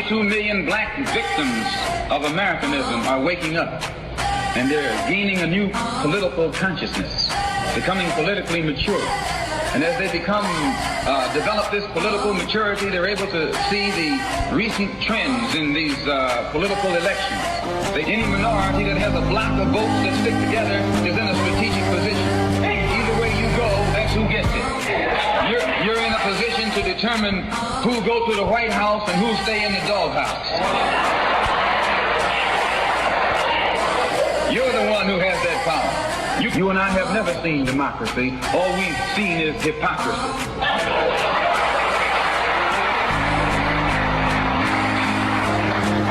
22 million black victims of Americanism are waking up, and they're gaining a new political consciousness, becoming politically mature. And as they develop this political maturity, they're able to see the recent trends in these political elections. Any minority that has a block of votes that stick together is in a strategic position. Either way you go, that's who gets it. You're in a position to determine who go to the White House and who stay in the doghouse. You're the one who has that power. You and I have never seen democracy. All we've seen is hypocrisy.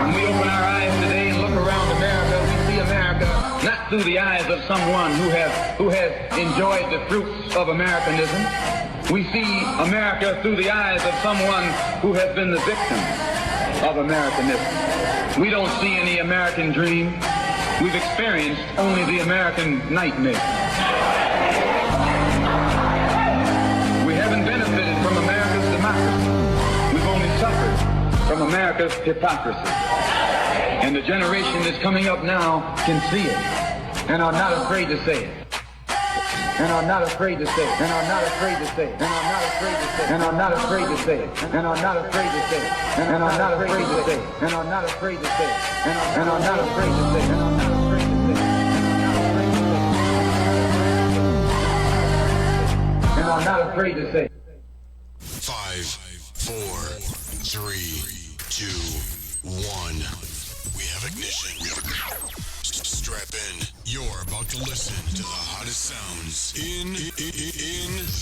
When we open our eyes today and look around America, we see America not through the eyes of someone who has enjoyed the fruits of Americanism. We see America through the eyes of someone who has been the victim of Americanism. We don't see any American dream. We've experienced only the American nightmare. We haven't benefited from America's democracy. We've only suffered from America's hypocrisy. And the generation that's coming up now can see it and are not afraid to say it. And are not afraid to say it. And are not afraid to say it. And are not afraid to say it. And are not afraid to say it. And are not afraid to say it. And are not afraid to say it. And are not afraid to say it. And are not afraid to say it. And are not afraid to say it. And are not afraid to say it. 5, 4, 3, 2, 1. We have ignition. Strap in. You're about to listen to the hottest sounds in the mix.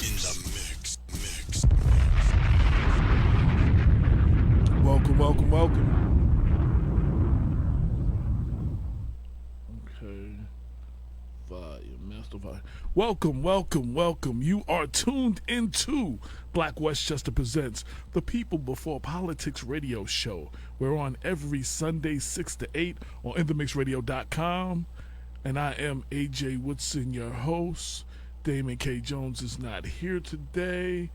In the mix. Welcome. Okay. Master Fire. Welcome. You are tuned into Black Westchester Presents the People Before Politics radio show. We're on every Sunday 6 to 8 on InTheMixRadio.com. And I am AJ Woodson, your host. Damon K. Jones is not here today.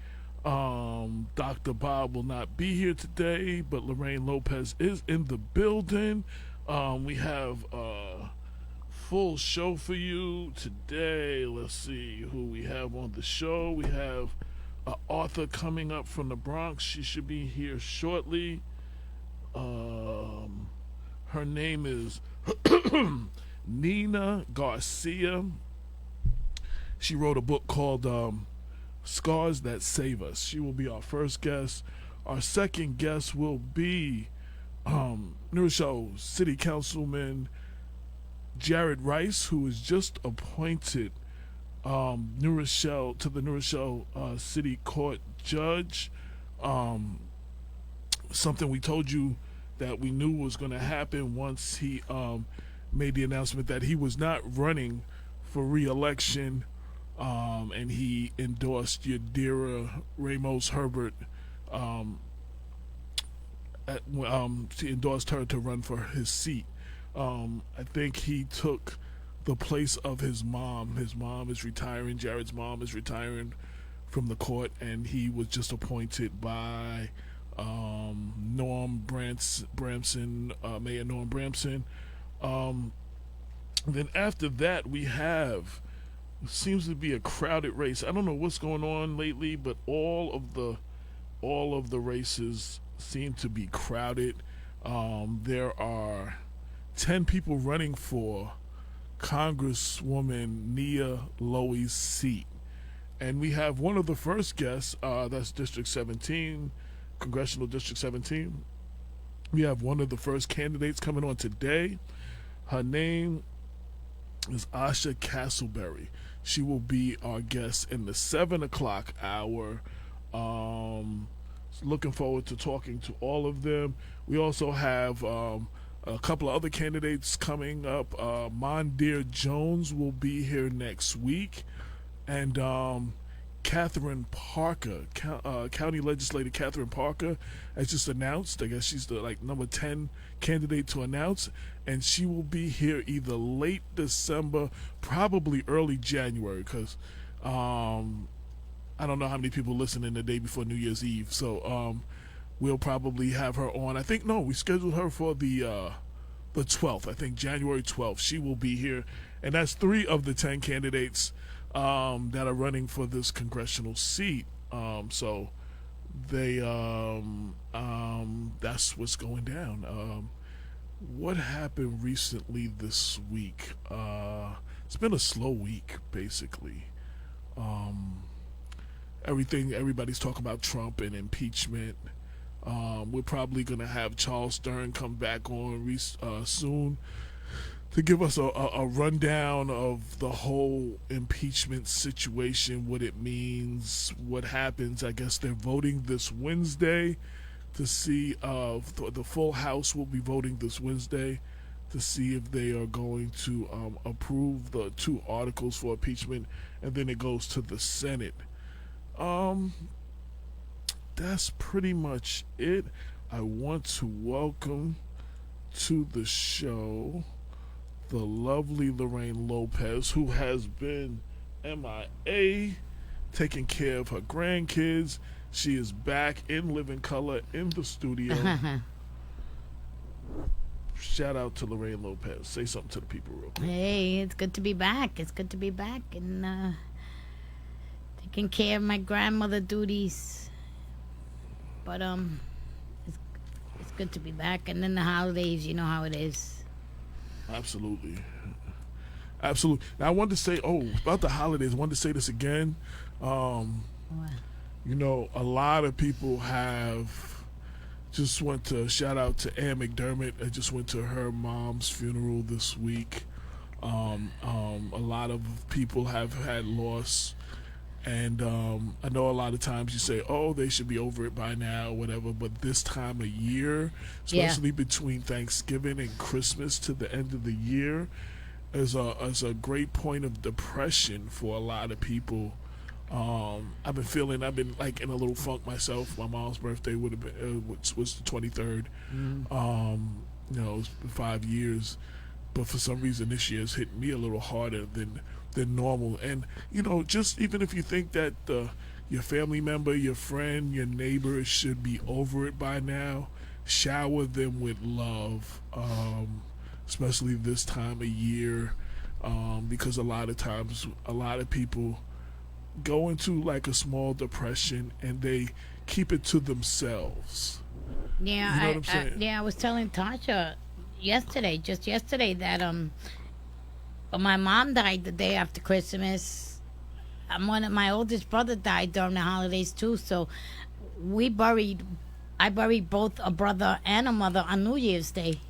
Dr. Bob will not be here today, but Lorraine Lopez is in the building. We have a full show for you today. Let's see who we have on the show. We have an author coming up from the Bronx. She should be here shortly. Her name is Nina Garcia. She wrote a book called Scars That Save Us. She will be our first guest. Our second guest will be New Rochelle City Councilman Jared Rice, who is just appointed to the New Rochelle City Court judge. Something we told you that we knew was going to happen once he made the announcement that he was not running for re-election, and he endorsed Yadira Ramos Herbert. He endorsed her to run for his seat. I think he took the place of his mom. His mom is retiring. Jared's mom is retiring from the court, and he was just appointed by Norm Bramson, Mayor Norm Bramson. Then after that, we have, seems to be a crowded race. I don't know what's going on lately, but all of the races seem to be crowded. There are 10 people running for Congresswoman Nia Lowey's seat. And we have one of the first guests, that's District 17, Congressional District 17. We have one of the first candidates coming on today. Her name is Asha Castleberry. She will be our guest in the 7 o'clock hour. Looking forward to talking to all of them. We also have a couple of other candidates coming up. Mondeer Jones will be here next week. And Catherine Parker, County Legislator Catherine Parker, has just announced, I guess she's the number 10 candidate to announce, and she will be here either late December, probably early January, because I don't know how many people listen in the day before New Year's Eve. So we'll probably have her on. I think we scheduled her for the 12th. I think January 12th. She will be here, and that's 3 of the 10 candidates that are running for this congressional seat. So they that's what's going down. What happened recently this week? It's been a slow week, basically. Everybody's talking about Trump and impeachment. We're probably going to have Charles Stern come back on soon to give us a rundown of the whole impeachment situation, what it means, what happens. I guess they're voting this Wednesday to see the full House will be voting this Wednesday to see if they are going to approve the 2 articles for impeachment, and then it goes to the Senate. That's pretty much it. I want to welcome to the show the lovely Lorraine Lopez, who has been MIA, taking care of her grandkids. She is back in living color in the studio. Shout out to Lorraine Lopez. Say something to the people real quick. Hey, it's good to be back. And taking care of my grandmother duties. But it's good to be back. And then the holidays, you know how it is. Absolutely. Now I wanted to say, about the holidays, I wanted to say this again. You know, a lot of people have just went to shout out to Ann McDermott. I just went to her mom's funeral this week. A lot of people have had loss. And I know a lot of times you say, they should be over it by now, whatever. But this time of year, especially between Thanksgiving and Christmas to the end of the year, is a great point of depression for a lot of people. I've been like in a little funk myself. My mom's birthday would have been was the 23rd. It's been 5 years, but for some reason this year has hit me a little harder than normal. And just even if you think that your family member, your friend, your neighbor should be over it by now, shower them with love, especially this time of year, because a lot of times a lot of people go into like a small depression and they keep it to themselves. Yeah, you know what I'm saying? I was telling Tasha yesterday that my mom died the day after Christmas. My oldest brother died during the holidays too. So I buried both a brother and a mother on New Year's Day.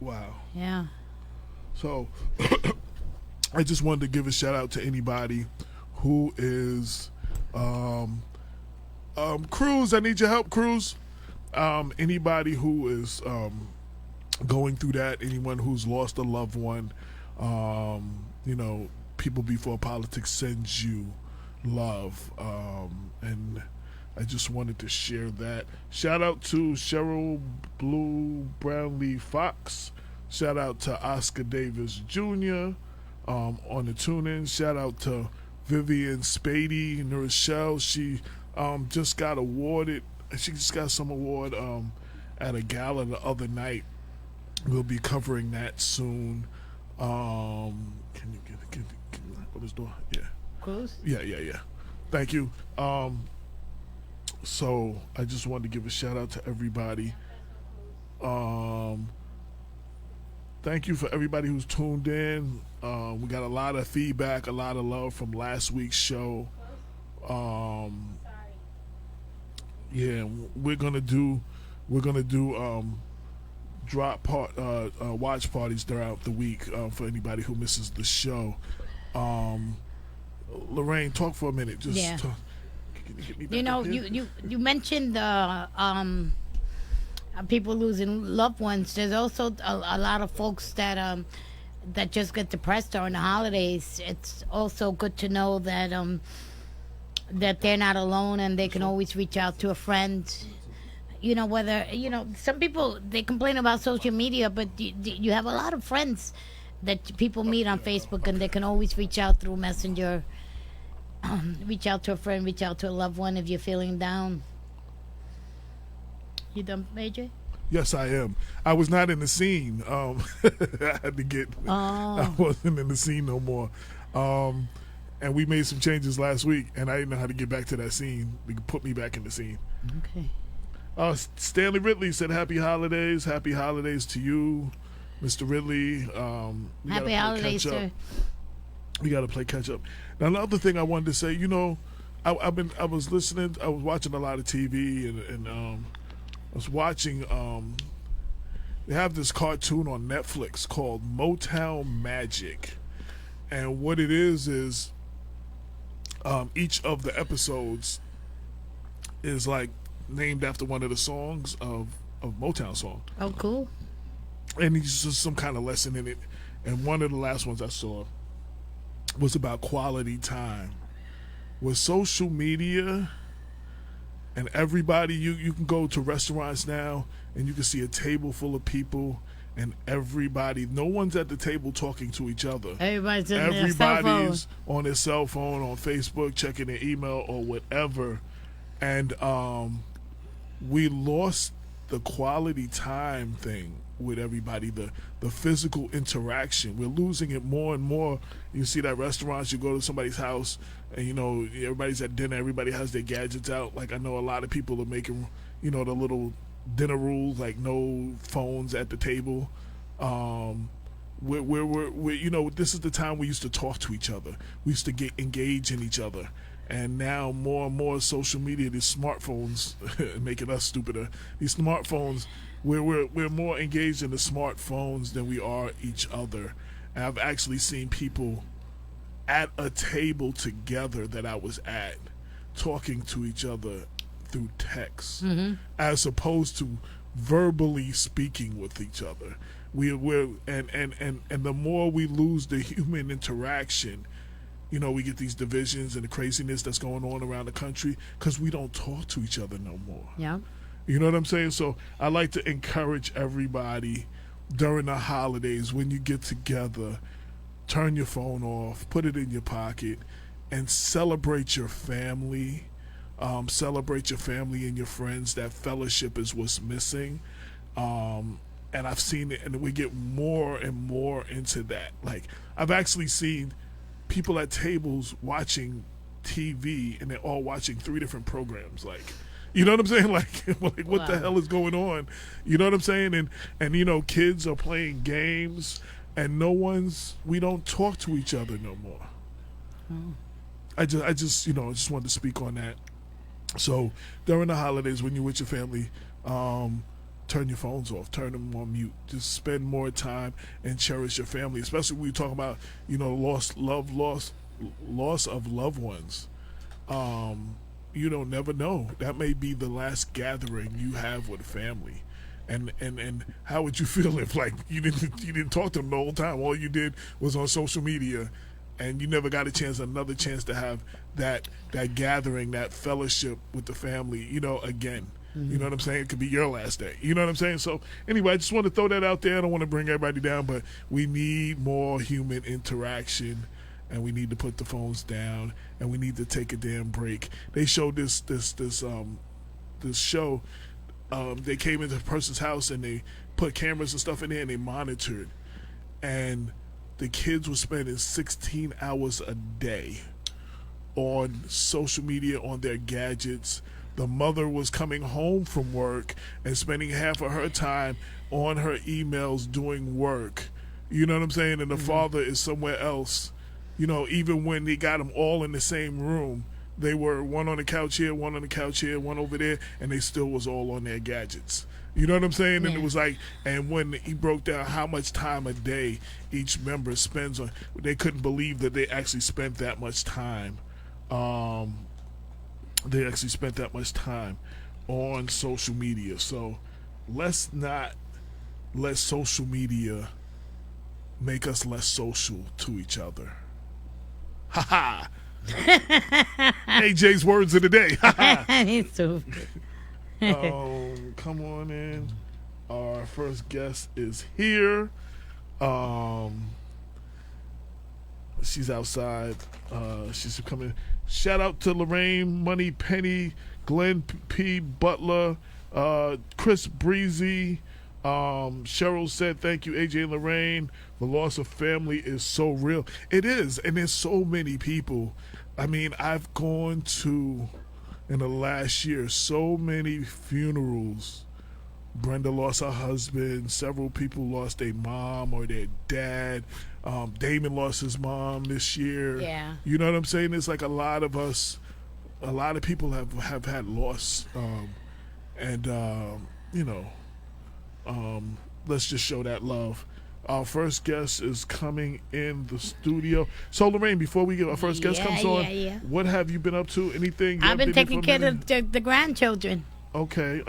Wow. Yeah. So I just wanted to give a shout out to anybody who is Cruz. I need your help, Cruz. Anybody who is going through that, anyone who's lost a loved one, People Before Politics sends you love, and I just wanted to share that. Shout out to Cheryl Blue Brownlee Fox. Shout out to Oscar Davis Jr. On the tune-in. Shout out to Vivian Spady and Rochelle. She just got awarded. She just got some award at a gala the other night. We'll be covering that soon. Can you open this door? Yeah. Cruz? Yeah. Thank you. So I just wanted to give a shout out to everybody. Thank you for everybody who's tuned in. We got a lot of feedback, a lot of love from last week's show. Yeah, we're gonna do watch parties throughout the week for anybody who misses the show. Lorraine, talk for a minute. Just talk. Can you get me back up here? You mentioned people losing loved ones. There's also a lot of folks that just get depressed during the holidays. It's also good to know that that they're not alone and they can always reach out to a friend. Some people, they complain about social media, but you have a lot of friends that people meet on Facebook, and they can always reach out through Messenger. Reach out to a friend, reach out to a loved one if you're feeling down. You done, AJ? Yes, I am. I was not in the scene. I had to get. I wasn't in the scene no more. And we made some changes last week, and I didn't know how to get back to that scene. They put me back in the scene. Okay. Stanley Ridley said, "Happy holidays! Happy holidays to you, Mr. Ridley." Happy holidays, sir. We got to play catch up. Now, another thing I wanted to say, I was watching a lot of TV, and I was watching. They have this cartoon on Netflix called Motown Magic, and what it is each of the episodes is like named after one of the songs of Motown song. Oh, cool. And it's just some kind of lesson in it. And one of the last ones I saw was about quality time. With social media and everybody, you can go to restaurants now and you can see a table full of people and everybody, no one's at the table talking to each other. Everybody's on their cell phone, on Facebook, checking their email or whatever. And we lost the quality time thing with everybody, the physical interaction. We're losing it more and more. You see that restaurants, you go to somebody's house and everybody's at dinner, everybody has their gadgets out. Like I know a lot of people are making the little dinner rules, like no phones at the table. This is the time we used to talk to each other. We used to engage in each other. And now more and more social media, these smartphones making us stupider. These smartphones, we're more engaged in the smartphones than we are each other. And I've actually seen people at a table together that I was at talking to each other through text, as opposed to verbally speaking with each other. And the more we lose the human interaction, we get these divisions and the craziness that's going on around the country because we don't talk to each other no more. Yeah. You know what I'm saying? So I like to encourage everybody during the holidays when you get together, turn your phone off, put it in your pocket, and celebrate your family. Celebrate your family and your friends. That fellowship is what's missing. And I've seen it, and we get more and more into that. Like, I've actually seen people at tables watching TV, and they're all watching 3 different programs. Like, you know what I'm saying? Like what the hell is going on? You know what I'm saying? And kids are playing games, and we don't talk to each other no more. I just wanted to speak on that. So during the holidays, when you're with your family, turn your phones off, turn them on mute. Just spend more time and cherish your family, especially when you talk about loss of loved ones. You don't never know. That may be the last gathering you have with family. And how would you feel if you didn't talk to them the whole time? All you did was on social media, and you never got another chance to have that gathering, that fellowship with the family, again. Mm-hmm. You know what I'm saying? It could be your last day. You know what I'm saying? So anyway, I just want to throw that out there. I don't want to bring everybody down, but we need more human interaction, and we need to put the phones down, and we need to take a damn break. They showed this show. They came into a person's house and they put cameras and stuff in there and they monitored, and the kids were spending 16 hours a day on social media, on their gadgets. The mother was coming home from work and spending half of her time on her emails doing work. You know what I'm saying? And the father is somewhere else. Even when they got them all in the same room, they were one on the couch here, one on the couch here, one over there, and they still was all on their gadgets. You know what I'm saying? Yeah. And it was and when he broke down how much time a day each member spends on, they couldn't believe that they actually spent that much time. They actually spent that much time on social media. So let's not let social media make us less social to each other. Ha ha. AJ's words of the day. Ha ha. He's stupid. Come on in. Our first guest is here. She's outside. She's coming. Shout out to Lorraine, Money Penny, Glenn P. Butler, Chris Breezy. Cheryl said, thank you, AJ and Lorraine. The loss of family is so real. It is, and there's so many people. I mean, I've gone to, in the last year, so many funerals. Brenda lost her husband. Several people lost their mom or their dad. Damon lost his mom this year. Yeah. You know what I'm saying? It's like a lot of us, a lot of people have had loss. Let's just show that love. Our first guest is coming in the studio. So, Lorraine, before we get our first guest comes on, what have you been up to? Anything? I've been taking care of the grandchildren. Okay.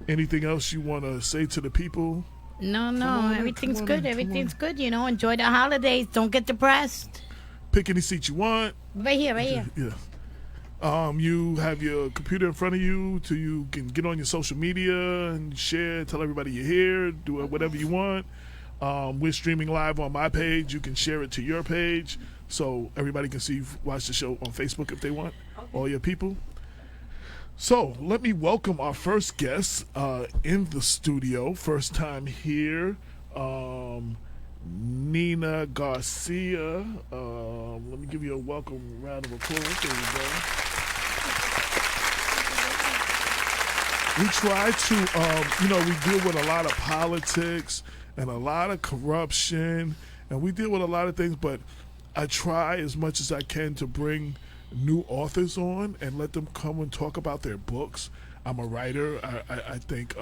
Anything else you want to say to the people? No, everything's good. Everything's good. You know, enjoy the holidays. Don't get depressed. Pick any seat you want. Right here. Yeah. You have your computer in front of you, so you can get on your social media and share, tell everybody you're here, do whatever you want. We're streaming live on my page. You can share it to your page, so everybody can watch the show on Facebook if they want, all your people. So let me welcome our first guest in the studio, first time here, Nina Garcia. Let me give you a welcome round of applause. There you go. We try to, we deal with a lot of politics and a lot of corruption, and we deal with a lot of things, but I try as much as I can to bring new authors on and let them come and talk about their books. I'm a writer. I think,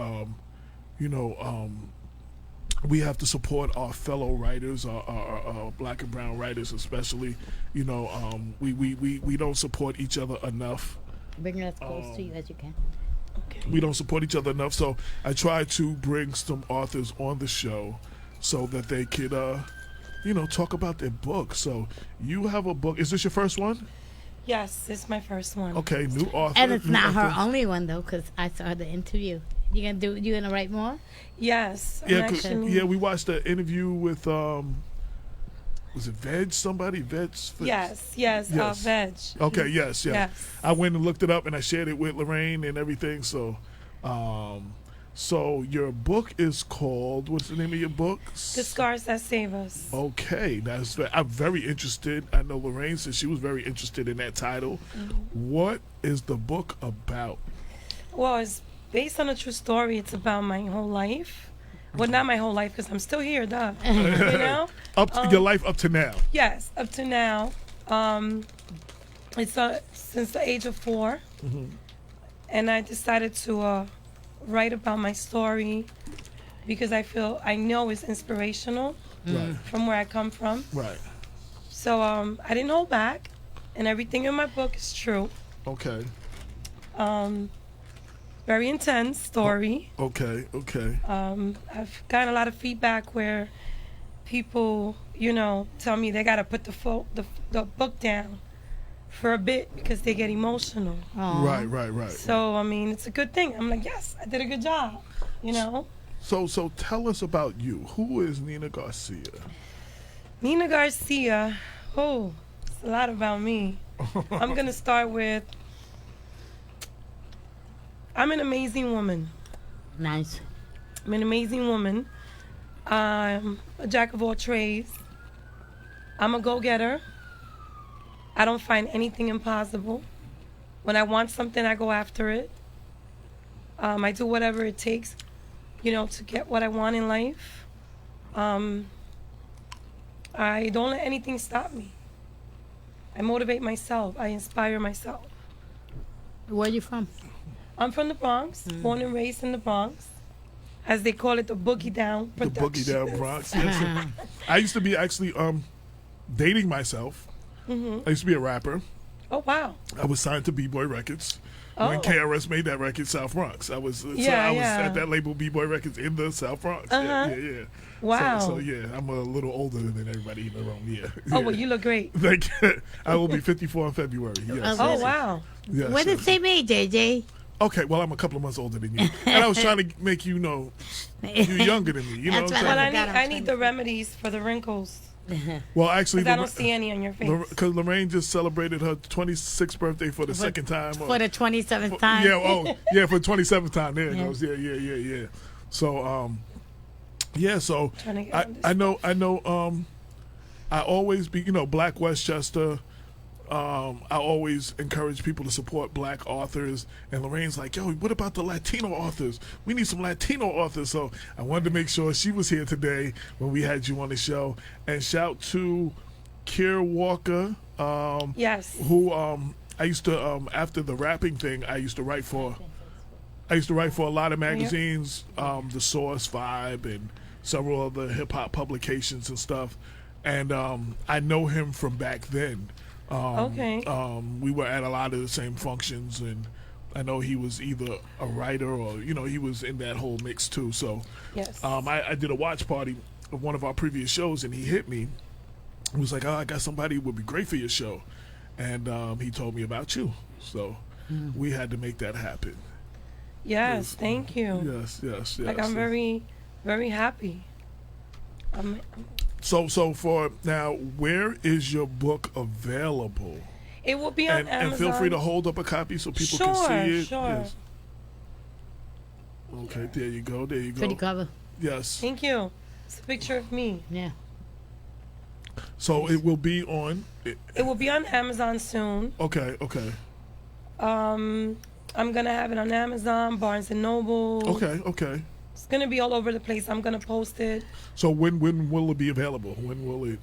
we have to support our fellow writers, our black and brown writers especially. We don't support each other enough. Bring it as close to you as you can. Okay. We don't support each other enough, so I try to bring some authors on the show so that they could, talk about their book. So you have a book. Is this your first one? Yes, it's my first one. Okay, new author. And it's not her only one though, because I saw the interview. You gonna write more? Yes. Yeah, we watched the interview with was it Veg? Somebody Veg? Yes. Veg. Okay, yes. I went and looked it up and I shared it with Lorraine and everything. So, so your book is called, what's the name of your book? The Scars That Save Us. Okay, I'm very interested. I know Lorraine said she was very interested in that title. Mm-hmm. What is the book about? Well, it's based on a true story. It's about my whole life. Well, not my whole life, because I'm still here, duh. Your life up to now. Yes, up to now. It's since the age of 4. Mm-hmm. And I decided to write about my story because I know it's inspirational from where I come from. Right. So I didn't hold back, and everything in my book is true. Okay. Very intense story. Okay. I've gotten a lot of feedback where people, tell me they got to put the book down for a bit because they get emotional. Aww. Right. So, it's a good thing. I'm like, yes, I did a good job, So tell us about you. Who is Nina Garcia? Nina Garcia, it's a lot about me. I'm going to start with, I'm an amazing woman. Nice. I'm an amazing woman. I'm a jack of all trades. I'm a go-getter. I don't find anything impossible. When I want something, I go after it. I do whatever it takes, to get what I want in life. I don't let anything stop me. I motivate myself. I inspire myself. Where are you from? I'm from the Bronx, born and raised in the Bronx. As they call it, the Boogie Down Productions. The Boogie Down Bronx. Yes. I used to be actually dating myself. Mm-hmm. I used to be a rapper. Oh, wow. I was signed to B-Boy Records when KRS made that record, South Bronx. I was at that label, B-Boy Records, in the South Bronx. Uh-huh. Yeah. Wow. So, I'm a little older than everybody in the room. Yeah. Oh, well, you look great. Thank you. I will be 54 in February. Yes. Oh, wow. Yes, what did same age, JJ? Okay, well, I'm a couple of months older than you. And I was trying to make you know you're younger than me. You know what I'm saying? Well, I need the remedies for the wrinkles. Well, actually, 'Cause I don't see any on your face. because Lorraine just celebrated her 26th birthday for the second time. For the 27th time. Yeah, for the 27th time. There it Yeah. goes. Yeah. So, so Trying to get on this I know. I always be, Black Westchester. I always encourage people to support Black authors. And Lorraine's like, yo, what about the Latino authors? We need some Latino authors. So I wanted to make sure she was here today when we had you on the show. And shout to Kier Walker. Yes. Who I used to after the rapping thing, I used to write for a lot of magazines, The Source, Vibe, and several other hip hop publications and stuff. And I know him from back then. Okay. We were at a lot of the same functions, and I know he was either a writer or he was in that whole mix too. So Yes. I did a watch party of one of our previous shows, and he hit me. He was like, "Oh, I got somebody who would be great for your show," and he told me about you. So we had to make that happen. Yes. Thank you. Yes. Like I'm very, very happy. So for now, where is your book available? It will be on Amazon. And feel free to hold up a copy so people can see it. Sure. Yes. Okay, there you go. Pretty cover. Yes. Thank you. It's a picture of me. Yeah. So it will be on. It will be on Amazon soon. Okay. I'm gonna have it on Amazon, Barnes and Noble. Okay. It's gonna be all over the place. I'm gonna post it. So when will it be available? When will it?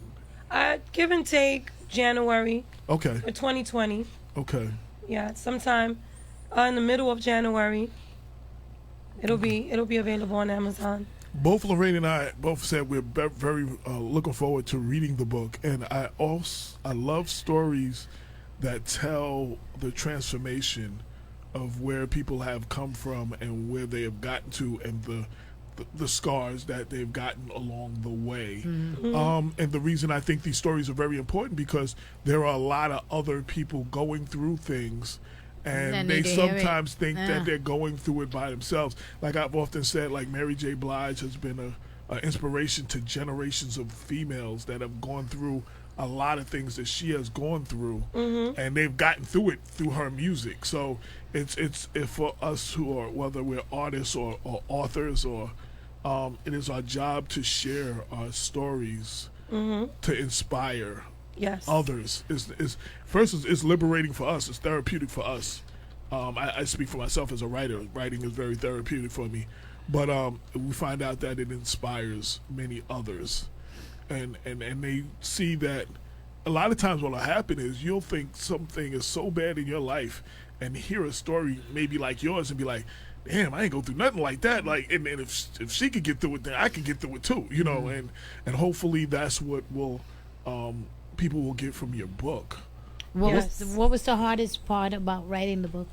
Give and take January Okay. for 2020. Okay. Yeah, sometime in the middle of January. It'll be available on Amazon. Both Lorraine and I both said we're very looking forward to reading the book, and I love stories that tell the transformation of where people have come from and where they have gotten to, and the scars that they've gotten along the way. And the reason I think these stories are very important because there are a lot of other people going through things, and they sometimes think that they're going through it by themselves. Like I've often said, like Mary J. Blige has been a inspiration to generations of females that have gone through a lot of things that she has gone through, and they've gotten through it through her music. So it's for us who are, whether we're artists or authors, or it is our job to share our stories to inspire others. It's liberating for us. It's therapeutic for us. I speak for myself as a writer. Writing is very therapeutic for me, but we find out that it inspires many others. And they see that a lot of times what'll happen is you'll think something is so bad in your life and hear a story maybe like yours and be like, damn, I ain't go through nothing like that. Like, and if she could get through it, then I can get through it too, and hopefully that's what will people will get from your book. What was the hardest part about writing the book?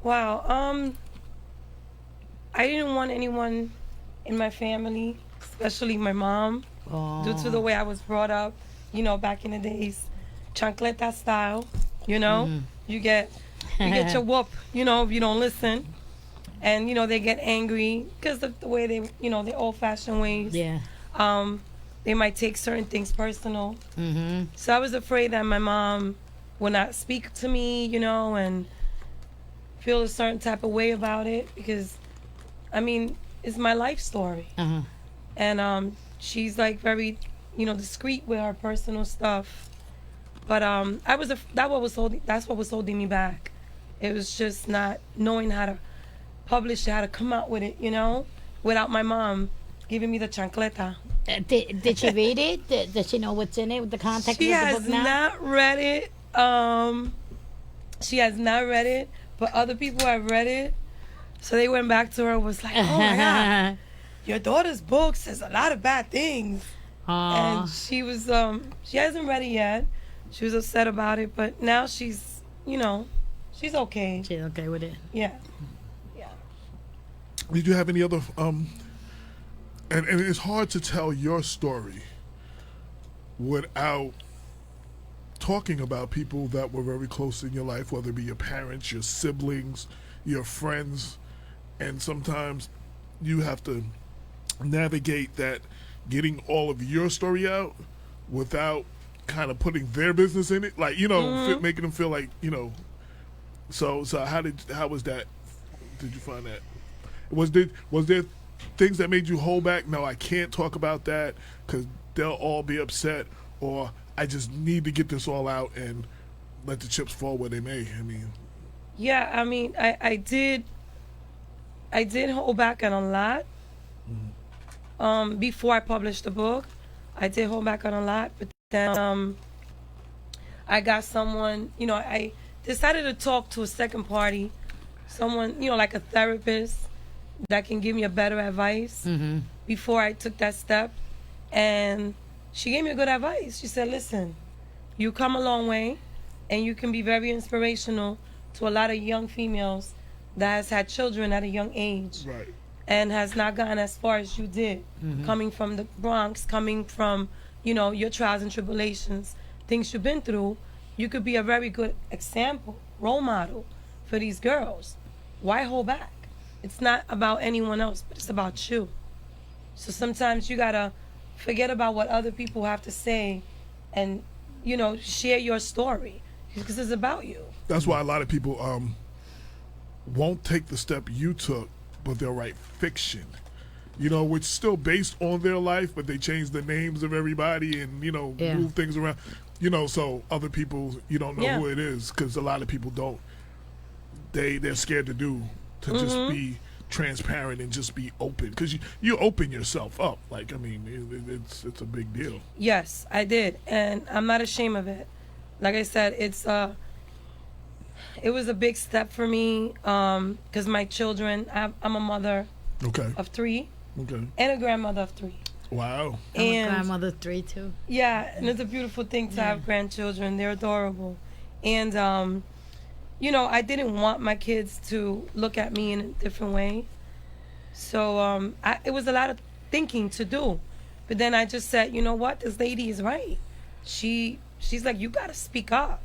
Wow. I didn't want anyone in my family, especially my mom, due to the way I was brought up, back in the days, chancleta style, you get your whoop, if you don't listen, and they get angry because of the way they, the old-fashioned ways. Yeah. They might take certain things personal. So I was afraid that my mom would not speak to me, and feel a certain type of way about it because, it's my life story. And she's like very, discreet with her personal stuff. But that's what was holding me back. It was just not knowing how to publish it, how to come out with it, without my mom giving me the chancleta. Did she read it? Does she know what's in it? The context of the book now? She has not read it. She has not read it, but other people have read it. So they went back to her and was like, oh my God, your daughter's book says a lot of bad things. And she was, she hasn't read it yet. She was upset about it, but now she's, she's okay. She's okay with it. Yeah. Did you have any other, and it's hard to tell your story without talking about people that were very close in your life, whether it be your parents, your siblings, your friends, and sometimes you have to navigate that getting all of your story out without kind of putting their business in it, like, you know, making them feel like, you know. So how was that? Did you find that? Was there things that made you hold back? No, I can't talk about that because they'll all be upset, or I just need to get this all out and let the chips fall where they may. I mean, yeah, I mean, I did hold back on a lot. Before I published the book, I did hold back on a lot, but then I got someone, you know, I decided to talk to a second party, someone, you know, like a therapist that can give me a better advice before I took that step. And she gave me a good advice. She said, listen, you come a long way and you can be very inspirational to a lot of young females that has had children at a young age. right. And has not gotten as far as you did, coming from the Bronx, coming from, you know, your trials and tribulations, things you've been through. You could be a very good example, role model for these girls. Why hold back? It's not about anyone else, but it's about you. So sometimes you gotta forget about what other people have to say and, you know, share your story because it's about you. That's why a lot of people won't take the step you took, but they'll write fiction, you know, which is still based on their life, but they change the names of everybody and, you know, move things around, you know, so other people, you don't know who it is, because a lot of people don't, they're scared to just be transparent and just be open, because you open yourself up. Like, I mean, it's a big deal. Yes, I did, and I'm not ashamed of it. Like I said, it was a big step for me because my children, I'm a mother of 3 and a grandmother of 3. Wow. I'm a grandmother 3 too. Yeah, and it's a beautiful thing to have grandchildren. They're adorable. And, you know, I didn't want my kids to look at me in a different way. So it was a lot of thinking to do. But then I just said, you know what, this lady is right. She's like, you got to speak up.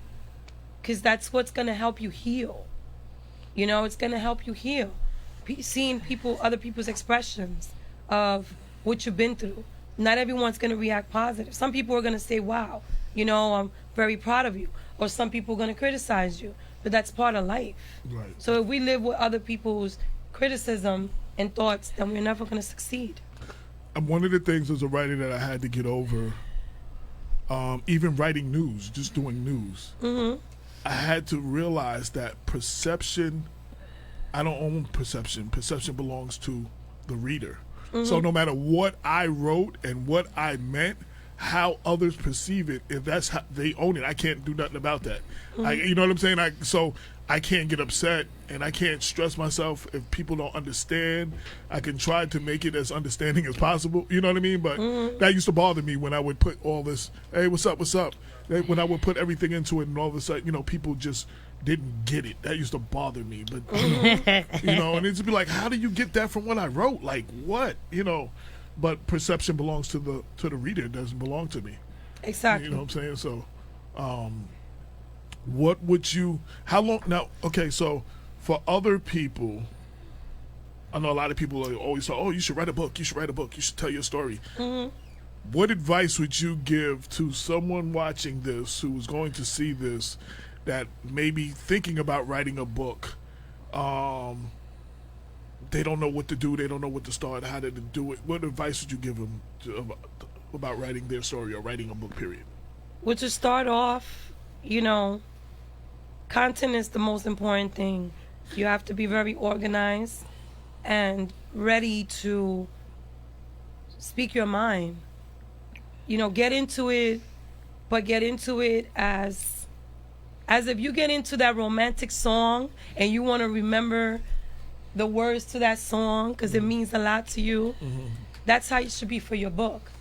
Because that's what's going to help you heal. You know, it's going to help you heal. Seeing other people's expressions of what you've been through. Not everyone's going to react positive. Some people are going to say, wow, you know, I'm very proud of you. Or some people are going to criticize you. But that's part of life. Right. So if we live with other people's criticism and thoughts, then we're never going to succeed. One of the things as a writer that I had to get over, even writing news, just doing news, I had to realize that perception, I don't own perception. Perception belongs to the reader. So no matter what I wrote and what I meant, how others perceive it, if that's how they own it, I can't do nothing about that. You know what I'm saying? So I can't get upset and I can't stress myself if people don't understand. I can try to make it as understanding as possible. You know what I mean? But that used to bother me when I would put all this, hey, what's up? When I would put everything into it and all of a sudden, you know, people just didn't get it. That used to bother me. But, you know, and it'd be like, how do you get that from what I wrote? Like, what? You know, but perception belongs to the reader. It doesn't belong to me. Exactly. You know what I'm saying? So, what would you, how long, now, okay, so for other people, I know a lot of people always say, oh, you should write a book, you should tell your story. What advice would you give to someone watching this who is going to see this that may be thinking about writing a book? They don't know what to do, they don't know what to start, how to do it. What advice would you give them about writing their story or writing a book, period? Well, to start off, you know, content is the most important thing. You have to be very organized and ready to speak your mind. You know, get into it, but get into it as if you get into that romantic song and you want to remember the words to that song because it means a lot to you. That's how it should be for your book.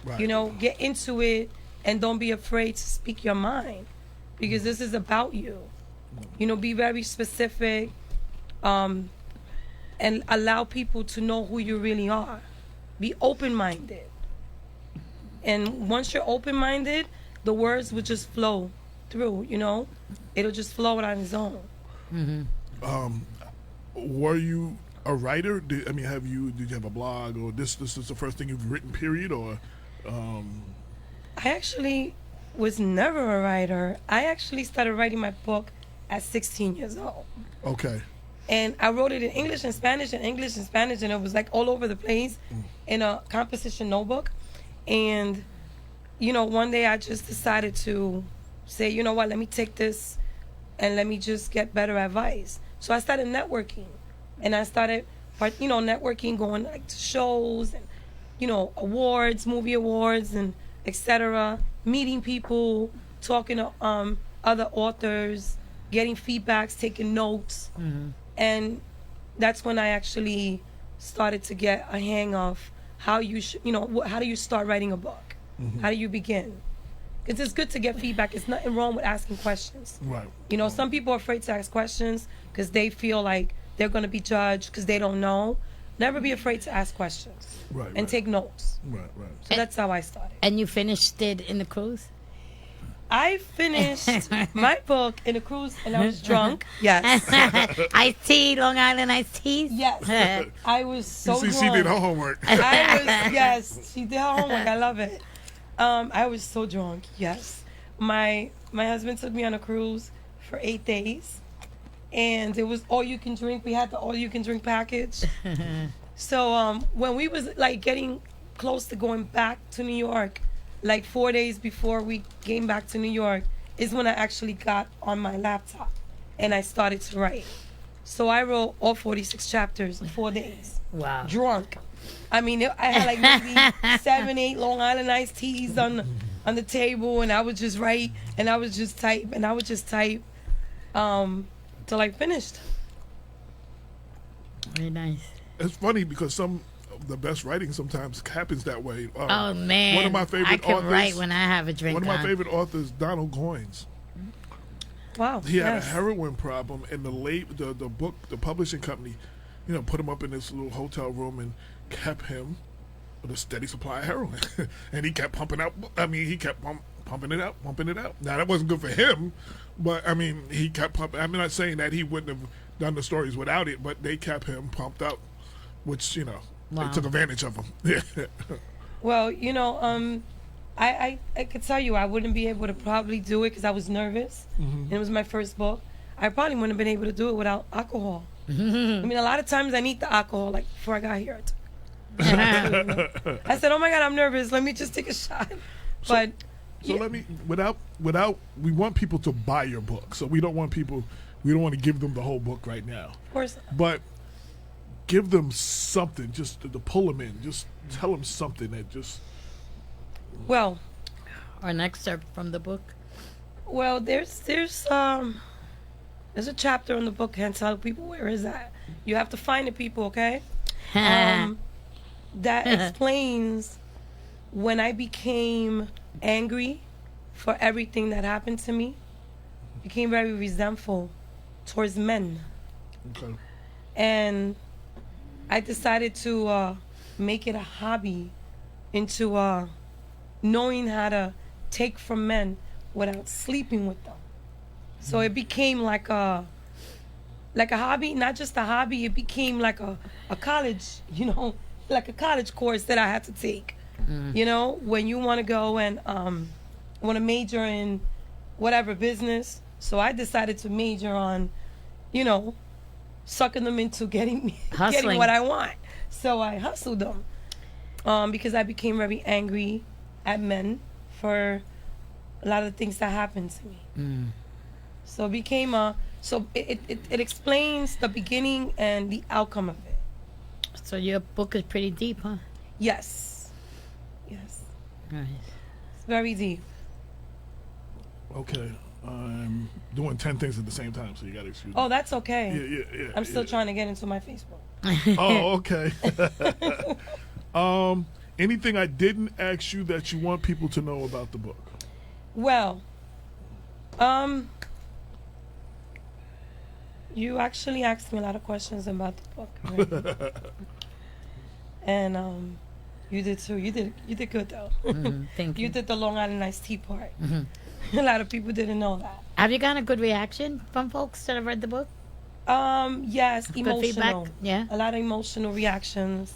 Right. You know, get into it and don't be afraid to speak your mind because this is about you. You know, be very specific and allow people to know who you really are. Be open-minded. And once you're open-minded, the words will just flow through, you know? It'll just flow out on its own. Were you, a writer? Did you have a blog, or this is the first thing you've written, period, or? I actually was never a writer. I actually started writing my book at 16 years old. Okay. And I wrote it in English and Spanish and English and Spanish, and it was like all over the place in a composition notebook. And, one day I just decided to say, you know what, let me take this and let me just get better advice. So I started networking. And I started, networking, going like to shows and, awards, movie awards, and etc. Meeting people, talking to other authors, getting feedbacks, taking notes. Mm-hmm. And that's when I actually started to get a hang of how you should, how do you start writing a book? Mm-hmm. How do you begin? Because it's good to get feedback. It's nothing wrong with asking questions. Right. Some people are afraid to ask questions because they feel like they're going to be judged because they don't know. Never be afraid to ask questions. Right. And take notes. Right. So that's how I started. And you finished it in the cruise? I finished my book in a cruise and I was drunk. Yes. Iced tea, Long Island iced tea? Yes. I was so drunk. She did her homework. Yes, she did her homework. I love it. I was so drunk. Yes. My husband took me on a cruise for 8 days. And it was all you can drink. We had the all you can drink package. So when we was like getting close to going back to New York, like 4 days before we came back to New York, is when I actually got on my laptop and I started to write. So I wrote all 46 chapters in 4 days. Wow. Drunk. I mean, I had like maybe 7, 8 Long Island iced teas on the table, and I would just write, and I would just type, till I finished. Very nice. It's funny because some of the best writing sometimes happens that way. Oh man, one of my favorite I can authors, write when I have a drink. One of my favorite authors, Donald Goines. Wow. He had a heroin problem, and the publishing company, put him up in this little hotel room and kept him with a steady supply of heroin, and he kept pumping out. He kept pumping it out. Now that wasn't good for him, but he kept pumping. I'm not saying that he wouldn't have done the stories without it, but they kept him pumped up, which they took advantage of him. Well, I could tell you I wouldn't be able to probably do it because I was nervous. And it was my first book. I probably wouldn't have been able to do it without alcohol. A lot of times I need the alcohol, like before I got here. I said, "Oh my God, I'm nervous. Let me just take a shot." But so let me without we want people to buy your book, so we don't want to give them the whole book right now. Of course. But give them something just to pull them in. Just tell them something that just. Well, or an excerpt from the book. Well, there's a chapter in the book. Can't tell people where is that. You have to find the people, okay? That explains when I became angry for everything that happened to me. Became very resentful towards men. Okay. And I decided to make it a hobby into knowing how to take from men without sleeping with them. So it became like a hobby, not just a hobby, it became like a college, like a college course that I had to take. When you want to go and want to major in whatever business. So I decided to major on, sucking them into getting what I want. So I hustled them because I became very angry at men for a lot of the things that happened to me. So it became it explains the beginning and the outcome of it. So your book is pretty deep, huh? Yes. Nice. It's very deep. Okay. I'm doing 10 things at the same time, so you got to excuse me. Oh, that's okay. Yeah. I'm still trying to get into my Facebook. Oh, okay. Anything I didn't ask you that you want people to know about the book? Well, you actually asked me a lot of questions about the book, right? And you did too. You did good though. Thank you. You did the Long Island iced tea part. A lot of people didn't know that. Have you gotten a good reaction from folks that have read the book? Yes, Good emotional. feedback? Yeah. A lot of emotional reactions.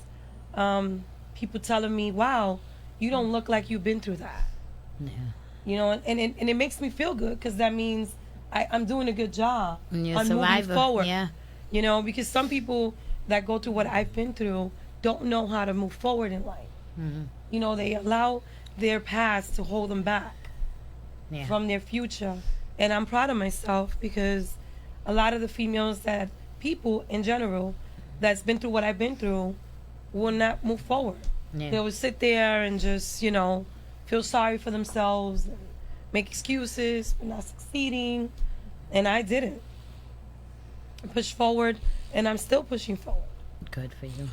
People telling me, "Wow, you don't look like you've been through that." Yeah. You know, and it makes me feel good because that means I'm doing a good job. And you're a I'm moving survivor. forward. Yeah. You know, because some people that go through what I've been through don't know how to move forward in life. Mm-hmm. You know, they allow their past to hold them back Yeah. from their future. And I'm proud of myself because a lot of the females that people in general that's been through what I've been through will not move forward. Yeah. They will sit there and just, feel sorry for themselves and make excuses for not succeeding. And I didn't. I pushed forward and I'm still pushing forward. Good for you.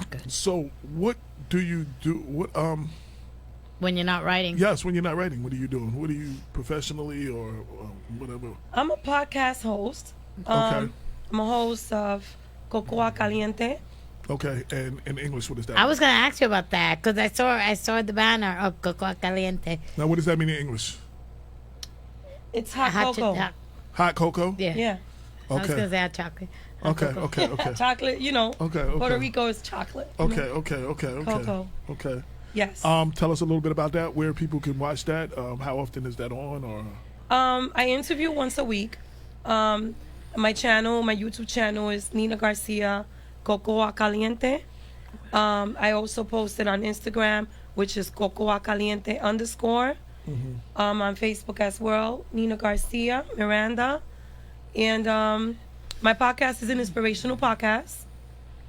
Good. So what do you do? When you're not writing. Yes, when you're not writing, what are you doing? What are you professionally or whatever? I'm a podcast host. Okay. I'm a host of Cocoa Caliente. Okay, and in English, what is that? I was gonna ask you about that because I saw the banner of Cocoa Caliente. Now, what does that mean in English? It's hot cocoa. Hot cocoa? Yeah. Yeah. I was Okay. gonna say hot chocolate. Hot Okay, cocoa. okay. Chocolate, Okay. Puerto Rico is chocolate. Okay. Cocoa. Okay. Yes. Tell us a little bit about that, where people can watch that. How often is that on? Or I interview once a week. My YouTube channel is Nina Garcia, Cocoa Caliente. I also post it on Instagram, which is Cocoa Caliente _ on Facebook as well, Nina Garcia, Miranda. And my podcast is an inspirational podcast.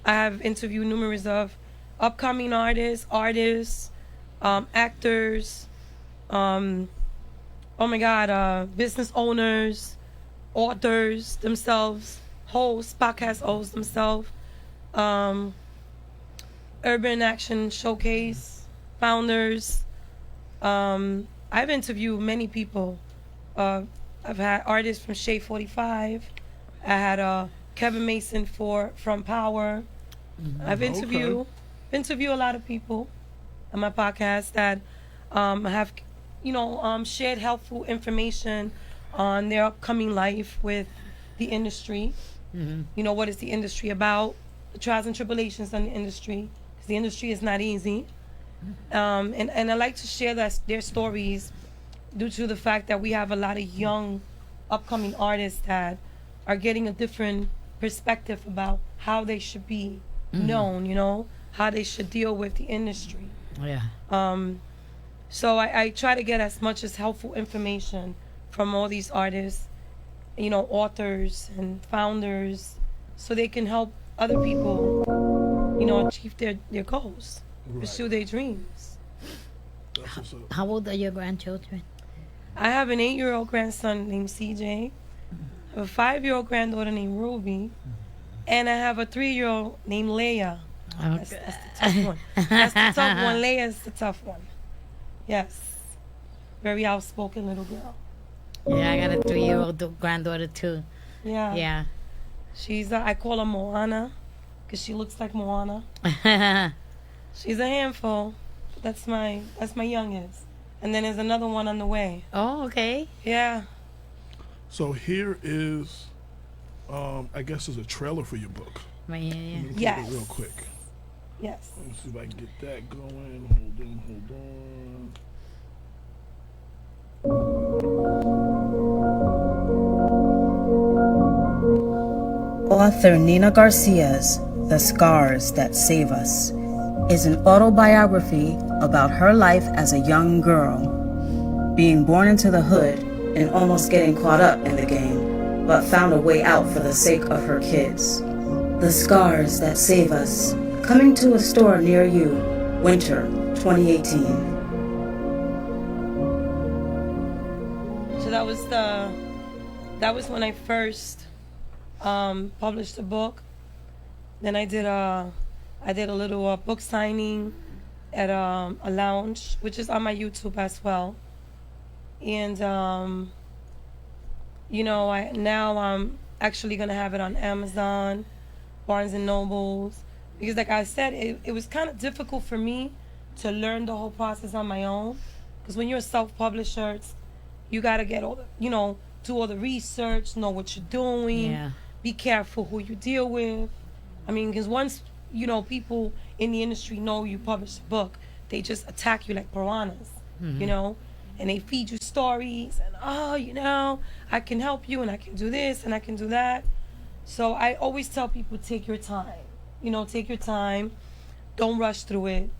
I have interviewed numerous of upcoming artists, actors, business owners, authors themselves, podcast hosts themselves, Urban Action Showcase founders. I've interviewed many people. I've had artists from Shea 45. I had Kevin Mason from Power. I've interviewed a lot of people on my podcast that have shared helpful information on their upcoming life with the industry. Mm-hmm. What is the industry about? The trials and tribulations on the industry, because the industry is not easy. And I like to share their stories due to the fact that we have a lot of young upcoming artists that are getting a different perspective about how they should be known, how they should deal with the industry. Yeah. So I try to get as much as helpful information from all these artists, authors and founders, so they can help other people, achieve their goals, pursue their dreams. that's what's up. How old are your grandchildren? I have an 8-year-old grandson named CJ. I have a 5-year-old granddaughter named Ruby. And I have a 3-year-old named Leia. That's the tough one. That's the tough one. Leia is the tough one. Yes. Very outspoken little girl. Yeah, I got a 3-year-old granddaughter too. Yeah. Yeah. She's I call her Moana because she looks like Moana. She's a handful. That's my youngest. And then there's another one on the way. Oh, okay. Yeah. So here is, I guess, is a trailer for your book. Right, yeah. Let me Yes. get it real quick. Yes. Let me see if I can get that going. Hold on. Author Nina Garcia's The Scars That Save Us is an autobiography about her life as a young girl, being born into the hood and almost getting caught up in the game, but found a way out for the sake of her kids. The Scars That Save Us, coming to a store near you, winter 2018. So that was when I first published the book. Then I did a little book signing at a lounge, which is on my YouTube as well. And now I'm actually gonna have it on Amazon, Barnes and Nobles, because like I said, it was kind of difficult for me to learn the whole process on my own. Because when you're a self-publisher, you gotta get all the, do all the research, know what you're doing. Yeah. be careful who you deal with. I mean, because once, you know, people in the industry know you publish a book, they just attack you like piranhas, you know? And they feed you stories and, oh, you know, I can help you and I can do this and I can do that. So I always tell people, take your time. You know, take your time. Don't rush through it.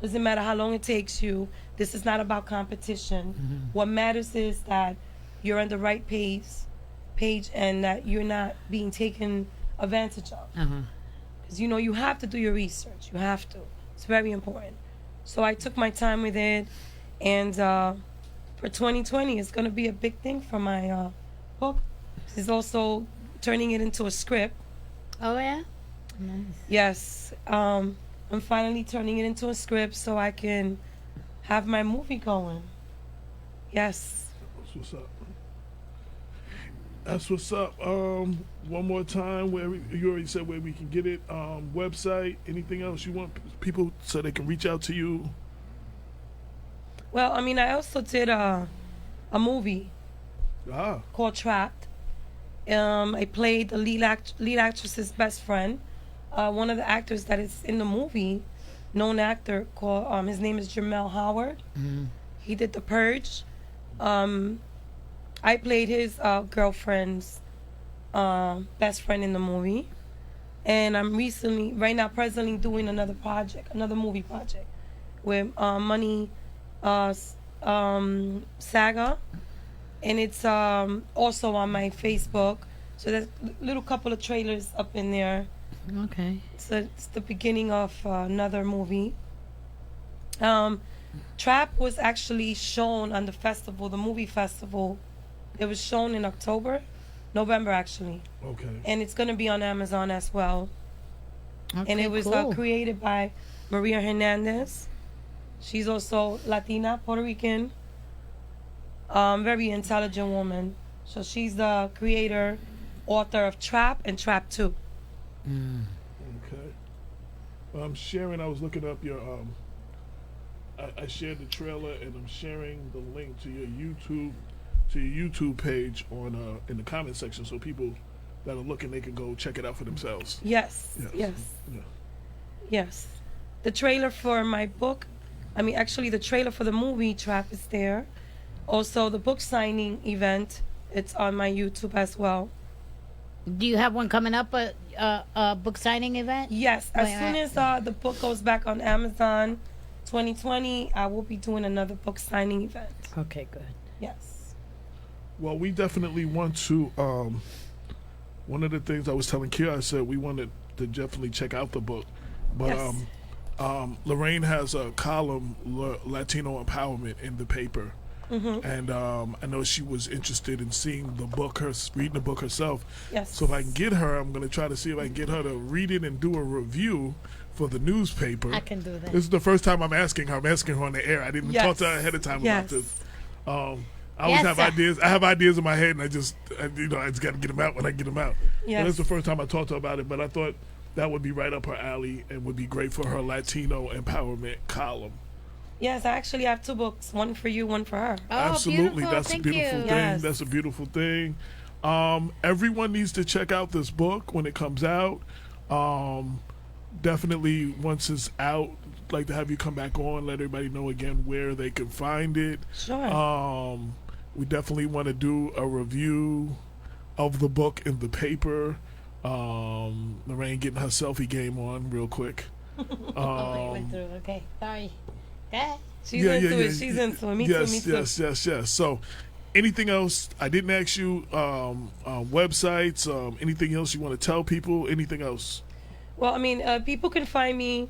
Doesn't matter how long it takes you. This is not about competition. What matters is that you're on the right page and that you're not being taken advantage of. Because, you know, you have to do your research. You have to. It's very important. So I took my time with it. And for 2020, it's going to be a big thing for my book. It's also turning it into a script. Oh, yeah? Nice. Yes. I'm finally turning it into a script so I can have my movie going. Yes. That's what's up. That's what's up. One more time, you already said where we can get it. Website, anything else you want people so they can reach out to you? Well, I mean, I also did a movie Ah. called Trapped. I played the lead actress's best friend. One of the actors that is in the movie, known actor called his name is Jamel Howard. He did The Purge. I played his girlfriend's best friend in the movie, and I'm presently doing another movie project with Money Saga, and it's also on my Facebook. So there's a little couple of trailers up in there. Okay. So it's the beginning of another movie. Trap was actually shown on the movie festival. It was shown in November actually. Okay. And it's going to be on Amazon as well. Okay, And it was cool. created by Maria Hernandez. She's also Latina, Puerto Rican, very intelligent woman. So she's the creator, author of Trap and Trap 2. Okay. I'm sharing. I was looking up your. I shared the trailer, and I'm sharing the link to your YouTube page on in the comment section, so people that are looking, they can go check it out for themselves. Yes. The trailer for my book, the trailer for the movie Trap is there. Also, the book signing event, it's on my YouTube as well. Do you have one coming up, a book signing event? Yes, as soon as the book goes back on Amazon 2020, I will be doing another book signing event. Okay, good. Yes. Well, we definitely want to. One of the things I was telling Kira, I said we wanted to definitely check out the book, but Yes. Lorraine has a column, Latino Empowerment, in the paper. And I know she was interested in seeing the book, reading the book herself. Yes. So if I can get her, I'm going to try to see if I can get her to read it and do a review for the newspaper. I can do that. This is the first time I'm asking her. I'm asking her on the air. I didn't Yes. talk to her ahead of time about Yes. this. I always have sir. ideas. I have ideas in my head, and I just got to get them out when I get them out. Yes. And that's the first time I talked to her about it. But I thought that would be right up her alley and would be great for her Latino Empowerment column. Yes, I actually have 2 books, one for you, one for her. Oh, Absolutely, beautiful. that's Thank a beautiful you. thing. Yes. That's a beautiful thing. Everyone needs to check out this book when it comes out. Definitely, once it's out, I'd like to have you come back on, let everybody know again where they can find it. Sure. We definitely want to do a review of the book in the paper. Lorraine getting her selfie game on real quick. Went through. Okay, sorry. Okay. She's into it. She's into it. Me too. Me too. Yes. So, anything else? I didn't ask you. Websites. Anything else you want to tell people? Anything else? Well, people can find me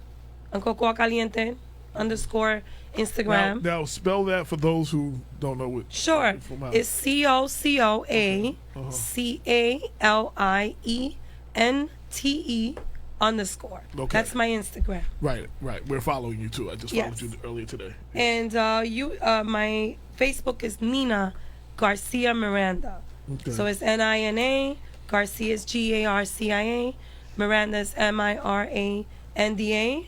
on Cocoa Caliente _ Instagram. Now spell that for those who don't know what. Sure. It's COCOA CALIENTE _ Okay. That's my Instagram. Right. We're following you too. I just Yes. followed you earlier today. And my Facebook is Nina Garcia Miranda. Okay. So it's NINA. Garcia is GARCIA. Miranda is MIRANDA. And the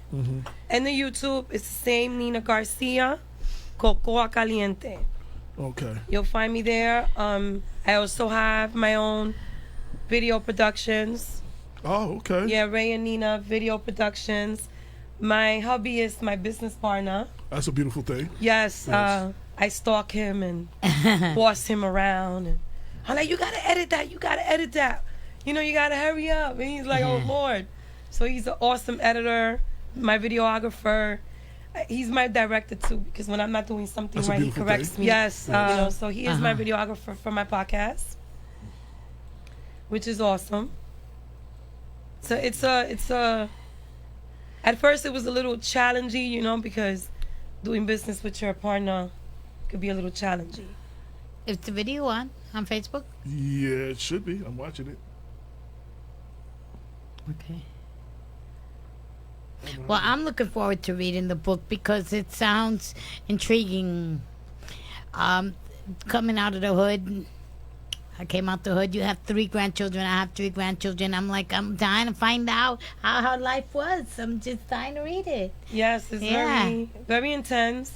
YouTube is the same, Nina Garcia, Cocoa Caliente. Okay. You'll find me there. I also have my own Video Productions. Oh, okay. Yeah, Ray and Nina Video Productions. My hubby is my business partner. That's a beautiful thing. Yes, I stalk him and boss him around. And I'm like, you gotta edit that. You gotta edit that. You know, you gotta hurry up. And he's like, oh Lord. So he's an awesome editor, my videographer. He's my director too, because when I'm not doing something That's a right, he beautiful corrects thing. me. Yes, you know, so he is my videographer for my podcast, which is awesome. So it's a. At first, it was a little challenging, you know, because doing business with your partner could be a little challenging. Is the video on Facebook? Yeah, it should be. I'm watching it. Okay. Well, I'm looking forward to reading the book because it sounds intriguing. Coming out of the hood, I came out the hood. You have 3 grandchildren. I have 3 grandchildren. I'm dying to find out how her life was. I'm just dying to read it. Yes, it's very, very intense.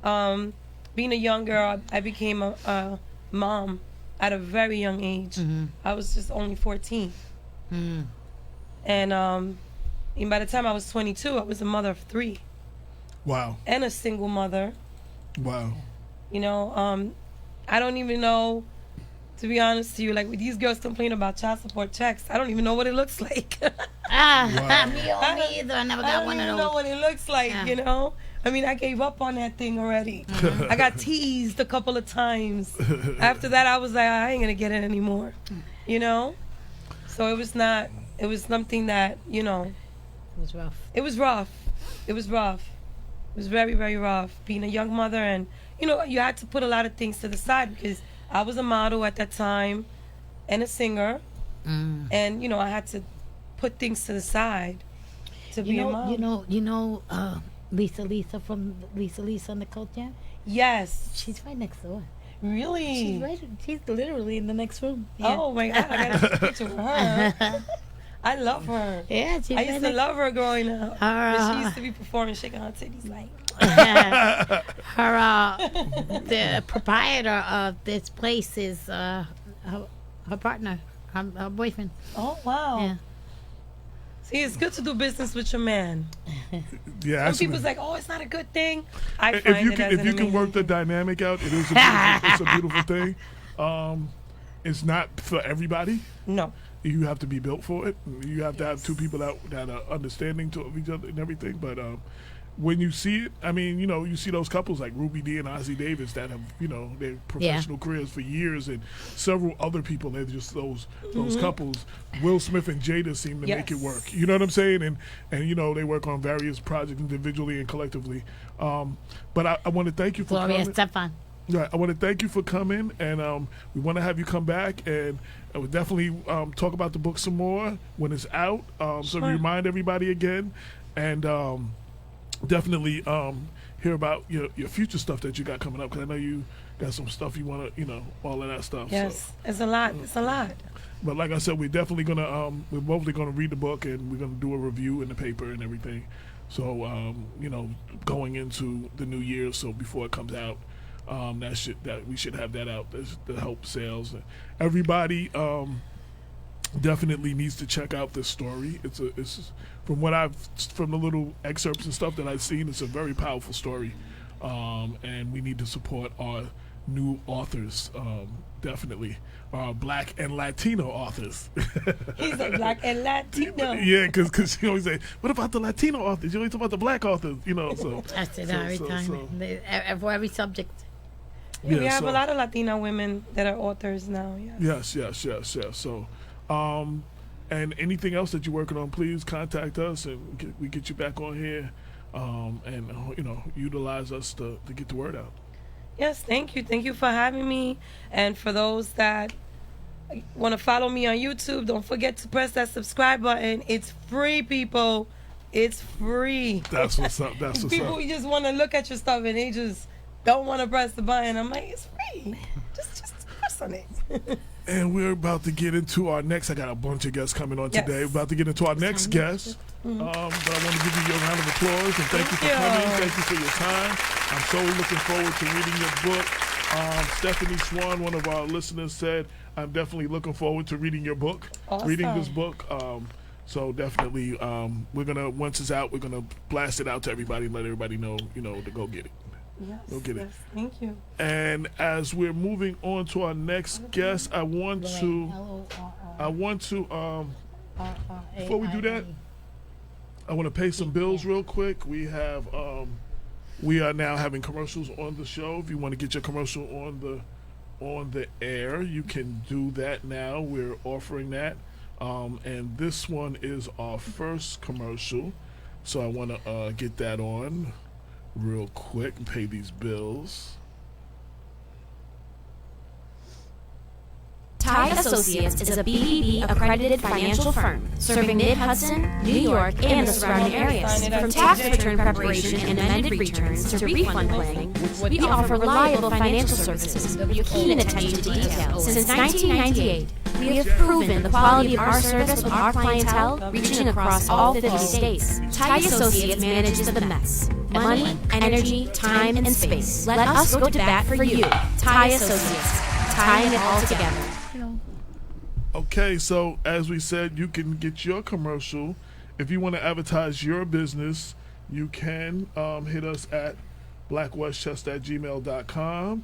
Being a young girl, I became a mom at a very young age. I was just only 14. And by the time I was 22, I was a mother of 3. Wow. And a single mother. Wow. You know, I don't even know, to be honest to you, like, when these girls complain about child support checks, I don't even know what it looks like. Me either. I never got one of those. I don't even know what it looks like, you know? I mean, I gave up on that thing already. I got teased a couple of times. After that, I was like, I ain't going to get it anymore, you know? So it was something that, you know. It was rough. It was rough. It was rough. It was very, very rough. Being a young mother, and, you know, you had to put a lot of things to the side because I was a model at that time and a singer. And, you know, I had to put things to the side to be a mom. You know, Lisa from Lisa on the Culture? Yes. She's right next door. Really? She's literally in the next room. Yeah. Oh, my God. I got to take a picture of her. I love her. Yeah, I used to love her growing up. But she used to be performing, shaking her titties like. The proprietor of this place is her partner, her boyfriend. Oh, wow. Yeah. See, it's good to do business with your man. Yeah. Some people's like, oh, it's not a good thing. I find If you can work the dynamic out, it is it's a beautiful thing. It's not for everybody. No. You have to be built for it. You have to have 2 people that are understanding to each other and everything. But when you see it, I mean, you know, you see those couples like Ruby Dee and Ozzie Davis that have, you know, their professional careers for years, and several other people. They're just those couples. Will Smith and Jada seem to make it work. You know what I'm saying? And you know, they work on various projects individually and collectively. But I want to thank you for Gloria coming. Stefan. Right, I want to thank you for coming, and we want to have you come back, and we'll definitely talk about the book some more when it's out. So remind everybody again, and definitely hear about your future stuff that you got coming up, because I know you got some stuff you want to, you know, all of that stuff. Yes, so. It's a lot. It's a lot. But like I said, we're definitely gonna we're mostly gonna read the book, and we're gonna do a review in the paper and everything. So you know, going into the new year, so before it comes out. That we should have that out to help sales. Everybody definitely needs to check out this story. It's from the little excerpts and stuff that I've seen, it's a very powerful story, and we need to support our new authors, definitely. Black and Latino authors. He's a Black and Latino. Yeah, because you always say, what about the Latino authors? You always talk about the Black authors, you know. So I say that every time. For every subject. Yeah, we have a lot of Latina women that are authors now. Yes. So, and anything else that you're working on, please contact us, and we get you back on here, and you know, utilize us to get the word out. Yes, thank you. Thank you for having me. And for those that want to follow me on YouTube, don't forget to press that subscribe button. It's free, people. It's free. That's what's up. People just want to look at your stuff and they just don't want to press the button. I'm like, it's free. Just press on it. And we're about to get into our next. I got a bunch of guests coming on today. We're about to get into our next guest. But I want to give you a round of applause and thank you for coming. Thank you for your time. I'm so looking forward to reading your book. Stephanie Swan, one of our listeners, said, I'm definitely looking forward to reading your book, Awesome. reading this book. So definitely, we're gonna once it's out, we're gonna blast it out to everybody and let everybody know, to go get it. Yes, Go get it. yes, thank you. And as we're moving on to our next guest, I want to before we do that, I want to pay some bills real quick. We are now having commercials on the show. If you want to get your commercial on the air, you can do that now. We're offering that. And this one is our first commercial. So I want to get that on real quick and pay these bills. Ty Associates is a BBB accredited financial firm serving Mid-Hudson, New York, and the surrounding areas. From tax return preparation and amended returns to refund planning, we offer reliable financial services with keen attention to detail. Since 1998, we have proven the quality of our service with our clientele reaching across all 50 states. Ty Associates manages the mess. Money, energy, time, and space. Let us go to bat for you. Ty Associates. Tying it all together. Okay, so as we said, you can get your commercial. If you want to advertise your business, you can hit us at blackwestchester@gmail.com,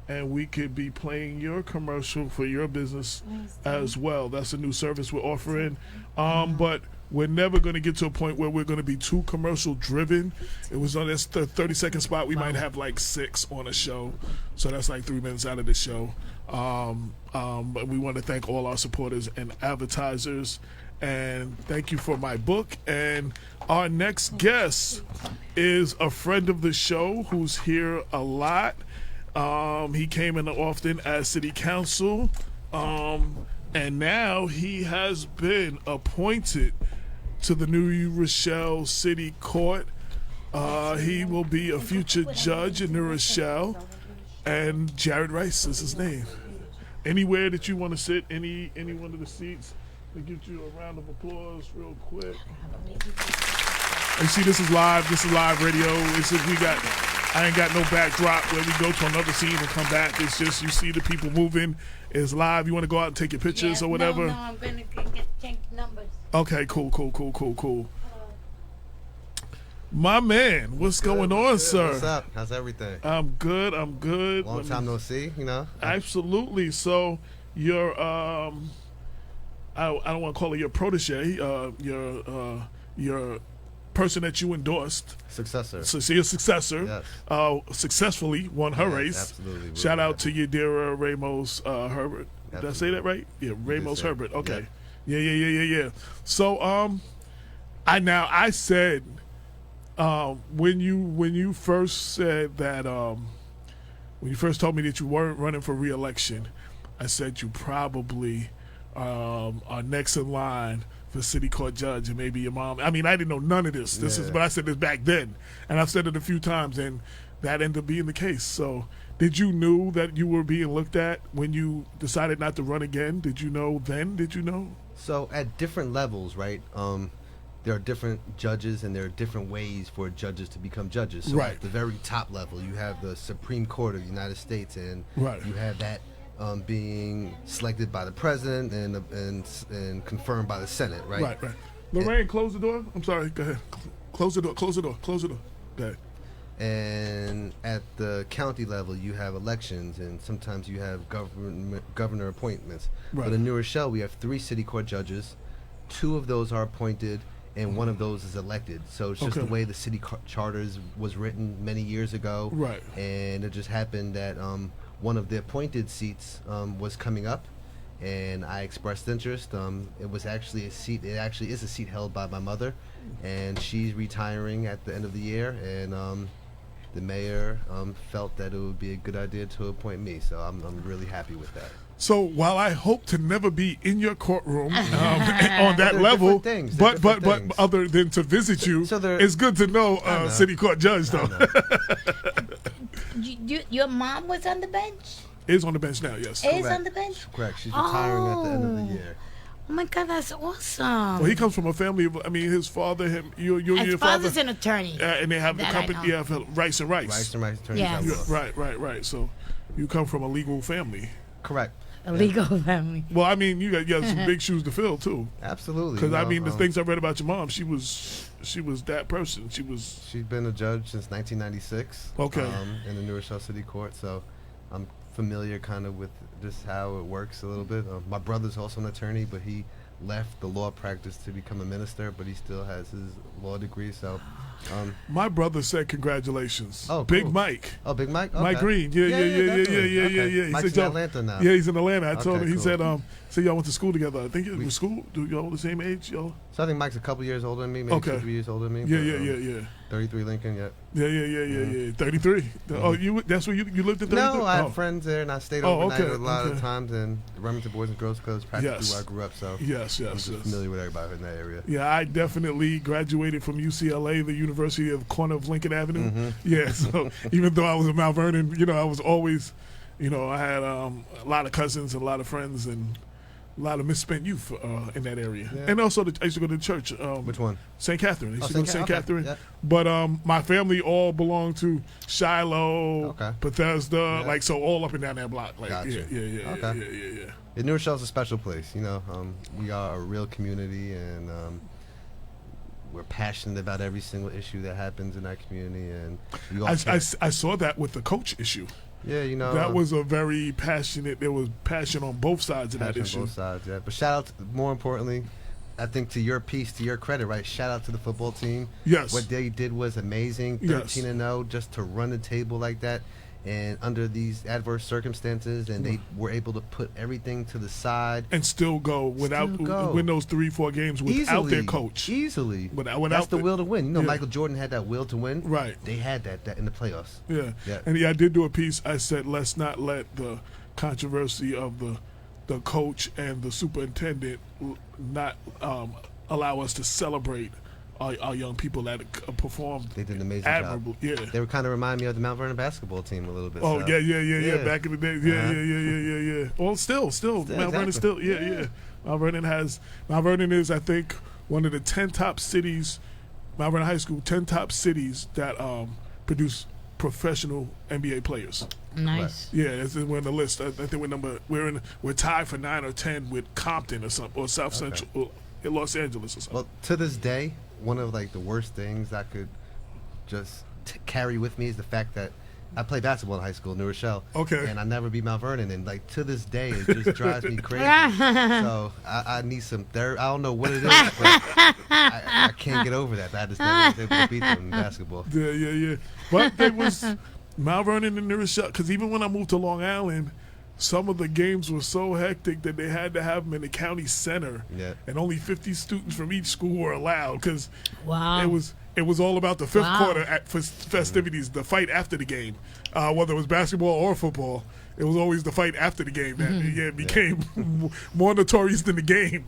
and we could be playing your commercial for your business as well. That's a new service we're offering. But we're never going to get to a point where we're going to be too commercial driven. It was on this 30-second spot. We might have like 6 on a show, so that's like 3 minutes out of the show. But we want to thank all our supporters and advertisers, and thank you for my book. And our next guest is a friend of the show who's here a lot. He came in often as city council, and now he has been appointed to the New Rochelle City Court. He will be a future judge in New Rochelle, and Jared Rice is his name. Anywhere that you want to sit, any one of the seats, to give you a round of applause real quick. You see, this is live radio. I ain't got no backdrop where we go to another scene and come back. It's just, you see the people moving. It's live. You want to go out and take your pictures or whatever? No, I'm going to check numbers. Okay, cool. My man, what's going on, sir? What's up? How's everything? I'm good. Long time no see, Absolutely. So you're I don't want to call it your protege, your person that you endorsed. Successor. So your successor, yes. Successfully won her race. Absolutely. Shout out to Yadira Ramos Herbert. Did I say that right? Yeah, Ramos Herbert. Okay. Yeah. So I said when you first said that when you first told me that you weren't running for re-election, I said you probably are next in line for city court judge, and maybe your mom. I mean, I didn't know none of this. But I said this back then, and I've said it a few times, and that ended up being the case. So, did you know that you were being looked at when you decided not to run again? Did you know then? Did you know? So, at different levels, right? There are different judges, and there are different ways for judges to become judges. So right. At the very top level, you have the Supreme Court of the United States, and you have that being selected by the president and confirmed by the Senate, right? Right. Lorraine, close the door. I'm sorry. Go ahead. Close the door. Go ahead. And at the county level, you have elections, and sometimes you have governor appointments. Right. But in New Rochelle, we have 3 city court judges. 2 of those are appointed, and 1 of those is elected. So it's just the way the city charters was written many years ago. Right. And it just happened that one of the appointed seats was coming up, and I expressed interest. It was actually a seat. It actually is a seat held by my mother, and she's retiring at the end of the year. And the mayor felt that it would be a good idea to appoint me. So I'm really happy with that. So while I hope to never be in your courtroom on that level, but other than to visit you, it's good to know city court judge though. Your mom was on the bench? Is on the bench now, yes. Is on the bench? Correct. She's retiring at the end of the year. Oh my God, that's awesome. Well, he comes from a family of, his father, his father's an attorney. And they have the company, Rice and Rice. Rice and Rice attorneys. Yes. Right. So you come from a legal family. Correct. A legal family. Well, I mean, you got some big shoes to fill too. Absolutely. Because I mean, the things I read about your mom, she was that person. She's been a judge since 1996. Okay. In the New Rochelle City Court, so I'm familiar kind of with just how it works a little bit. My brother's also an attorney, but he left the law practice to become a minister, but he still has his law degree. So, my brother said congratulations. Oh, Big cool. Mike. Oh, Big Mike. Okay. Mike Green. Yeah. Okay. He Mike's said, in Atlanta now. Yeah, he's in Atlanta. I told him. He cool. said, so y'all went to school together. I think it was school. Do y'all the same age, y'all? So I think Mike's a couple years older than me, maybe 2 or 3 years older than me. Yeah. 33 Lincoln, yeah. Yeah. 33. Oh, that's where you lived in 33? No, I had friends there, and I stayed overnight a lot of times, and the Remington Boys and Girls Clubs practically where I grew up, so yes. I'm just familiar with everybody in that area. Yeah, I definitely graduated from UCLA, the University of corner of Lincoln Avenue. Yeah, so even though I was in Mount Vernon, I was always, I had a lot of cousins and a lot of friends and a lot of misspent youth in that area. Yeah. And also, I used to go to the church. Which one? St. Catherine. I used to go to St. Catherine. Yeah. But my family all belonged to Shiloh, Bethesda, like, so all up and down that block. Like, gotcha. Yeah. And New Rochelle's a special place. We are a real community, and we're passionate about every single issue that happens in that community. And I saw that with the coach issue. Yeah, that was a very passionate. There was passion on both sides of that issue. On both sides, yeah. But shout out, more importantly, I think to your piece, to your credit, right? Shout out to the football team. Yes, what they did was amazing. 13-0, just to run the table like that, and under these adverse circumstances, and they were able to put everything to the side and still go win those 3-4 games without their coach. Easily, without that's the will to win. Michael Jordan had that will to win. Right, they had that in the playoffs. Yeah. And I did do a piece. I said, let's not let the controversy of the coach and the superintendent not allow us to celebrate our young people that performed. They did an amazing admirable job. Yeah, they were kind of remind me of the Mount Vernon basketball team a little bit. Oh, so. Yeah. Back in the day, yeah. Well, still, Mount Vernon still, yeah. Mount Vernon is, I think, one of the 10 top cities. Mount Vernon High School, 10 top cities that produce professional NBA players. Nice. Yeah, we're on the list. I think we're tied for 9 or 10 with Compton or something, or South Central, in Los Angeles or something. Well, to this day, one of the worst things I could just carry with me is the fact that I played basketball in high school in New Rochelle. Okay. And I never beat Mount Vernon, and to this day it just drives me crazy. So I need some therapy. I don't know what it is, but I can't get over that. I just never was able to beat them in basketball. Yeah. But there was Mount Vernon and New Rochelle, because even when I moved to Long Island, some of the games were so hectic that they had to have them in the county center, and only 50 students from each school were allowed, because it was all about the fifth quarter festivities, the fight after the game, whether it was basketball or football. It was always the fight after the game that became more notorious than the game.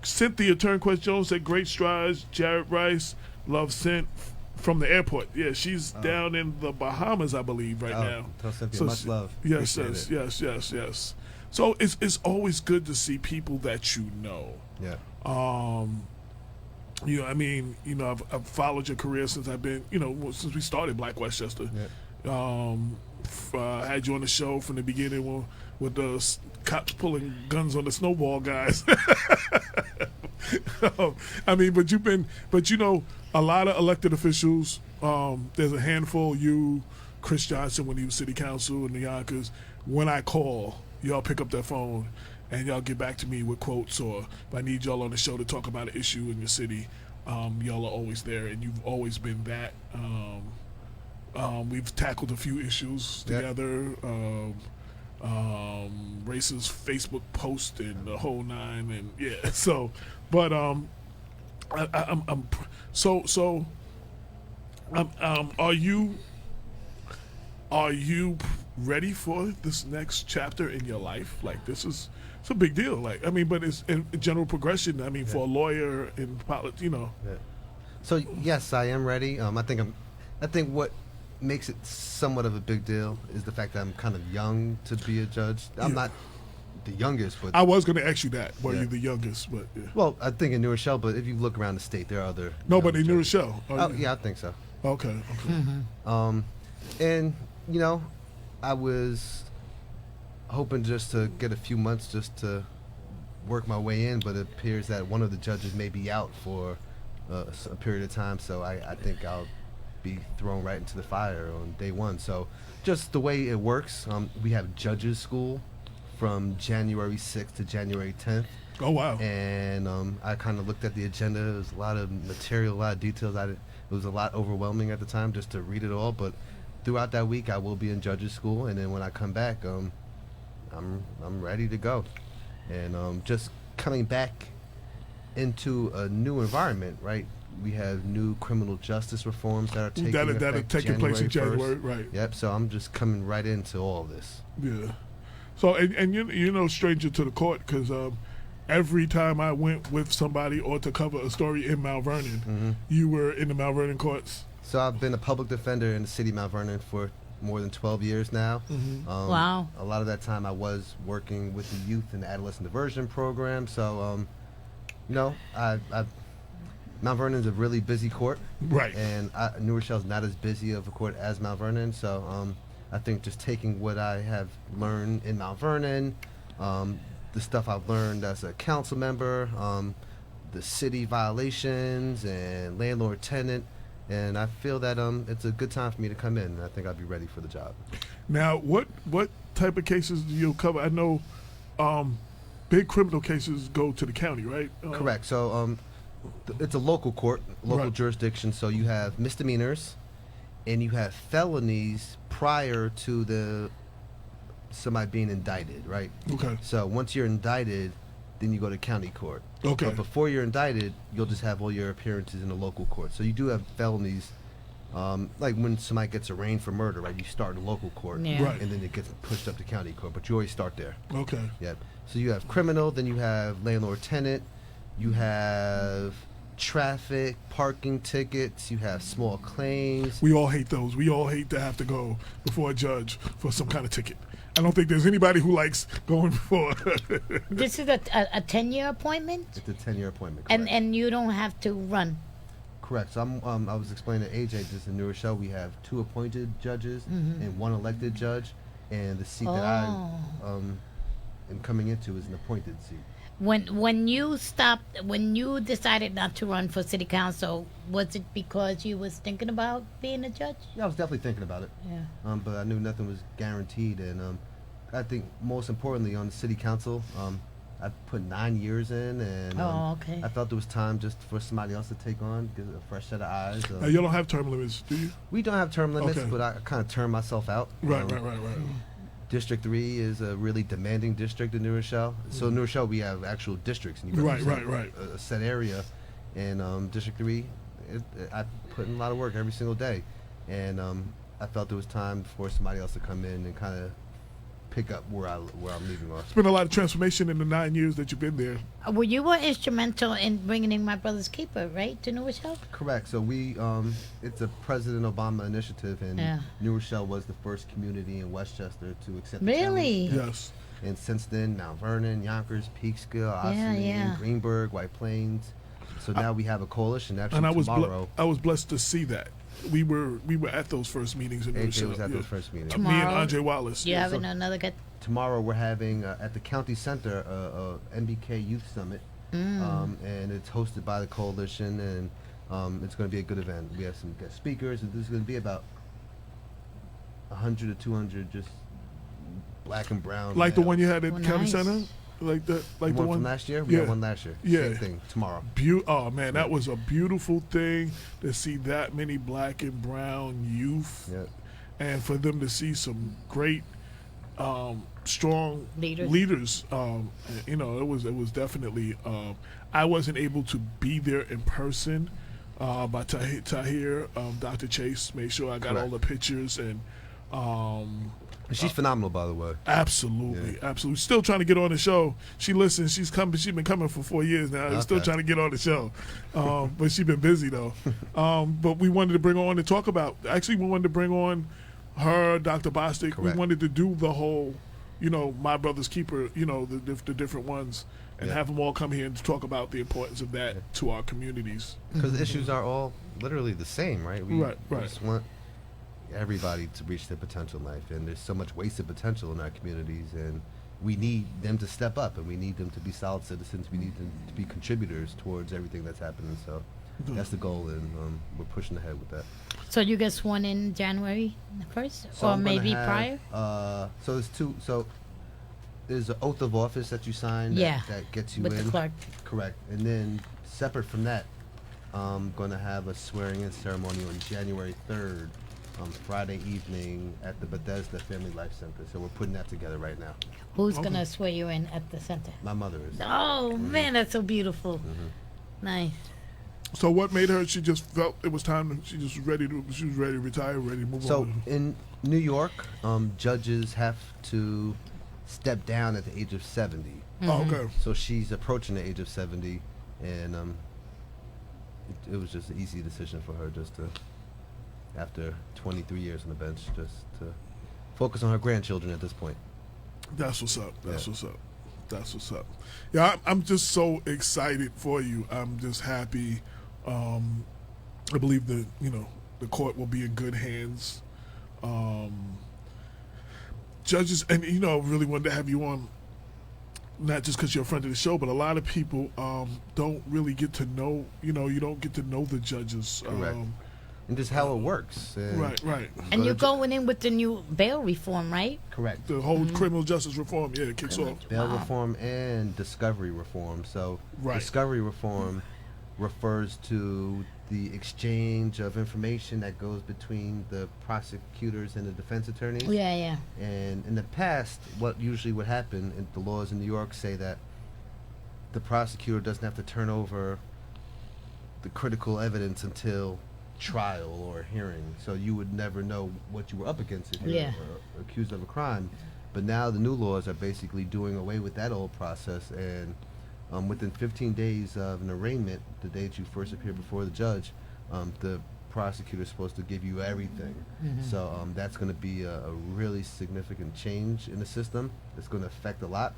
Cynthia Turnquest Jones said great strides. Jared Rice, love Cint from the airport. Yeah, she's down in the Bahamas, I believe, right now. Tell Cynthia much love. Yes. So it's always good to see people that you know. Yeah. I've followed your career since I've been, since we started Black Westchester. Yeah. Had you on the show from the beginning with the cops pulling guns on the snowball guys. A lot of elected officials. There's a handful. You, Chris Johnson, when he was city council in the Yonkers. When I call, y'all pick up that phone and y'all get back to me with quotes, or if I need y'all on the show to talk about an issue in your city, y'all are always there, and you've always been that. We've tackled a few issues together. Racist Facebook post and the whole nine, and so, but are you ready for this next chapter in your life? Like, it's a big deal. But it's in general progression. For a lawyer in politics, Yeah. So yes, I am ready. I think what makes it somewhat of a big deal is the fact that I'm kind of young to be a judge. I'm not the youngest, but I was going to ask you that. Were you the youngest? But well, I think in New Rochelle, but if you look around the state, there are other. But in New Rochelle. Oh, yeah, I think so. Okay. And I was hoping just to get a few months just to work my way in, but it appears that one of the judges may be out for a period of time, so I think I'll be thrown right into the fire on day one. So just the way it works, we have judges school from January 6th to January 10th. Oh, wow. And I kind of looked at the agenda. There was a lot of material, a lot of details. It was a lot overwhelming at the time just to read it all, but throughout that week I will be in judges school, and then when I come back, I'm ready to go. And just coming back into a new environment, right? We have new criminal justice reforms that are taking place in January, 1st. right? Yep. So I'm just coming right into all this. Yeah. So and you're no stranger to the court, because every time I went with somebody or to cover a story in Mount Vernon, you were in the Mount Vernon courts. So I've been a public defender in the city of Mount Vernon for more than 12 years now. Wow. A lot of that time I was working with the youth and adolescent diversion program. So, Mount Vernon's a really busy court. Right. And New Rochelle's not as busy of a court as Mount Vernon. So I think just taking what I have learned in Mount Vernon, the stuff I've learned as a council member, the city violations and landlord-tenant, and I feel that it's a good time for me to come in, and I think I'll be ready for the job. Now, what type of cases do you cover? I know big criminal cases go to the county, right? Correct. So it's a local court, local Right. jurisdiction, so you have misdemeanors and you have felonies prior to somebody being indicted, right? Okay. So once you're indicted, then you go to county court. Okay. But before you're indicted, you'll just have all your appearances in the local court. So you do have felonies, like when somebody gets arraigned for murder, right? You start in local court, Yeah. Right. and then it gets pushed up to county court. But you always start there. Okay. Yep. So you have criminal, then you have landlord-tenant, you have traffic, parking tickets, you have small claims. We all hate those. We all hate to have to go before a judge for some kind of ticket. I don't think there's anybody who likes going before. This is a 10-year appointment, It's a 10-year appointment. Correct. and you don't have to run. Correct. So I was explaining to AJ just in New Rochelle, we have 2 appointed judges and 1 elected judge, and the seat that I am coming into is an appointed seat. When you decided not to run for city council, was it because you was thinking about being a judge? Yeah, I was definitely thinking about it. Yeah. But I knew nothing was guaranteed, and I think most importantly on the city council, I put 9 years in, and okay. I felt it was time just for somebody else to take on, get a fresh set of eyes. Now, you don't have term limits, do you? We don't have term limits, Okay. but I kind of turned myself out. Right. District 3 is a really demanding district in New Rochelle. So in New Rochelle, we have actual districts, and you represent Right. a set area. And District 3, I put in a lot of work every single day. And I felt it was time for somebody else to come in and kind of pick up where I'm leaving off. It's been a lot of transformation in the 9 years that you've been there. Well, you were instrumental in bringing in My Brother's Keeper, right, to New Rochelle? Correct. So we, it's a President Obama initiative, and Yeah. New Rochelle was the first community in Westchester to accept Really? the challenge. Yes. And since then, Mount Vernon, Yonkers, Peekskill, Ossining, yeah. Greenburgh, White Plains. So now we have a coalition. Actually, And I was tomorrow, I was blessed to see that. We were at those first meetings in New AJ Rochelle. was at those first meetings. Me and Tomorrow? Andre Wallace. You having another get? Tomorrow we're having at the county center a MBK Youth Summit, and it's hosted by the coalition, and it's going to be a good event. We have some guest speakers, and there's going to be about 100 to 200 just black and brown. Like the males. one you had at Well, County nice. Center? Like the one one from last year? We Yeah. had one last year. Yeah. Same thing tomorrow. Oh man, that was a beautiful thing to see that many black and brown youth, Yep. and for them to see some great, strong Leaders. it was definitely. I wasn't able to be there in person, but Tahir, Dr. Chase made sure I got Correct. all the pictures and. She's phenomenal, by the way. Absolutely. Still trying to get on the show. She listens. She's been coming for 4 years now. Okay. Still trying to get on the show, but she's been busy though. But we wanted to bring her on to talk about. Actually, we wanted to bring on her, Dr. Bostic. Correct. We wanted to do the whole, My Brother's Keeper. The different ones, and have them all come here and talk about the importance of that to our communities. Because the issues are all literally the same, right? We Right. just want everybody to reach their potential in life. And there's so much wasted potential in our communities, and we need them to step up, and we need them to be solid citizens. We need them to be contributors towards everything that's happening. So that's the goal, and we're pushing ahead with that. So you get sworn in January 1st, So or I'm gonna maybe have, prior? So there's two. So there's an oath of office that you sign. Yeah, That gets you with in. the clerk. Correct. And then separate from that, I'm gonna have a swearing-in ceremony on January 3rd, Friday evening at the Bethesda Family Life Center. So we're putting that together right now. Who's gonna swear you in at the center? My mother is. Oh man, that's so beautiful. Nice. So what made her? She just felt it was time. She just was ready to. She was ready to retire, ready to move So on. in New York, judges have to step down at the age of 70. Oh, okay. So she's approaching the age of 70, and it was just an easy decision for her just to, after 23 years on the bench, just to focus on her grandchildren at this point. That's what's up. That's Yeah. what's up. That's what's up. Yeah, I'm just so excited for you. I'm just happy. I believe the court will be in good hands. Judges, and really wanted to have you on, not just because you're a friend of the show, but a lot of people don't really get to know. You don't get to know the judges. Correct. And just how it works. And Right. And you're going in with the new bail reform, right? Correct. The whole criminal justice reform, it kicks off. Bail reform and discovery reform. So Right. discovery reform refers to the exchange of information that goes between the prosecutors and the defense attorneys. Yeah. And in the past, what usually would happen, and the laws in New York say that the prosecutor doesn't have to turn over the critical evidence until trial or hearing. So you would never know what you were up against if you Yeah. were accused of a crime. But now the new laws are basically doing away with that old process, and within 15 days of an arraignment, the date you first appear before the judge, the prosecutor is supposed to give you everything. So that's going to be a really significant change in the system. It's going to affect a lot.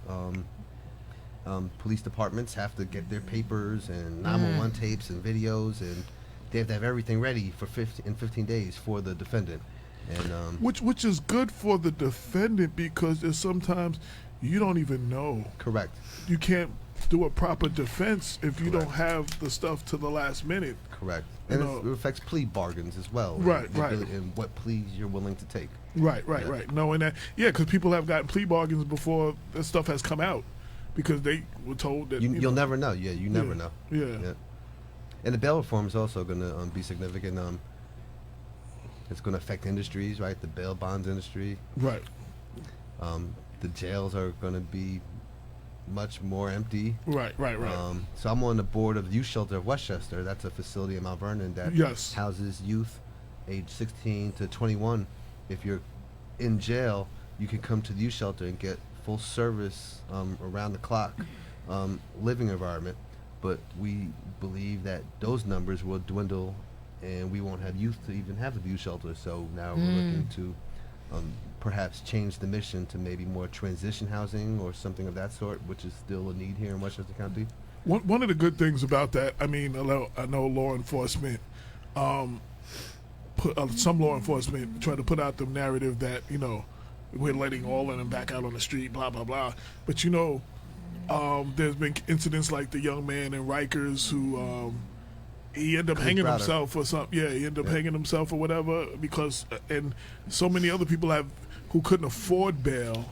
Police departments have to get their papers and 911 tapes and videos, and they have to have everything ready for 15 days for the defendant. And Which is good for the defendant, because there's sometimes you don't even know. correct. You can't do a proper defense if you don't have the stuff to the last minute. Correct. You And know- it affects plea bargains as well. Right, and right. And what pleas you're willing to take. Right. Yeah. Knowing that, because people have gotten plea bargains before that stuff has come out, because they were told that You'll never know. Yeah, you never know. Yeah. And the bail reform is also going to be significant. It's going to affect industries, right? The bail bonds industry. Right. The jails are going to be much more empty. Right. So I'm on the board of the youth shelter of Westchester. That's a facility in Mount Vernon that Yes. houses youth age 16 to 21. If you're in jail, you can come to the youth shelter and get full service around the clock living environment. But we believe that those numbers will dwindle, and we won't have youth to even have a youth shelter. So now we're looking to perhaps change the mission to maybe more transition housing or something of that sort, which is still a need here in Westchester County. One of the good things about that, I know law enforcement, some law enforcement try to put out the narrative that we're letting all of them back out on the street, blah blah blah. But there's been incidents like the young man in Rikers who he ended up Chris hanging Browder. himself or something. Yeah, he ended up hanging himself or whatever because, and so many other people who couldn't afford bail.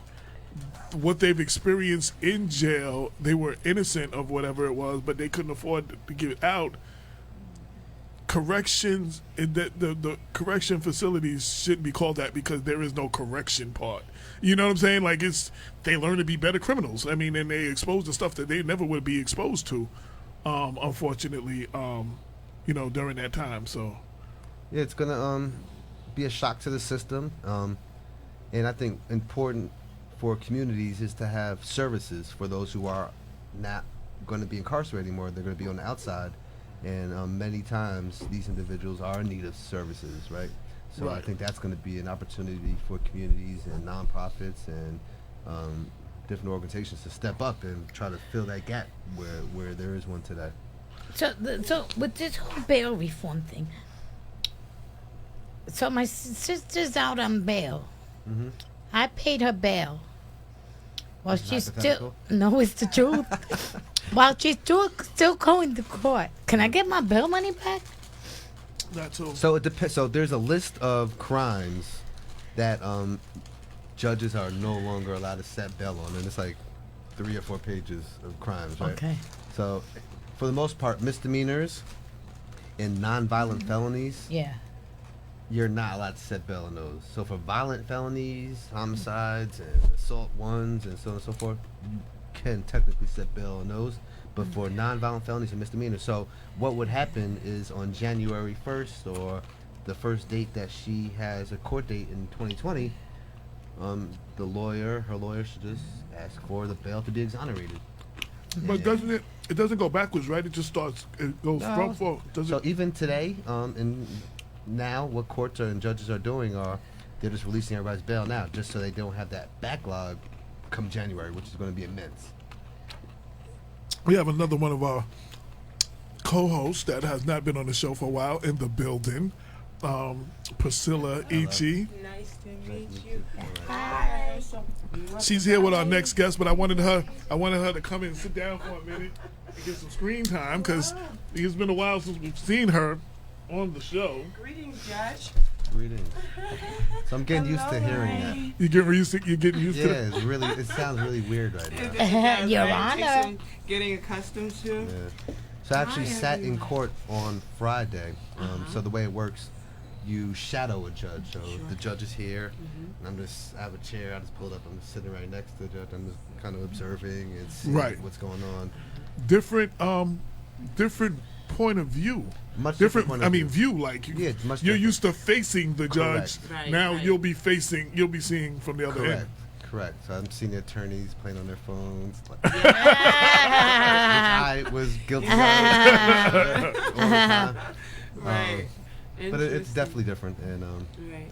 What they've experienced in jail, they were innocent of whatever it was, but they couldn't afford to give it out. Corrections, the correction facilities shouldn't be called that because there is no correction part. You know what I'm saying? Like they learn to be better criminals. I mean, and they expose the stuff that they never would be exposed to, unfortunately, during that time. So, Yeah, it's gonna be a shock to the system, and I think important for communities is to have services for those who are not going to be incarcerated anymore. They're going to be on the outside, and many times these individuals are in need of services, right? So I Right. think that's going to be an opportunity for communities and nonprofits and different organizations to step up and try to fill that gap where there is one today. So with this whole bail reform thing, So my sister's out on bail. Mm-hmm. I paid her bail. Well, Is it she's still hypothetical? no, it's the truth. While she's still going to court, can I get my bail money back? That's all. So it depends. So there's a list of crimes that judges are no longer allowed to set bail on, and it's like 3 or 4 pages of crimes, right? Okay. So, for the most part, misdemeanors and non-violent felonies, Yeah. you're not allowed to set bail on those. So for violent felonies, homicides, and assault ones, and so on and so forth, you can technically set bail on those. But for non-violent felonies and misdemeanors, so what would happen is on January 1st or the first date that she has a court date in 2020, her lawyer should just ask for the bail to be exonerated. But doesn't it? It doesn't go backwards, right? It just starts. It goes No. front forward. Does So it? even today, and now what courts and judges are doing are they're just releasing everybody's bail now, just so they don't have that backlog come January, which is going to be immense. We have another one of our co-hosts that has not been on the show for a while in the building. Priscilla Ichi. Nice to meet you. She's here with our next guest, but I wanted her to come in and sit down for a minute and get some screen time because it's been a while since we've seen her on the show. Greetings, Judge. Greetings. So I'm getting used to hearing that. You're getting used to Yeah, that. it's really. It sounds really weird right now. Your Honor. Getting accustomed to. Yeah. So I actually sat in court on Friday. So the way it works, you shadow a judge. So the judge is here, and I have a chair. I just pulled up. I'm just sitting right next to the judge. I'm just kind of observing and seeing Right. what's going on. Different point of view. Much Different. point I of mean, view. Like Yeah, it's much you're different. used to facing the judge. Correct. Right, Now right. you'll be seeing from the other Correct. end. Correct. So I'm seeing the attorneys playing on their phones. Which I was guilty of all the time. Right. But it's definitely different, and Right.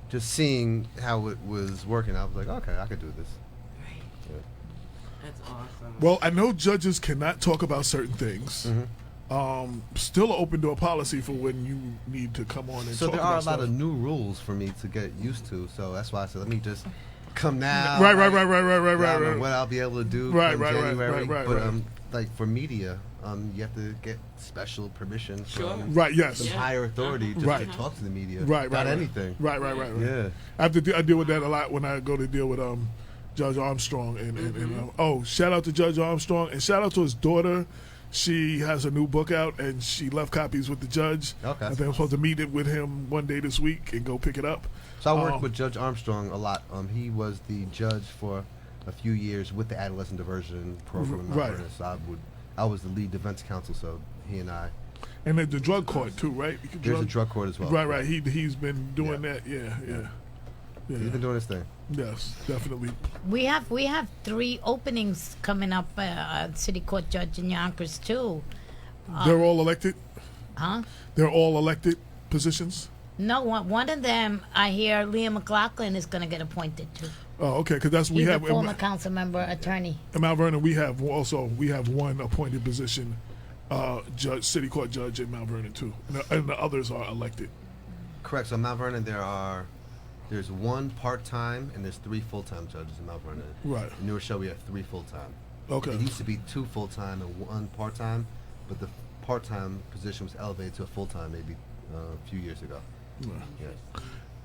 just seeing how it was working, I was like, okay, I could do this. Right. Yeah. That's awesome. Well, I know judges cannot talk about certain things. Still an open door policy for when you need to come on and So talk there about are a lot stuff. of new rules for me to get used to. So that's why I said, let me just come now. Right. I don't know Right. what I'll be able to do Right, come right, right, January. right, but right. like for media, you have to get special permission Sure. from Right. Yes. some higher authority just Right. to talk to the media Right. about Right. anything. Right. Yeah. I deal with that a lot when I go to deal with Judge Armstrong and shout out to Judge Armstrong and shout out to his daughter. She has a new book out and she left copies with the judge. Okay. I think I'm supposed to meet it with him one day this week and go pick it up. So I worked with Judge Armstrong a lot. He was the judge for a few years with the adolescent diversion program in Mount Right. Vernon. So I was the lead defense counsel. So he and I. And then the drug court too, right? There's a drug court as well. Right. He's been doing that. Yeah. He's been doing his thing. Yes, definitely. We have 3 openings coming up. City court judge in Yonkers too. They're all elected. Huh? They're all elected positions. No, one of them I hear Liam McLaughlin is going to get appointed to. Oh, okay. Because He's have a former council member, attorney. in Mount Vernon. We have one appointed position, judge, city court judge in Mount Vernon too, and the others are elected. Correct. So in Mount Vernon, there's 1 part-time and there's 3 full-time judges in Mount Vernon. Right. In New Rochelle, we have 3 full-time. Okay. It used to be 2 full-time and 1 part-time, but the part-time position was elevated to a full-time maybe a few years ago. Right. Yeah.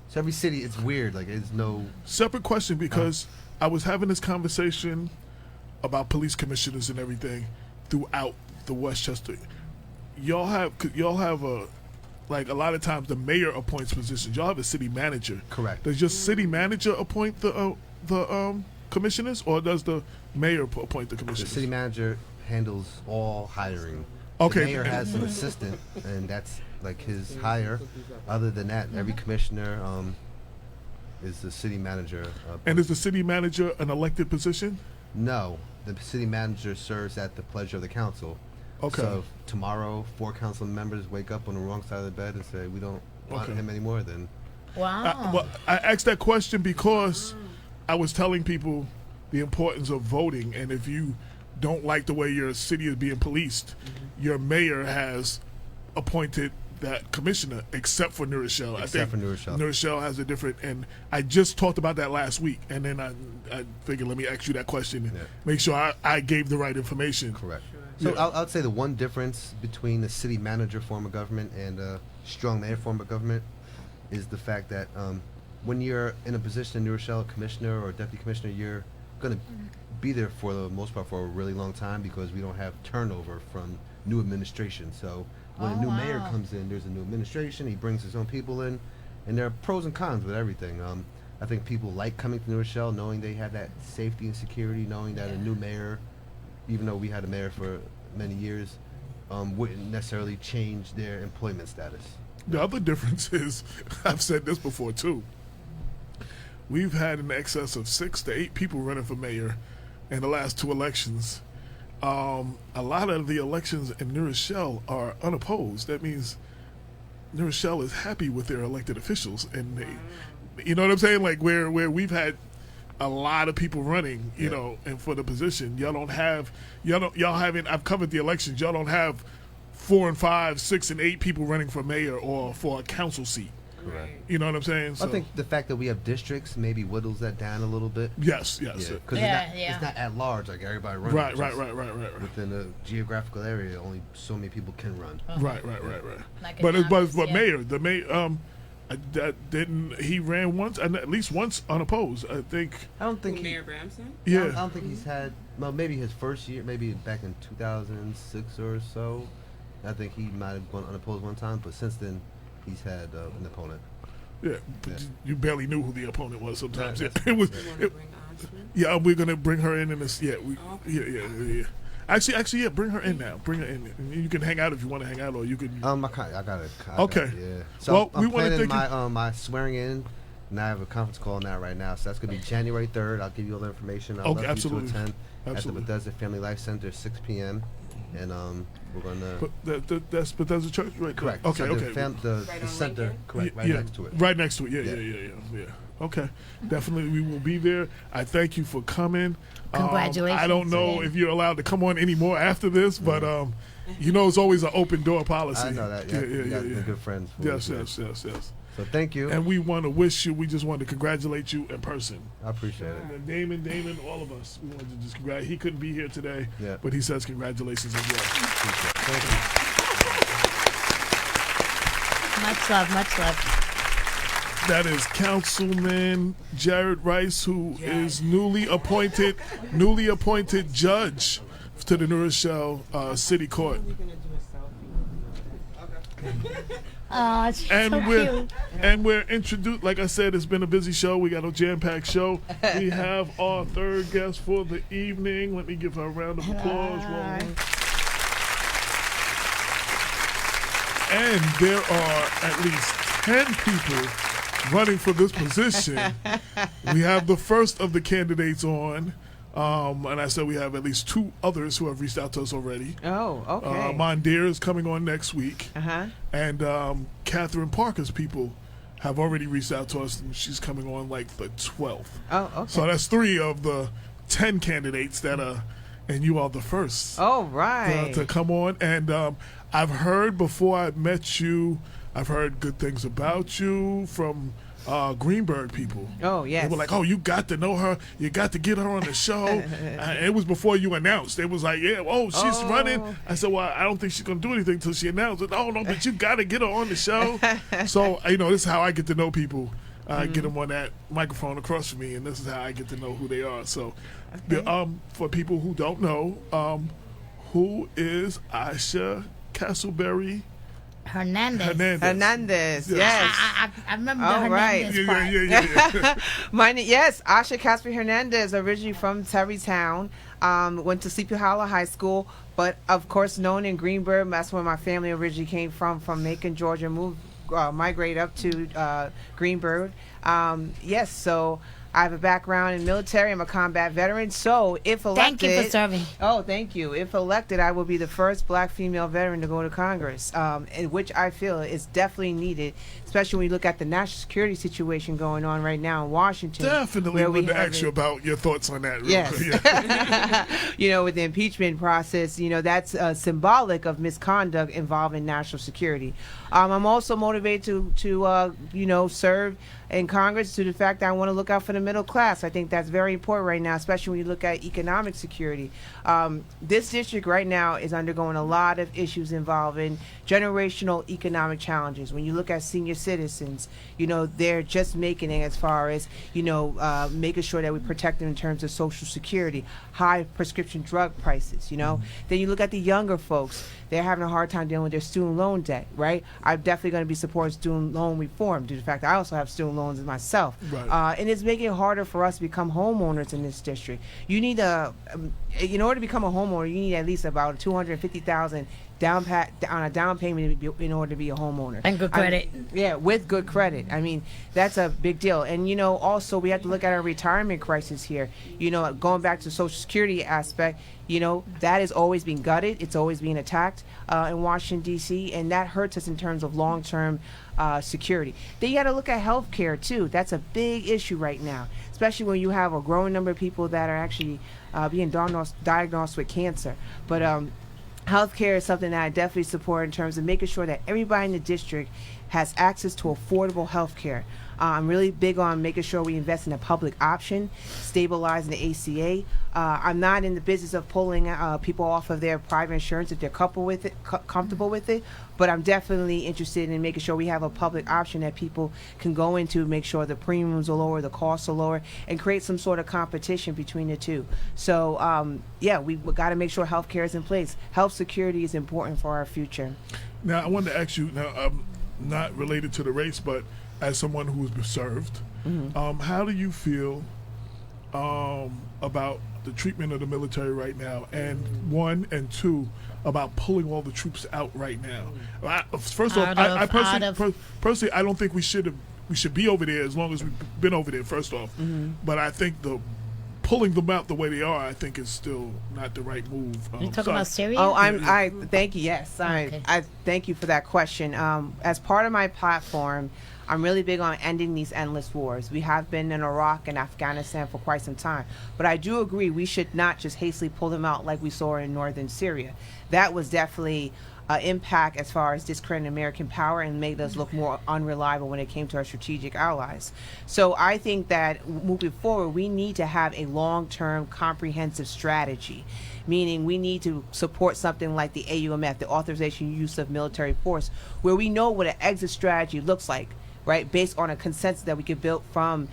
So every city, it's weird. Like, it's no. Separate question because I was having this conversation about police commissioners and everything throughout the Westchester. Y'all have a like a lot of times the mayor appoints positions. Y'all have a city manager. Correct. Does your city manager appoint the commissioners, or does the mayor appoint the The commissioners? city manager handles all hiring. Okay. The mayor has an assistant, and that's like his hire. Other than that, every commissioner is the city manager. And is the city manager an elected position? No, the city manager serves at the pleasure of the council. Okay. So if tomorrow 4 council members wake up on the wrong side of the bed and say we don't want Okay. him anymore, then Wow. I asked that question because I was telling people the importance of voting, and if you don't like the way your city is being policed, your mayor has appointed that commissioner except for New Rochelle. Except for New Rochelle. New Rochelle has a different, and I just talked about that last week, and then I figured let me ask you that question and make sure I gave the right information. Correct. So I'd say the one difference between a city manager form of government and a strong mayor form of government is the fact that when you're in a position in New Rochelle, commissioner or deputy commissioner, you're going to be there for the most part for a really long time because we don't have turnover from new administration. So when a new mayor comes in, there's a new administration, he brings his own people in, and there are pros and cons with everything. I think people like coming to New Rochelle knowing they have that safety and security, knowing that a new mayor, even though we had a mayor for many years, wouldn't necessarily change their employment status. The other difference is, I've said this before too, we've had in excess of 6 to 8 people running for mayor in the last 2 elections. A lot of the elections in New Rochelle are unopposed. That means New Rochelle is happy with their elected officials, and they, you know what I'm saying? Like where we've had a lot of people running, you know, and for the position, y'all haven't. I've covered the elections. Y'all don't have 4 and 5, 6 and 8 people running for mayor or for a council seat. Correct. You know what I'm saying? So, I think the fact that we have districts maybe whittles that down a little bit. Yes. Because it's not at large like everybody runs. Right. Within a geographical area, only so many people can run. Right. But mayor, the mayor, didn't he ran once, at least once unopposed? I don't think Mayor Bramson. Yeah. I don't think he's had. Well, maybe his first year, maybe back in 2006 or so. I think he might have gone unopposed one time, but since then, he's had an opponent. Yeah, you barely knew who the opponent was sometimes. Yeah, It was. We're gonna bring her in this. Yeah, yeah. Actually, yeah. Bring her in now. Bring her in. And you can hang out if you want to hang out, or you can. I got it. Okay. Yeah. So well, I'm planning my my swearing in, and I have a conference call now right now. So that's gonna be January 3rd. I'll give you all the information. I'll love absolutely. you to attend Absolutely. at the Bethesda Family Life Center, 6 p.m. And we're gonna. But that's Bethesda Church, right? Correct. Okay. So Okay. The center, correct, right next to it. Right next to it. Yeah. Okay. Definitely, we will be there. I thank you for coming. Congratulations. I don't know if you're allowed to come on anymore after this, but you know, it's always an open door policy. I know that. Yeah. We're good friends. Yes. So thank you. And we want to wish you. We just want to congratulate you in person. I appreciate it. And Damon, all of us. We wanted to just congratulate. He couldn't be here today, Yeah. but he says congratulations as well. Thank you. Much love. That is Councilman Jared Rice, who is newly appointed judge to the New Rochelle City Court. Oh, it's so cute. We're introduced. Like I said, it's been a busy show. We got a jam-packed show. We have our third guest for the evening. Let me give her a round of applause. And there are at least 10 people running for this position. We have the first of the candidates on. And I said we have at least 2 others who have reached out to us already. Oh, okay. Mondeer is coming on next week. Uh-huh. And Catherine Parker's people have already reached out to us, and she's coming on like the 12th. Oh, okay. So that's 3 of the 10 candidates that are, and you are the first. Oh, right. To come on. And I've heard before I met you, I've heard good things about you from Greenberg people. Oh, yes. They were like, oh, you got to know her. You got to get her on the show. It was before you announced. It was like, she's running. I said, well, I don't think she's going to do anything until she announced it. Oh, no, but you got to get her on the show. So, this is how I get to know people. I get them on that microphone across from me, and this is how I get to know who they are. So, for people who don't know, who is Asha Castleberry? Hernandez, yes. I remember the Hernandez part. Yeah. Yes, Asha Castleberry Hernandez, originally from Terrytown, went to Sleepy Hollow High School, but of course known in Greenberg. That's where my family originally came from Macon, Georgia, migrated up to Greenberg. Yes, so I have a background in military. I'm a combat veteran. So if elected, Thank you for serving. Oh, thank you. If elected, I will be the first black female veteran to go to Congress, in which I feel is definitely needed, especially when you look at the national security situation going on right now in Washington. Definitely wanted to ask you about your thoughts on that. Real quick. Yes. You know, with the impeachment process, you know, that's symbolic of misconduct involving national security. I'm also motivated to you know, serve in Congress to the fact that I want to look out for the middle class. I think that's very important right now, especially when you look at economic security. This district right now is undergoing a lot of issues involving generational economic challenges. When you look at senior citizens, you know, they're just making it as far as, you know, making sure that we protect them in terms of Social Security, high prescription drug prices, you know. Then you look at the younger folks, they're having a hard time dealing with their student loan debt, right? I'm definitely going to be supporting student loan reform due to the fact that I also have student loans myself. Right. And it's making it harder for us to become homeowners in this district. You need in order to become a homeowner, you need at least about $250,000 on a down payment in order to be a homeowner. And good credit. Yeah, with good credit. I mean, that's a big deal. And, you know, also we have to look at our retirement crisis here. You know, going back to the Social Security aspect, you know, that has always been gutted. It's always being attacked in Washington, D.C., and that hurts us in terms of long-term security. Then you got to look at health care, too. That's a big issue right now, especially when you have a growing number of people that are actually being diagnosed with cancer. But healthcare is something that I definitely support in terms of making sure that everybody in the district has access to affordable healthcare. I'm really big on making sure we invest in a public option, stabilizing the ACA. I'm not in the business of pulling people off of their private insurance if they're comfortable with it, but I'm definitely interested in making sure we have a public option that people can go into, make sure the premiums are lower, the costs are lower, and create some sort of competition between the two. So, yeah, we've got to make sure healthcare is in place. Health security is important for our future. Now, I wanted to ask you, now, not related to the race, but as someone who has served, how do you feel about the treatment of the military right now, and one, and two, about pulling all the troops out right now? First off, I personally, I don't think we should be over there as long as we've been over there, first off. But I think pulling them out the way they are, I think, is still not the right move. You talking about Syria? Oh, I thank you. Yes, Okay. I thank you for that question. As part of my platform, I'm really big on ending these endless wars. We have been in Iraq and Afghanistan for quite some time, but I do agree we should not just hastily pull them out like we saw in northern Syria. That was definitely impact as far as discrediting American power and made us look more unreliable when it came to our strategic allies. So I think that moving forward, we need to have a long-term comprehensive strategy, meaning we need to support something like the AUMF, the Authorization Use of Military Force, where we know what an exit strategy looks like, right, based on a consensus that we could build from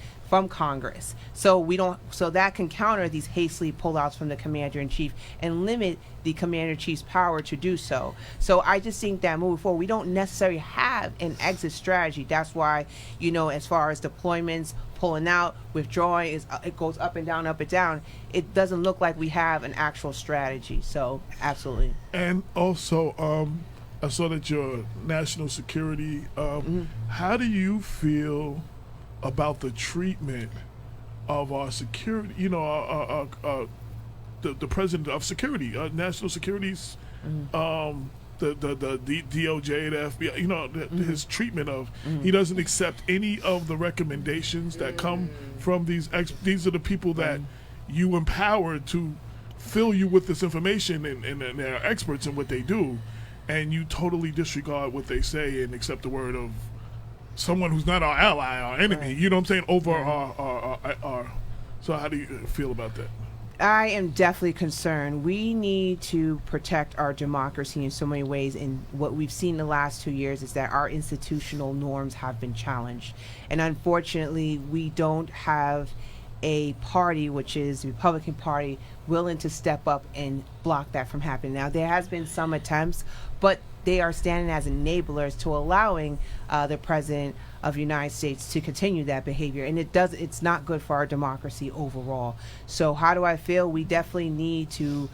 Congress. So that can counter these hastily pullouts from the commander-in-chief and limit the commander-in-chief's power to do so. So I just think that moving forward, we don't necessarily have an exit strategy. That's why, you know, as far as deployments, pulling out, withdrawing, it goes up and down, up and down. It doesn't look like we have an actual strategy. So absolutely. And also, I saw that your national security. How do you feel about the treatment of our security? You know, the president of security, national security's, the DOJ, the FBI. You know, his treatment of he doesn't accept any of the recommendations that come from these. These are the people that you empowered to fill you with this information, and they're experts in what they do. And you totally disregard what they say and accept the word of someone who's not our ally, our enemy. Right. You know what I'm saying? Over our. So how do you feel about that? I am definitely concerned. We need to protect our democracy in so many ways. And what we've seen in the last 2 years is that our institutional norms have been challenged. And unfortunately, we don't have a party, which is the Republican Party, willing to step up and block that from happening. Now, there has been some attempts, but they are standing as enablers to allowing the President of the United States to continue that behavior, and it's not good for our democracy overall. So how do I feel? We definitely need to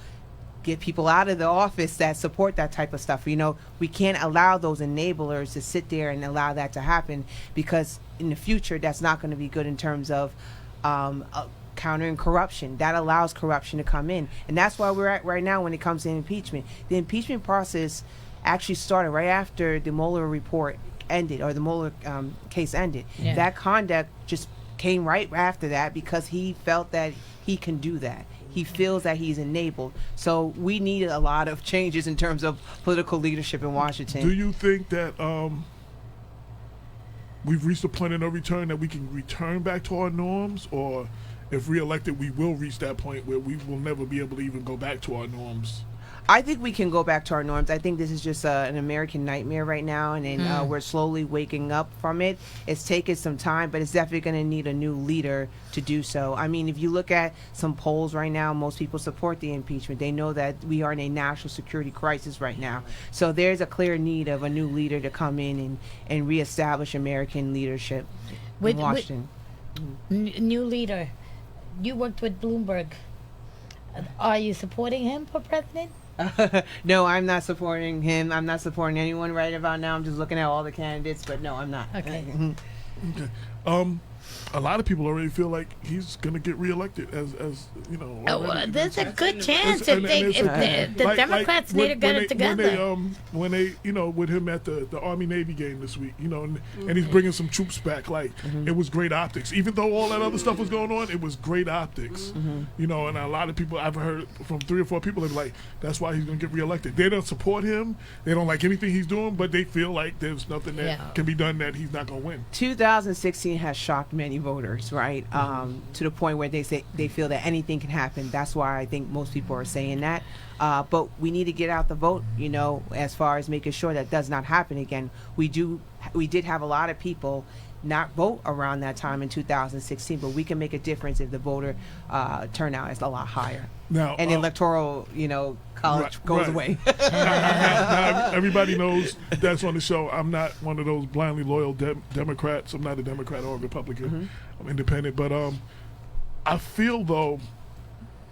get people out of the office that support that type of stuff. You know, we can't allow those enablers to sit there and allow that to happen, because in the future, that's not going to be good in terms of countering corruption. That allows corruption to come in. And that's why we're at right now when it comes to impeachment. The impeachment process actually started right after the Mueller report ended, or the Mueller case ended. Yeah. That conduct just came right after that because he felt that he can do that. He feels that he's enabled. So we need a lot of changes in terms of political leadership in Washington. Do you think that we've reached a point of no return, that we can return back to our norms, or if reelected, we will reach that point where we will never be able to even go back to our norms? I think we can go back to our norms. I think this is just an American nightmare right now, and then we're slowly waking up from it. It's taken some time, but it's definitely going to need a new leader to do so. I mean, if you look at some polls right now, most people support the impeachment. They know that we are in a national security crisis right now. So there's a clear need of a new leader to come in and reestablish American leadership in Washington. New leader. You worked with Bloomberg. Are you supporting him for president? No, I'm not supporting him. I'm not supporting anyone right about now. I'm just looking at all the candidates, but no, I'm not. Okay. Okay. A lot of people already feel like he's going to get reelected as you know. There's a good chance if the Democrats need to get it together. When they with him at the Army Navy game this week, and he's bringing some troops back, like it was great optics. Even though all that other stuff was going on, it was great optics. And a lot of people, I've heard from 3 or 4 people, that like that's why he's going to get reelected. They don't support him. They don't like anything he's doing, but they feel like there's nothing that can be done that he's not going to win. 2016 has shocked many voters, right? To the point where they say they feel that anything can happen. That's why I think most people are saying that. But we need to get out the vote, as far as making sure that does not happen again. We did have a lot of people not vote around that time in 2016, but we can make a difference if the voter turnout is a lot higher. Now, and electoral, college goes away. Now, everybody knows that's on the show. I'm not one of those blindly loyal Democrats. I'm not a Democrat or a Republican. I'm independent. But I feel, though,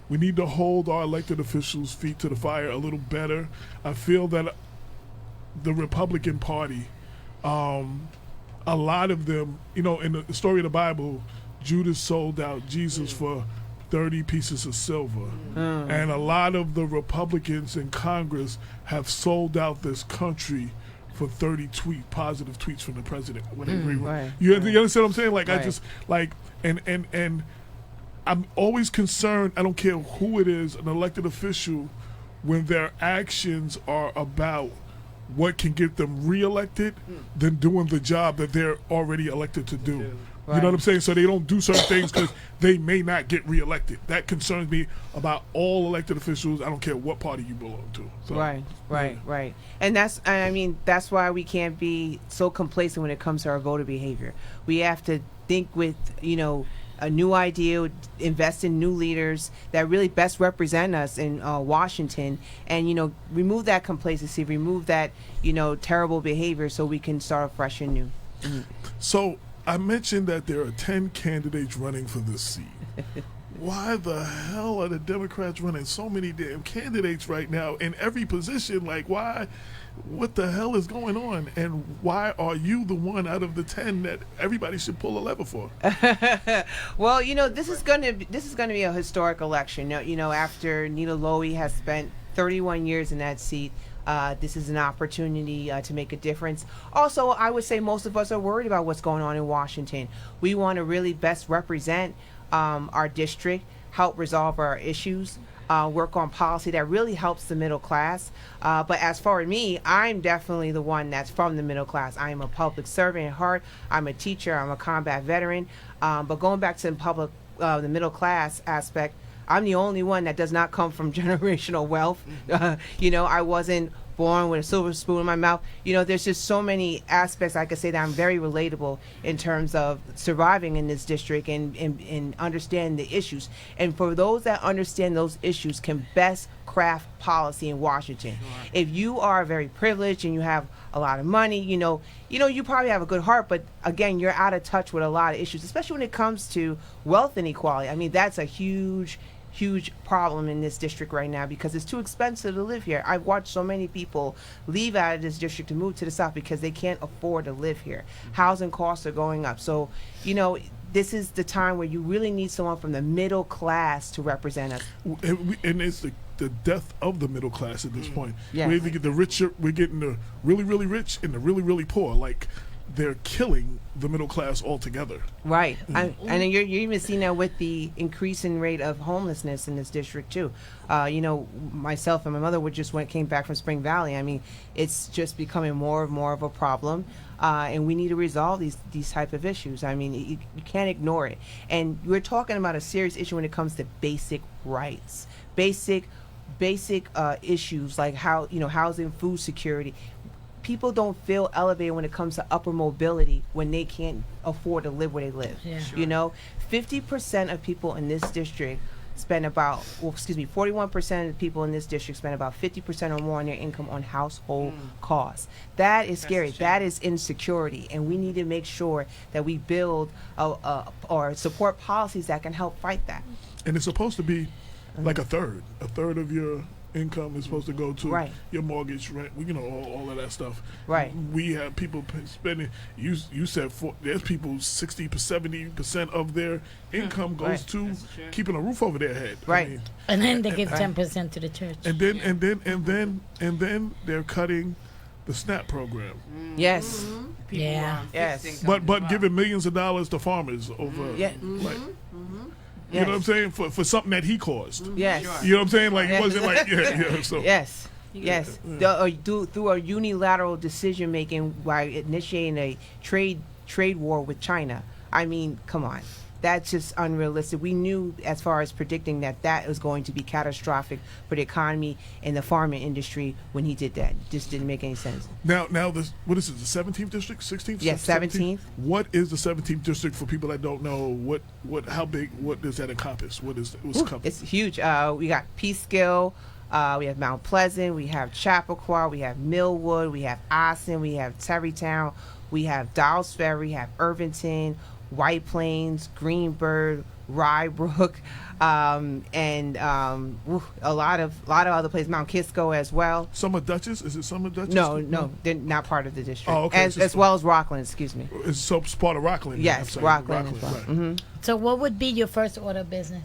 we need to hold our elected officials' feet to the fire a little better. I feel that the Republican Party, a lot of them, in the story of the Bible, Judas sold out Jesus for 30 pieces of silver. And a lot of the Republicans in Congress have sold out this country for 30 positive tweets from the president. When they agree with. Right. You understand what I'm saying? Like, right. I just, like, and I'm always concerned, I don't care who it is, an elected official, when their actions are about what can get them reelected than doing the job that they're already elected to do. Right. You know what I'm saying? So they don't do certain things because they may not get reelected. That concerns me about all elected officials. I don't care what party you belong to. So, Right. And that's why we can't be so complacent when it comes to our voter behavior. We have to think with, a new idea, invest in new leaders that really best represent us in Washington, and remove that complacency, remove that terrible behavior, so we can start fresh and new. So I mentioned that there are 10 candidates running for this seat. Why the hell are the Democrats running so many damn candidates right now in every position? Like, why? What the hell is going on? And why are you the one out of the 10 that everybody should pull a lever for? Well, this is going to be a historic election. After Nita Lowey has spent 31 years in that seat, this is an opportunity to make a difference. Also, I would say most of us are worried about what's going on in Washington. We want to really best represent our district, help resolve our issues, work on policy that really helps the middle class. But as for me, I'm definitely the one that's from the middle class. I am a public servant at heart. I'm a teacher. I'm a combat veteran. But going back to the middle class aspect, I'm the only one that does not come from generational wealth. I wasn't born with a silver spoon in my mouth. There's just so many aspects I could say that I'm very relatable in terms of surviving in this district and understanding the issues. And for those that understand those issues can best craft policy in Washington. Sure. If you are very privileged and you have a lot of money, you probably have a good heart, but again, you're out of touch with a lot of issues, especially when it comes to wealth inequality. I mean, that's a huge problem in this district right now because it's too expensive to live here. I've watched so many people leave out of this district to move to the south because they can't afford to live here. Housing costs are going up. So, this is the time where you really need someone from the middle class to represent us. And it's the death of the middle class at this point. Yes. We either get the richer, we're getting the really, really rich and the really, really poor. Like, they're killing the middle class altogether. Right. And then you're even seeing that with the increasing rate of homelessness in this district too. Myself and my mother came back from Spring Valley. I mean, it's just becoming more and more of a problem. And we need to resolve these type of issues. I mean, you can't ignore it. And we're talking about a serious issue when it comes to basic rights, basic issues like housing, food security. People don't feel elevated when it comes to upper mobility when they can't afford to live where they live. Yeah. Sure. 50% of people in this district spend 41% of the people in this district spend about 50% or more on their income on household costs. That is scary. That is insecurity, and we need to make sure that we build or support policies that can help fight that. And it's supposed to be like a third of your income is supposed to go to your mortgage, rent, all of that stuff. Right. We have people spending. You said there's people 60-70% of their income goes to keeping a roof over their head. Right. I mean, And then they give 10% to the church. and then they're cutting the SNAP program. Yes. Yeah. Yes. But giving millions of dollars to farmers over. Yeah. Like, you know what I'm saying? For something that he caused. Yes. You know what I'm saying? Like, it wasn't like, so. Yes. Yes. Through a unilateral decision making by initiating a trade war with China. I mean, come on. That's just unrealistic. We knew, as far as predicting that was going to be catastrophic for the economy and the farming industry when he did that. It just didn't make any sense. Now, what is it? The 17th district, 16th? Yes, 17th. What is the 17th district for people that don't know? How big? What does that encompass? What's It's huge. We got Peekskill. We have Mount Pleasant. We have Chappaqua. We have Millwood. We have Austin. We have Terrytown. We have Dolls Ferry. We have Irvington, White Plains, Greenburgh, Rybrook, and a lot of other places. Mount Kisco as well. Summer Duchess? Is it Summer Duchess? No, they're not part of the district. Oh, okay. As well as Rockland, excuse me. It's part of Rockland. Yes, Rockland as well. Right. Mm-hmm. So what would be your first order of business?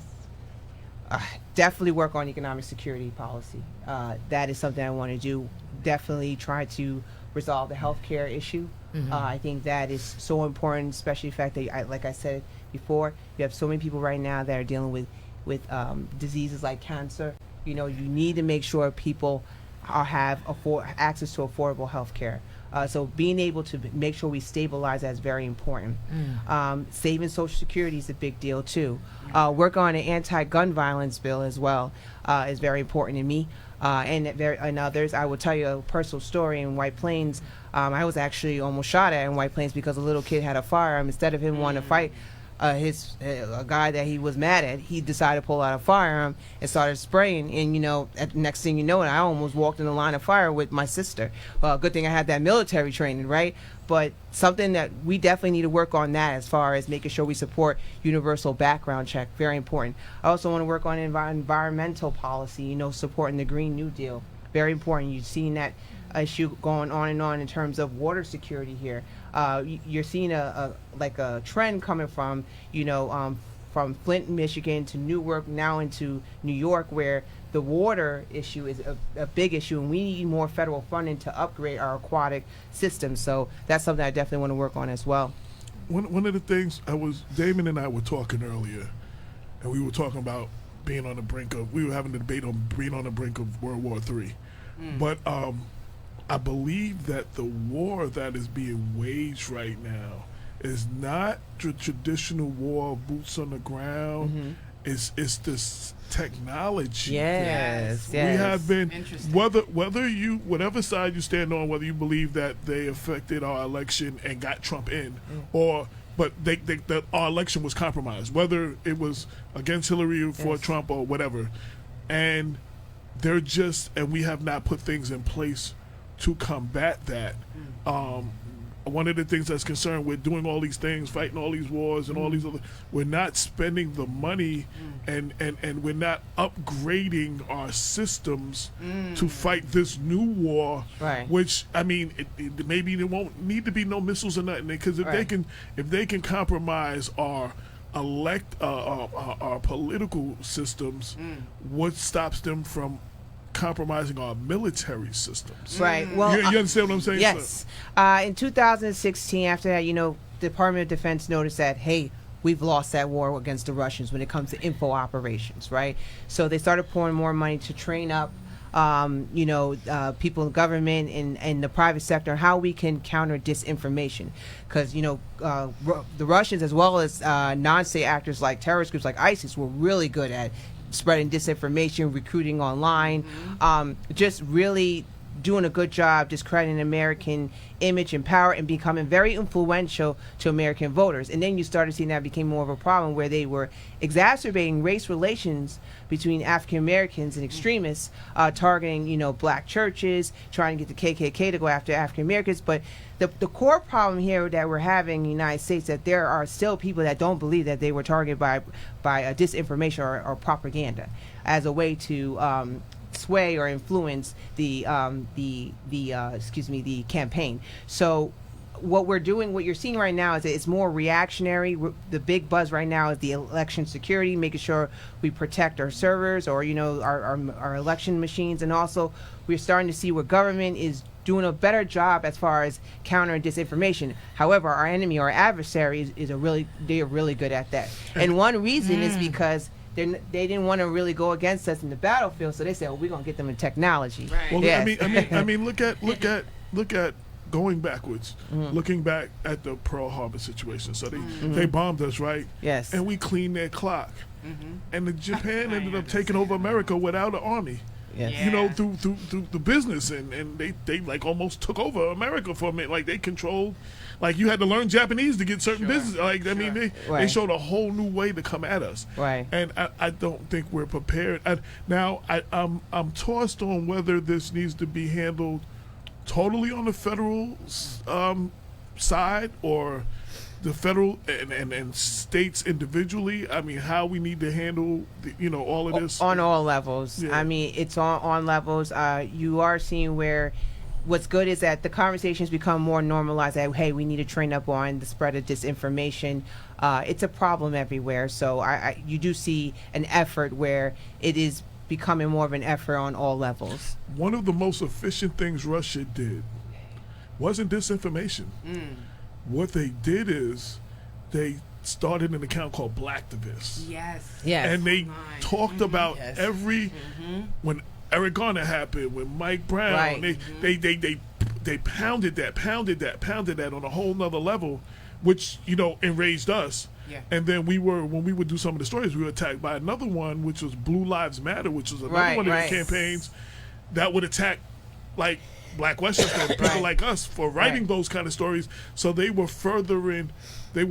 Definitely work on economic security policy. That is something I want to do. Definitely try to resolve the healthcare issue. I think that is so important, especially the fact that, like I said before, you have so many people right now that are dealing with diseases like cancer. You need to make sure people have access to affordable health care. So being able to make sure we stabilize that is very important. Saving Social Security is a big deal too. Work on an anti-gun violence bill as well is very important to me. And others. I will tell you a personal story in White Plains. I was actually almost shot at in White Plains because a little kid had a firearm. Instead of him wanting to fight a guy that he was mad at, he decided to pull out a firearm and started spraying. And at the next thing you know, I almost walked in the line of fire with my sister. Well, good thing I had that military training, right? But something that we definitely need to work on that as far as making sure we support universal background check. Very important. I also want to work on environmental policy, supporting the Green New Deal. Very important. You've seen that issue going on and on in terms of water security here. You're seeing a trend coming from Flint, Michigan to Newark, now into New York, where the water issue is a big issue, and we need more federal funding to upgrade our aquatic system. So that's something I definitely want to work on as well. One of the things Damon and I were talking earlier, and we were talking about we were having a debate on being on the brink of World War III. But I believe that the war that is being waged right now is not the traditional war of boots on the ground. It's this technology. Yes. We have been, whatever side you stand on, whether you believe that they affected our election and got Trump in, but our election was compromised, whether it was against Hillary or for Trump or whatever, and we have not put things in place to combat that. one of the things that's concerned with doing all these things, fighting all these wars and all these other, we're not spending the money and we're not upgrading our systems to fight this new war. Right. Which, I mean, maybe there won't need to be no missiles or nothing, because if they can compromise our our political systems, what stops them from compromising our military systems? Right. Well, you understand what I'm saying? Yes. In 2016, after that, Department of Defense noticed that, hey, we've lost that war against the Russians when it comes to info operations, right? So they started pouring more money to train up, people in government and the private sector on how we can counter disinformation. Because, the Russians, as well as non-state actors like terrorist groups like ISIS, were really good at spreading disinformation, recruiting online, just really doing a good job discrediting American image and power and becoming very influential to American voters. And then you started seeing that became more of a problem, where they were exacerbating race relations between African Americans and extremists, targeting, black churches, trying to get the KKK to go after African Americans. But the core problem here that we're having in the United States, that there are still people that don't believe that they were targeted by disinformation or propaganda as a way to sway or influence the campaign. So what you're seeing right now is that it's more reactionary. The big buzz right now is the election security, making sure we protect our servers or our election machines, and also we're starting to see where government is doing a better job as far as countering disinformation. However, our enemy, our adversary, they're really good at that. And one reason is because they didn't want to really go against us in the battlefield, so they said, "Well, we're gonna get them in technology." Right. Well, yes. I mean, look at going backwards, looking back at the Pearl Harbor situation. So they bombed us, right? Yes. And we cleaned their clock, and Japan ended up taking over America without an army. Yes. Through the business, and they like almost took over America for a minute. Like they controlled, like you had to learn Japanese to get certain business. Like I mean, they showed a whole new way to come at us. Right. And I don't think we're prepared. I'm tossed on whether this needs to be handled totally on the federal side or the federal and states individually. I mean, how we need to handle all of this on all levels. Yeah. I mean, it's on levels. You are seeing where what's good is that the conversations become more normalized. That hey, we need to train up on the spread of disinformation. It's a problem everywhere. So you do see an effort where it is becoming more of an effort on all levels. One of the most efficient things Russia did wasn't disinformation. What they did is they started an account called Blacktivists. Yes. And they talked about when Eric Garner happened, when Mike Brown, they pounded that on a whole nother level, which enraged us. Yeah. And then when we would do some of the stories, we were attacked by another one, which was Blue Lives Matter, which was another one of the campaigns that would attack like Black Westchester, people like us, for writing those kind of stories. So they were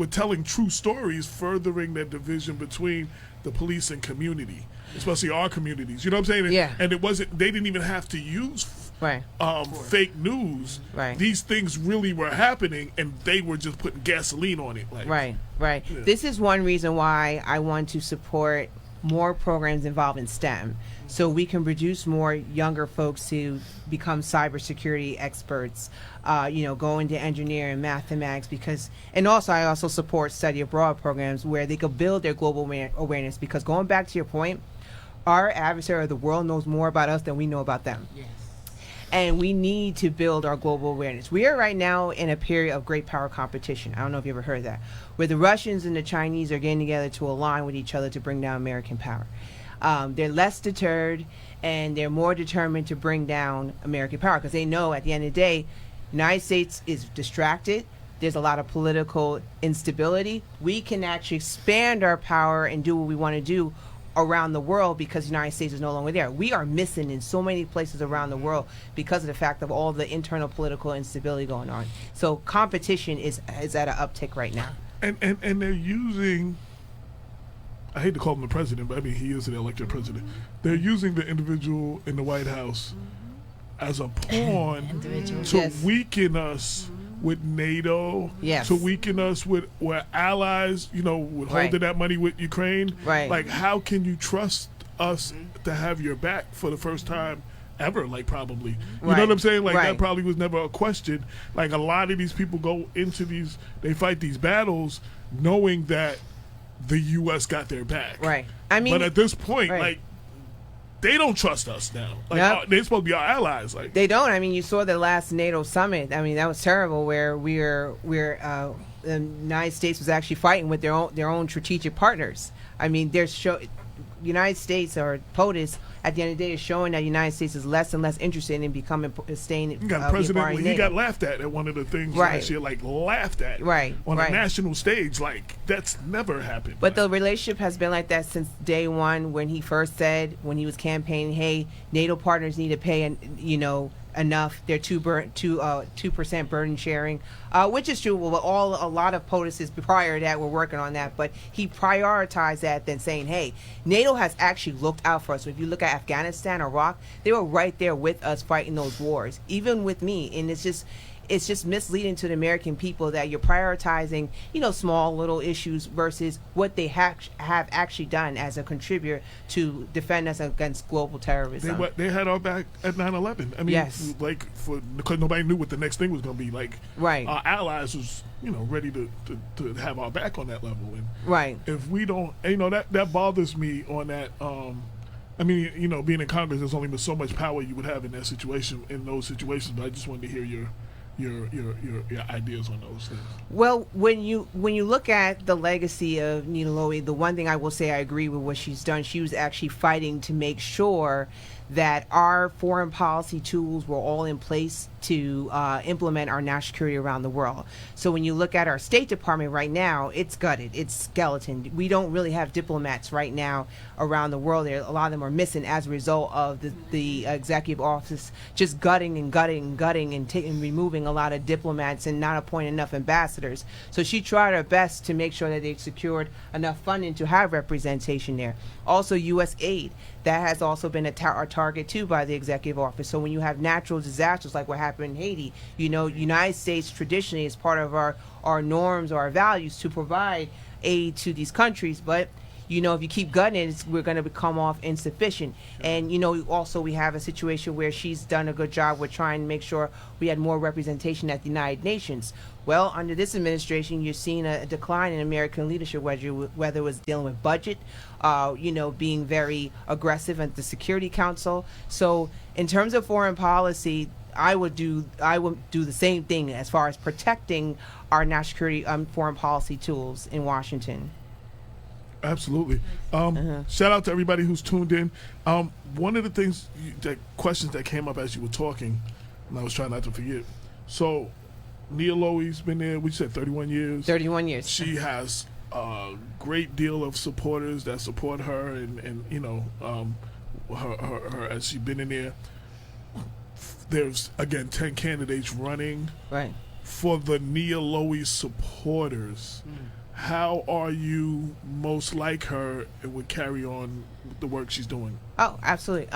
telling true stories, furthering that division between the police and community, especially our communities. You know what I'm saying? Yeah. And they didn't even have to use fake news. Right. These things really were happening, and they were just putting gasoline on it. Right. Yeah. This is one reason why I want to support more programs involving STEM, so we can produce more younger folks to become cybersecurity experts, go into engineering, mathematics, and also I also support study abroad programs where they could build their global awareness, because going back to your point, our adversary of the world knows more about us than we know about them. Yes. And we need to build our global awareness. We are right now in a period of great power competition. I don't know if you ever heard that, where the Russians and the Chinese are getting together to align with each other to bring down American power. They're less deterred, and they're more determined to bring down American power, because they know at the end of the day, the United States is distracted. There's a lot of political instability. We can actually expand our power and do what we want to do around the world, because the United States is no longer there. We are missing in so many places around the world because of the fact of all the internal political instability going on. So competition is at an uptick right now. And they're using, I hate to call him the president, but I mean he is an elected president. They're using the individual in the White House as a pawn to weaken us with NATO Yes. to weaken us with we're allies, with Right. holding that money with Ukraine. Right. Like, how can you trust us to have your back for the first time ever? Like, probably. You know Right. what I'm saying? Like, Right. that probably was never a question. Like, a lot of these people go into they fight these battles knowing that the U.S. got their back. Right. I mean, but at this point, right. like, they don't trust us now. Like, Yep. they're supposed to be our allies. Like, They don't. I mean, you saw the last NATO summit. I mean, that was terrible. Where the United States was actually fighting with their own strategic partners. I mean, United States or POTUS at the end of the day is showing that the United States is less and less interested in staying. you got President, being part of he NATO. got laughed at one of the things Right. last year, like laughed at Right, on right. a national stage. Like, that's never happened. But the relationship has been like that since day one. When he first said, when he was campaigning, "Hey, NATO partners need to pay, enough. They're 2% burden sharing," which is true. Well, a lot of POTUSs prior to that were working on that, but he prioritized that than saying, "Hey, NATO has actually looked out for us." So if you look at Afghanistan, Iraq, they were right there with us fighting those wars, even with me, and it's just misleading to the American people that you're prioritizing, small little issues versus what they have actually done as a contributor to defend us against global terrorism. They had our back at 9/11. I mean, Yes. like, because nobody knew what the next thing was going to be. Like, Right. our allies was, ready to have our back on that level. And Right. if we don't, that bothers me on that. I mean, being in Congress, there's only so much power you would have in that situation, in those situations. But I just wanted to hear your ideas on those things. Well, when you look at the legacy of Nina Lowey, the one thing I will say I agree with what she's done. She was actually fighting to make sure that our foreign policy tools were all in place to implement our national security around the world. So when you look at our State Department right now, it's gutted, it's skeleton. We don't really have diplomats right now around the world. A lot of them are missing as a result of the executive office just gutting and removing a lot of diplomats and not appointing enough ambassadors. So she tried her best to make sure that they secured enough funding to have representation there. Also, U.S. aid, that has also been a target too by the executive office. So when you have natural disasters like what happened in Haiti, United States traditionally is part of our norms or our values to provide aid to these countries, but if you keep gutting it, we're going to become off insufficient. And, also we have a situation where she's done a good job with trying to make sure we had more representation at the United Nations. Well, under this administration, you're seeing a decline in American leadership, whether it was dealing with budget, being very aggressive at the Security Council. So in terms of foreign policy, I would do the same thing as far as protecting our national security foreign policy tools in Washington. Absolutely. Shout out to everybody who's tuned in. One of the things, questions that came up as you were talking, and I was trying not to forget. So, Nia Lowey's been there, we said 31 years. 31 years. She has a great deal of supporters that support her, and her as she's been in there. There's, again, 10 candidates running. Right. For the Nia Lowey supporters, how are you most like her and would carry on the work she's doing? Oh, absolutely.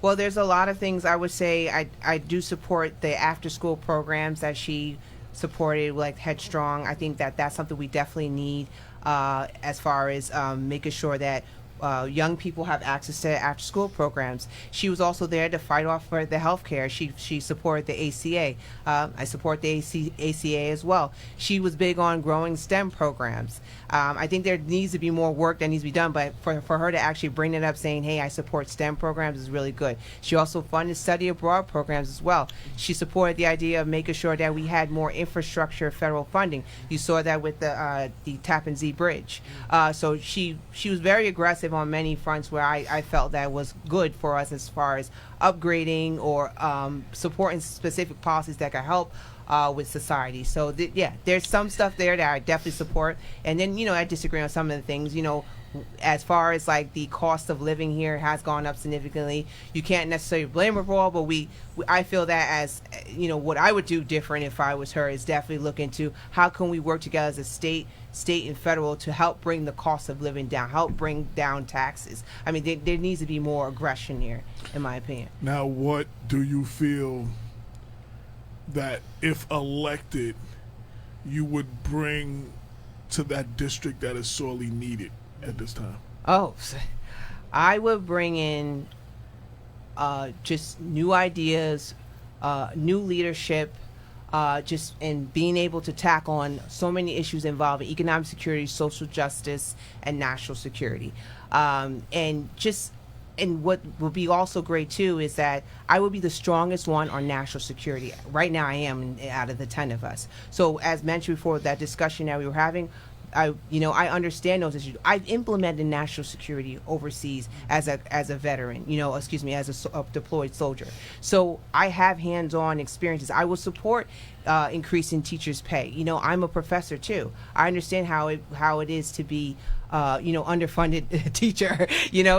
Well, there's a lot of things I would say. I do support the after-school programs that she supported, like Headstrong. I think that's something we definitely need as far as making sure that young people have access to after-school programs. She was also there to fight off for the health care. She supported the ACA. I support the ACA as well. She was big on growing STEM programs. I think there needs to be more work that needs to be done, but for her to actually bring it up saying, hey, I support STEM programs is really good. She also funded study abroad programs as well. She supported the idea of making sure that we had more infrastructure federal funding. You saw that with the Tappan Zee Bridge. So she was very aggressive on many fronts where I felt that was good for us as far as upgrading or supporting specific policies that could help with society. So there's some stuff there that I definitely support. And then, I disagree on some of the things, as far as like the cost of living here has gone up significantly. You can't necessarily blame her for all, but I feel that as, what I would do different if I was her is definitely look into how can we work together as a state and federal to help bring the cost of living down, help bring down taxes. I mean, there needs to be more aggression here, in my opinion. Now, what do you feel that, if elected, you would bring to that district that is sorely needed at this time? Oh, I would bring in just new ideas, new leadership, just and being able to tackle on so many issues involving economic security, social justice, and national security. And what will be also great too is that I will be the strongest one on national security. Right now I am out of the 10 of us. So as mentioned before, that discussion that we were having, I understand those issues. I've implemented national security overseas as a veteran, as a deployed soldier. So I have hands-on experiences. I will support increasing teachers' pay. I'm a professor too. I understand how it is to be underfunded teacher,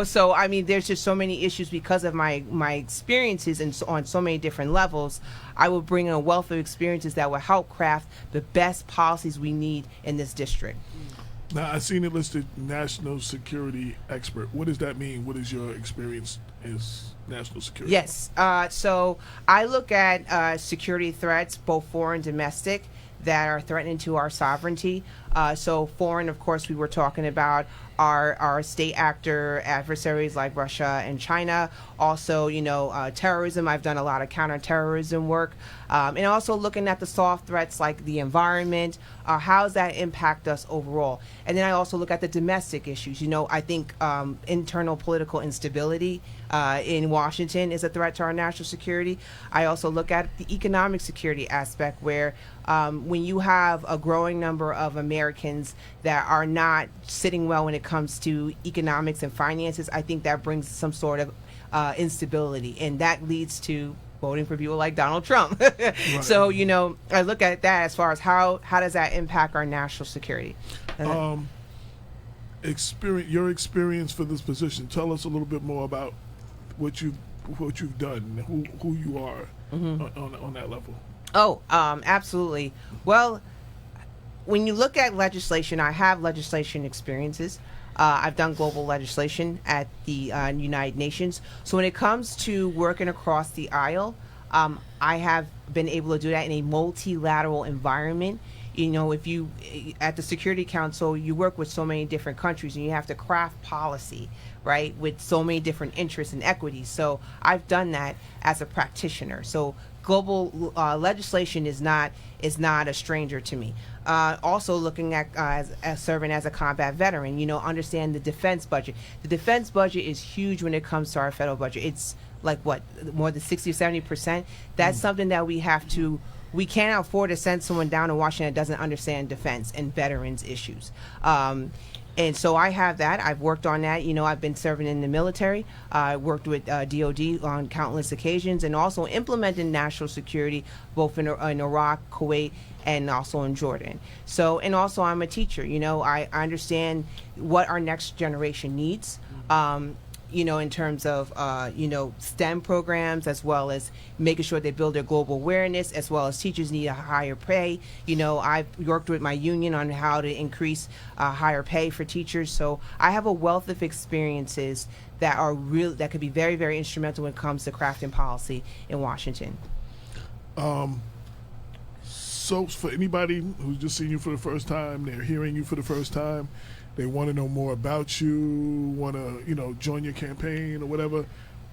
so I mean, there's just so many issues because of my experiences and on so many different levels. I will bring in a wealth of experiences that will help craft the best policies we need in this district. Now, I've seen it listed national security expert. What does that mean? What is your experience as national security? Yes, so I look at security threats, both foreign and domestic, that are threatening to our sovereignty. So foreign, of course, we were talking about our state actor adversaries like Russia and China. Also, terrorism. I've done a lot of counterterrorism work. And also looking at the soft threats like the environment. How does that impact us overall? And then I also look at the domestic issues. I think internal political instability in Washington is a threat to our national security. I also look at the economic security aspect where when you have a growing number of Americans that are not sitting well when it comes to economics and finances, I think that brings some sort of instability, and that leads to voting for people like Donald Trump. Right. So, I look at that as far as how does that impact our national security. Your experience for this position. Tell us a little bit more about what you've done, who you are on that level. Oh, absolutely. Well, when you look at legislation, I have legislation experiences. I've done global legislation at the United Nations. So when it comes to working across the aisle, I have been able to do that in a multilateral environment. If you, at the Security Council, you work with so many different countries and you have to craft policy, right, with so many different interests and equities. So I've done that as a practitioner. So global legislation is not a stranger to me. Also looking at as serving as a combat veteran, understand the defense budget. The defense budget is huge when it comes to our federal budget. It's like more than 60 or 70%. That's something that we can't afford to send someone down to Washington that doesn't understand defense and veterans issues. And so I have that. I've worked on that. I've been serving in the military. I worked with DOD on countless occasions and also implementing national security both in Iraq, Kuwait, and also in Jordan. So, and also I'm a teacher. I understand what our next generation needs. In terms of, STEM programs, as well as making sure they build their global awareness, as well as teachers need a higher pay. I've worked with my union on how to increase higher pay for teachers. So I have a wealth of experiences that are that could be very, very instrumental when it comes to crafting policy in Washington. So for anybody who's just seeing you for the first time, they're hearing you for the first time, they want to know more about you, want to, join your campaign or whatever,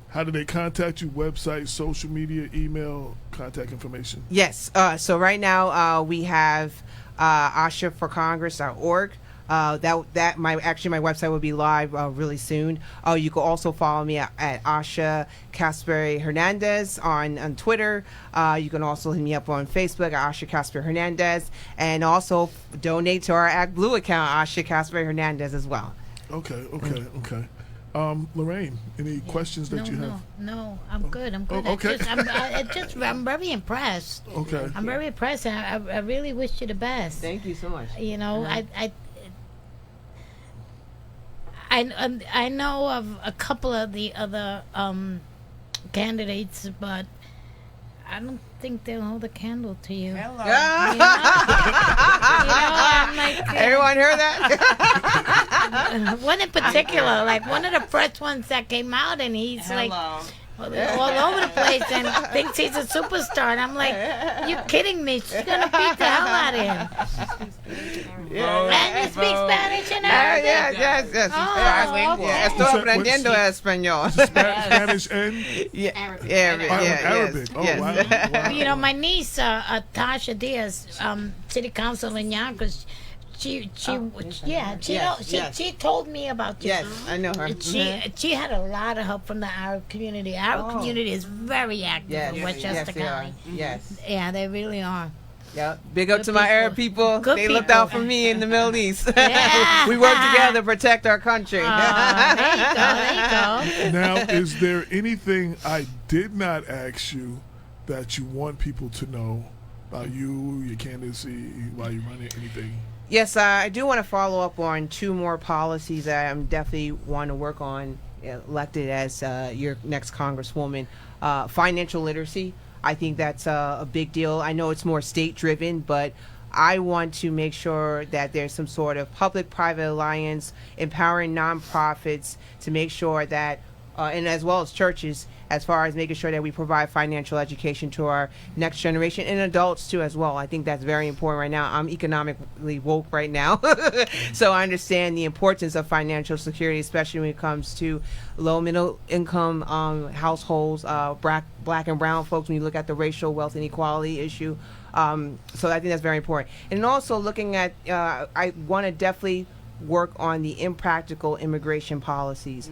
how do they contact you? Website, social media, email, contact information? Yes. So right now we have ashaforcongress.org. My website will be live really soon. You can also follow me at Asha Castleberry Hernandez on Twitter. You can also hit me up on Facebook at Asha Castleberry Hernandez, and also donate to our Act Blue account, Asha Castleberry Hernandez, as well. Okay. Lorraine, any questions that you have? No, I'm good. Okay. I'm very impressed. Okay. I'm very impressed. I really wish you the best. Thank you so much. I know of a couple of the other candidates, but I don't think they'll hold a candle to you. Hello. I'm like, everyone heard that? one in particular, like one of the first ones that came out, and he's like, all over the place and thinks he's a superstar. And I'm like, you're kidding me. She's going to beat the hell out of him. And you speak Spanish and Arabic? Yes. Oh, okay. Estoy aprendiendo español. Spanish and Arabic. Oh, wow. You know, my niece, Tasha Diaz, city council in Yonkers, she told me about you. Yes, I know her. She had a lot of help from the Arab community. Arab community is very active in Westchester County. Yes. Yeah, they really are. Yeah. Big up to my Arab people. Good They looked people. out for me in the Middle East. Yeah. We work together to protect our country. There you go. Now, is there anything I did not ask you that you want people to know about you, your candidacy, while you run anything? Yes, I do want to follow up on 2 more policies that I'm definitely want to work on, elected as your next Congresswoman. Financial literacy. I think that's a big deal. I know it's more state-driven, but I want to make sure that there's some sort of public-private alliance, empowering nonprofits to make sure that, and as well as churches, as far as making sure that we provide financial education to our next generation and adults too as well. I think that's very important right now. I'm economically woke right now, so I understand the importance of financial security, especially when it comes to low middle income households, black and brown folks, when you look at the racial wealth inequality issue. So I think that's very important. And also looking at, I want to definitely work on the impractical immigration policies.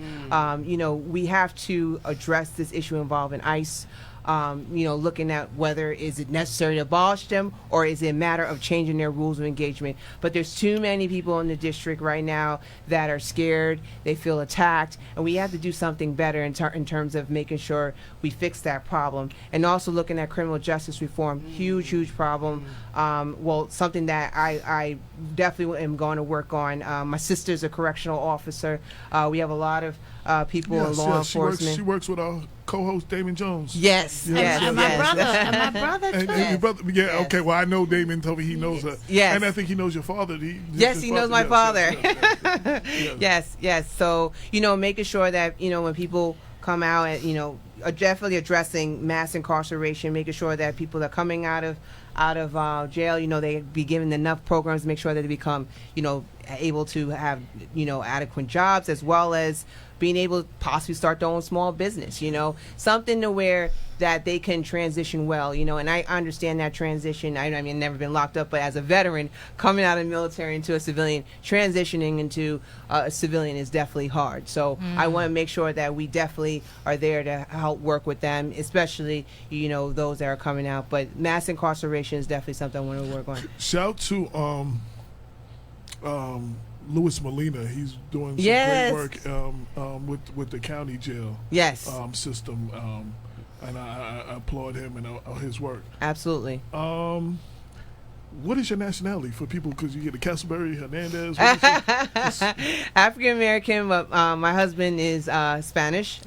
You know, we have to address this issue involving ICE. You know, looking at whether is it necessary to abolish them or is it a matter of changing their rules of engagement. But there's too many people in the district right now that are scared, they feel attacked, and we have to do something better in terms of making sure we fix that problem. And also looking at criminal justice reform, huge problem. Well, something that I definitely am going to work on. My sister's a correctional officer. We have a lot of people in law enforcement. She works with our co-host Damon Jones. Yes. And my brother too. And your brother, okay. Well, I know Damon told me he knows her. Yes. And I think he knows your father. He knows my father. Yes. Yes. So, you know, making sure that, you know, when people come out and, you know, definitely addressing mass incarceration, making sure that people that are coming out of jail, you know, they be given enough programs to make sure that they become, you know, able to have, you know, adequate jobs, as well as being able to possibly start their own small business, you know, something to where that they can transition well, you know, and I understand that transition. I mean, never been locked up, but as a veteran coming out of the military into a civilian, transitioning into a civilian is definitely hard. So I want to make sure that we definitely are there to help work with them, especially, you know, those that are coming out. But mass incarceration is definitely something I want to work on. Shout to Louis Molina. He's doing some great work with the county jail system. And I applaud him and his work. Absolutely. What is your nationality for people? Because you get the Castleberry, Hernandez. African American, but my husband is Spanish,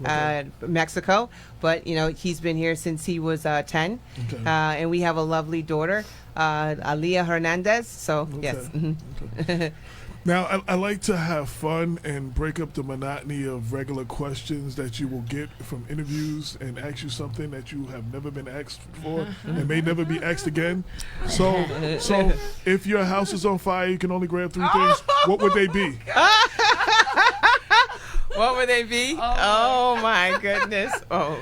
Mexico. But you know, he's been here since he was 10, okay. And we have a lovely daughter, Aliyah Hernandez. So yes. Okay. Now, I like to have fun and break up the monotony of regular questions that you will get from interviews and ask you something that you have never been asked for and may never be asked again. So if your house is on fire, you can only grab 3 things. What would they be? What would they be? Oh my goodness. Oh.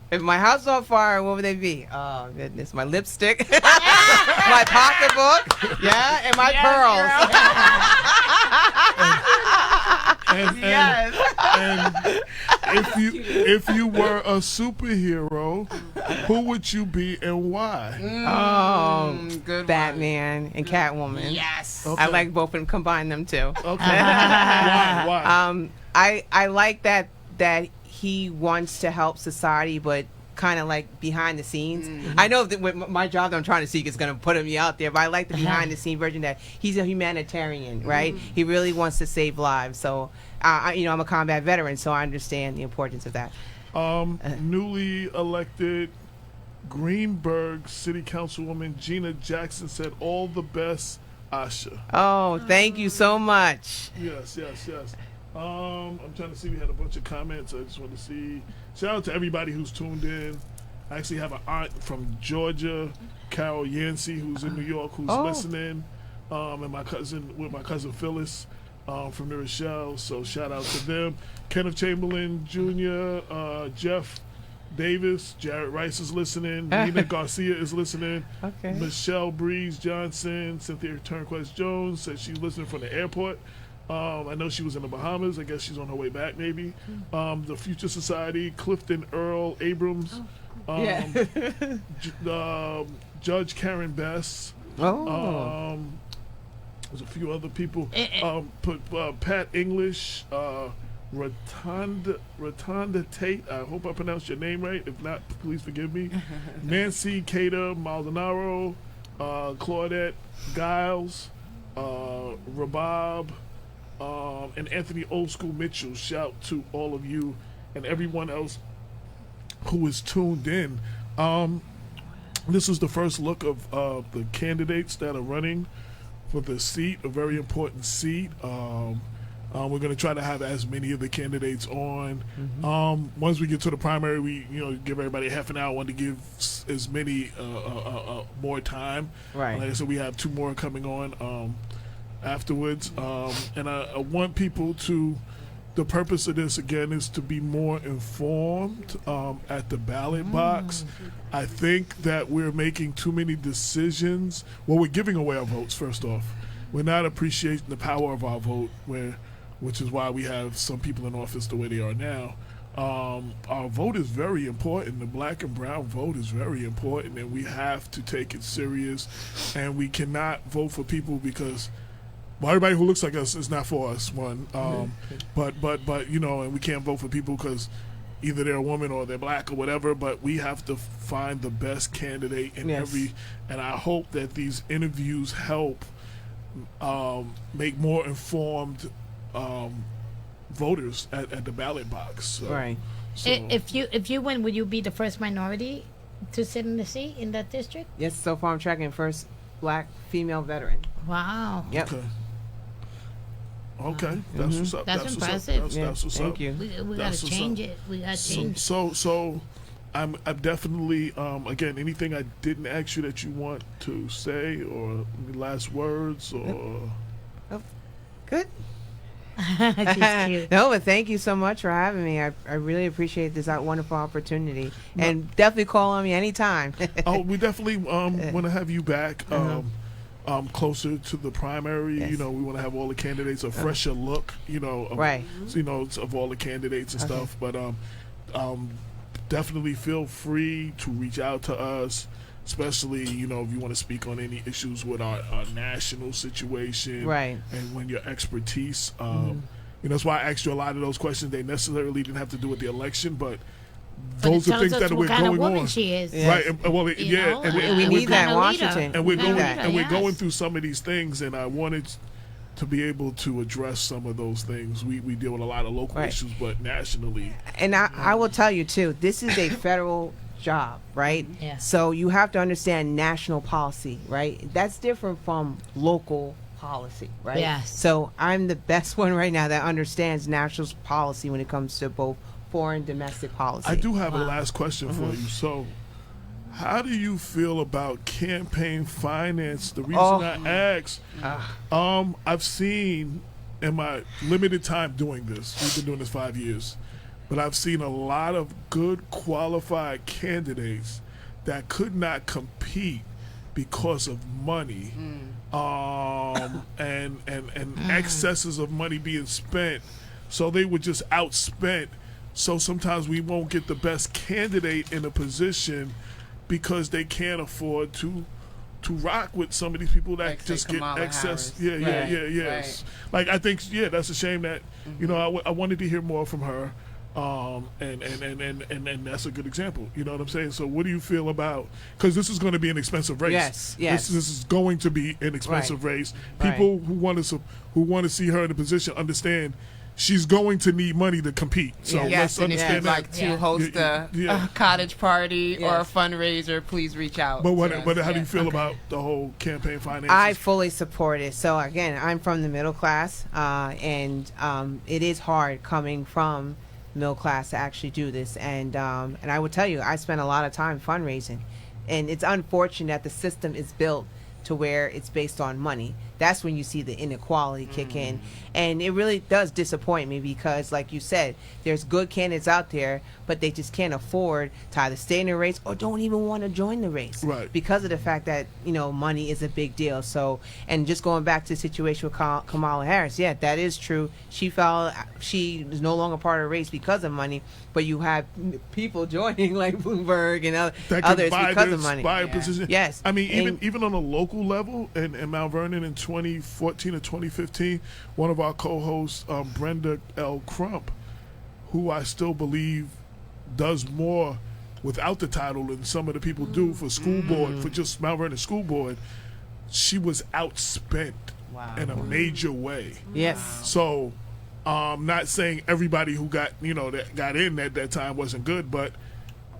If my house is on fire, what would they be? Oh, goodness. My lipstick, my pocketbook, and my pearls. And if you were a superhero, who would you be and why? Good Batman and Catwoman. Yes. Okay. I like both and combine them too. Okay. Why? I like that he wants to help society, but kind of like behind the scenes. I know that with my job that I'm trying to seek is going to put me out there, but I like the behind the scene version that he's a humanitarian, right? He really wants to save lives. So, you know, I'm a combat veteran, so I understand the importance of that. Newly elected Greenburgh City Councilwoman Gina Jackson said, "All the best, Asha." Oh, thank you so much. Yes. I'm trying to see. We had a bunch of comments. I just want to see. shout out to everybody who's tuned in. I actually have an aunt from Georgia, Carol Yancey, who's in New York, who's listening, and my cousin Phyllis from the Rochelle. So shout out to them. Kenneth Chamberlain Jr., Jeff Davis, Jared Rice is listening. Nina Garcia is listening. Okay. Michelle Breeze Johnson, Cynthia Turnquest Jones says she's listening from the airport. I know she was in the Bahamas. I guess she's on her way back, maybe. The Future Society, Clifton Earl Abrams, Judge Karen Bess. There's a few other people. Pat English, Rotonda Tate. I hope I pronounced your name right. If not, please forgive me. Nancy Cater Maldonado, Claudette Giles, Rabab, and Anthony Old School Mitchell. Shout to all of you and everyone else who is tuned in. This is the first look of the candidates that are running for the seat, a very important seat. We're going to try to have as many of the candidates on. Once we get to the primary, we give everybody half an hour. I want to give as many more time. Right. Like I said, we have 2 more coming on afterwards. And I want people to. The purpose of this again is to be more informed at the ballot box. I think that we're making too many decisions. Well, we're giving away our votes. First off, we're not appreciating the power of our vote. Which is why we have some people in office the way they are now. Our vote is very important. The black and brown vote is very important, and we have to take it serious. And we cannot vote for people because, well, everybody who looks like us is not for us. One, but and we can't vote for people because either they're a woman or they're black or whatever. But we have to find the best candidate in every. And I hope that these interviews help make more informed voters at the ballot box. So, Right. So, If you win, would you be the first minority to sit in the seat in that district? Yes, so far I'm tracking first black female veteran. Wow. Yep. Okay. That's what's up. That's impressive. That's what's Thank up. you. We got to change it. We got to change. So I'm definitely again, anything I didn't ask you that you want to say or any last words or Good. She's cute. No, but thank you so much for having me. I really appreciate this wonderful opportunity. And definitely call on me anytime. we definitely want to have you back closer to the primary. Yes. We want to have all the candidates a fresher look, of, Right. of all the candidates and stuff. But definitely feel free to reach out to us, especially, if you want to speak on any issues with our national situation. Right. And when your expertise, that's why I asked you a lot of those questions. They necessarily didn't have to do with the election, but those are things that we're going on. She is. Right. And, well, yeah. And we need that in Washington. And we're going that. and we're going through some of these things, and I wanted to be able to address some of those things. We deal with a lot of local issues, but nationally. And I will tell you too, this is a federal job, right? Yeah. So you have to understand national policy, right? That's different from local policy, right? Yes. So I'm the best one right now that understands national policy when it comes to both foreign and domestic policy. I do have a last question for you. So, how do you feel about campaign finance? The reason I ask, I've seen in my limited time doing this, we've been doing this 5 years, but I've seen a lot of good qualified candidates that could not compete because of money, and excesses of money being spent. So they were just outspent. So sometimes we won't get the best candidate in a position because they can't afford to rock with some of these people that Like, say, just get Kamala excess. Harris. Yes. Like I think, that's a shame that I wanted to hear more from her, and that's a good example. You know what I'm saying? So what do you feel about? Because this is going to be an expensive race. Yes. This is going to be an expensive race. People who want to see her in a position understand. She's going to need money to compete. So let's and if understand you'd that. like to host a cottage party or a fundraiser, please reach out. But how do you feel about the whole campaign finances? I fully support it. So again, I'm from the middle class, and it is hard coming from middle class to actually do this. And I would tell you, I spent a lot of time fundraising, and it's unfortunate that the system is built to where it's based on money. That's when you see the inequality kick in. And it really does disappoint me because, like you said, there's good candidates out there, but they just can't afford to either stay in the race or don't even want to join the race. Right. Because of the fact that, money is a big deal. So, and just going back to the situation with Kamala Harris, yeah, that is true. She is no longer part of the race because of money, but you have people joining like Bloomberg and others because of money. Buy a position. Yes. I mean, even on a local level in Mount Vernon in 2014 or 2015, one of our co-hosts, Brenda L. Crump, who I still believe does more without the title than some of the people do for school board, for just Mount Vernon School Board, she was outspent in a major way. Yes. So, not saying everybody who got that got in at that time wasn't good, but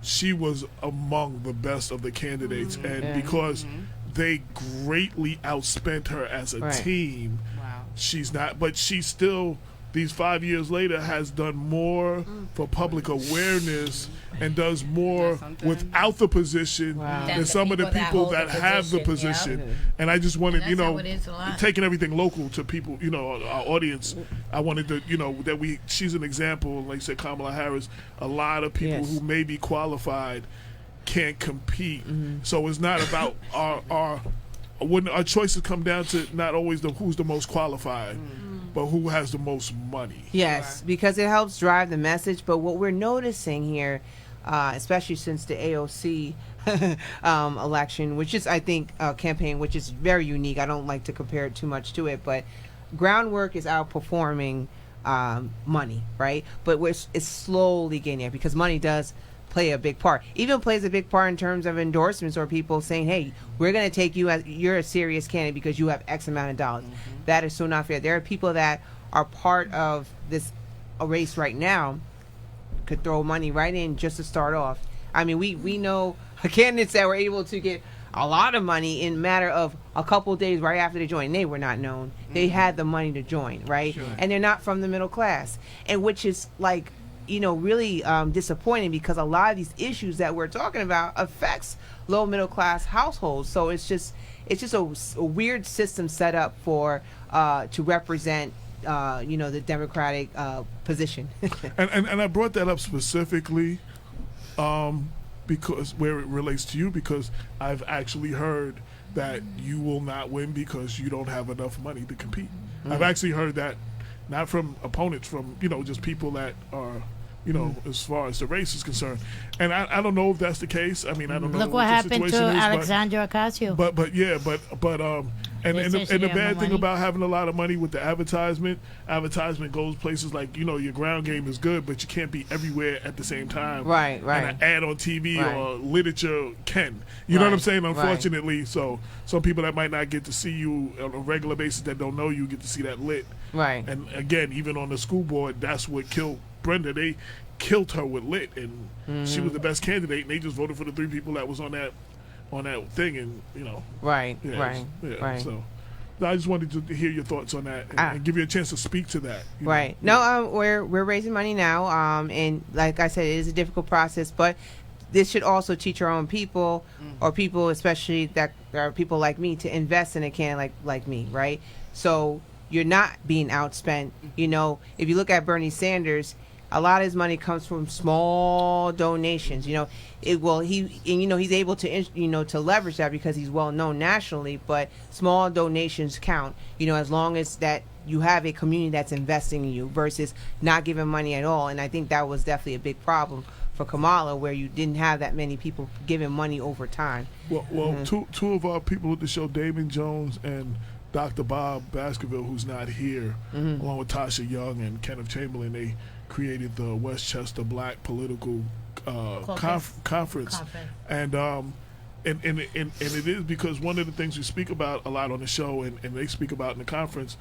she was among the best of the candidates, and because they greatly outspent her as a team. Wow. She's not, but she still, these 5 years later, has done more for public awareness and does more without the position than some of the people that have the position. Yep. And I just wanted, taking everything local to people, our audience. I wanted to, that she's an example, like you said, Kamala Harris. A lot of people who may be qualified can't compete. So it's not about our choices come down to not always who's the most qualified, but who has the most money. Yes, because it helps drive the message. But what we're noticing here, especially since the AOC election, which is, I think, campaign, which is very unique. I don't like to compare it too much to it, but groundwork is outperforming money, right? But it's slowly getting there because money does play a big part. Even plays a big part in terms of endorsements or people saying, hey, we're going to take you as you're a serious candidate because you have X amount of dollars. That is so not fair. There are people that are part of this race right now could throw money right in just to start off. I mean, we know candidates that were able to get a lot of money in a matter of a couple of days right after they joined. They were not known. They had the money to join, right? Sure. And they're not from the middle class, and which is like, really disappointing because a lot of these issues that we're talking about affects low middle class households. So it's just a weird system set up for to represent the Democratic position. and I brought that up specifically because where it relates to you, because I've actually heard that you will not win because you don't have enough money to compete. I've actually heard that, not from opponents, from just people that are as far as the race is concerned. And I don't know if that's the case. I mean, I don't know. Look what happened to Alexandra Ocasio. But the bad thing about having a lot of money with the advertisement goes places like, your ground game is good, but you can't be everywhere at the same time. Right. And an ad on TV or literature can. You know what I'm saying? Unfortunately, so some people that might not get to see you on a regular basis that don't know you get to see that lit. Right. And again, even on the school board, that's what killed Brenda. They killed her with lit, and she was the best candidate, and they just voted for the 3 people that was on that thing, and right. So I just wanted to hear your thoughts on that and give you a chance to speak to that. Right. No, we're raising money now, and like I said, it is a difficult process, but this should also teach our own people, or people especially that are people like me, to invest in a candidate like me, right? So you're not being outspent. If you look at Bernie Sanders, a lot of his money comes from small donations. He's able to to leverage that because he's well known nationally. But small donations count. As long as that you have a community that's investing in you versus not giving money at all. And I think that was definitely a big problem for Kamala, where you didn't have that many people giving money over time. Well, two of our people at the show, Damon Jones and Dr. Bob Baskerville, who's not here, along with Tasha Young and Kenneth Chamberlain, they created the Westchester Black Political Conference. And it is because one of the things we speak about a lot on the show, and they speak about in the conference,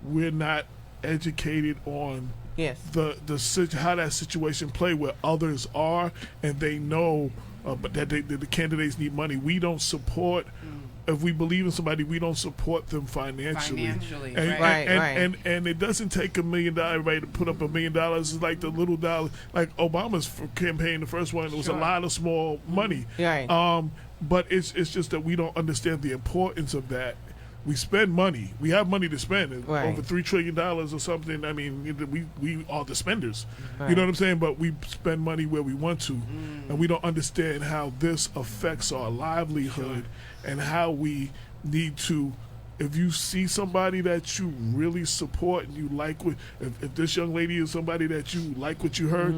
we're not educated on how that situation play where others are, and they know but that the candidates need money. We don't support if we believe in somebody, we don't support them financially. And it doesn't take $1 million, everybody, to put up $1 million. It's like the little dollar, like Obama's campaign, the first one, it was a lot of small money. But it's just that we don't understand the importance of that. We spend money. We have money to spend. Over $3 trillion or something. I mean, we are the spenders. You know what I'm saying? But we spend money where we want to. And we don't understand how this affects our livelihood and how we need to, if you see somebody that you really support and you like, if this young lady is somebody that you like what you heard,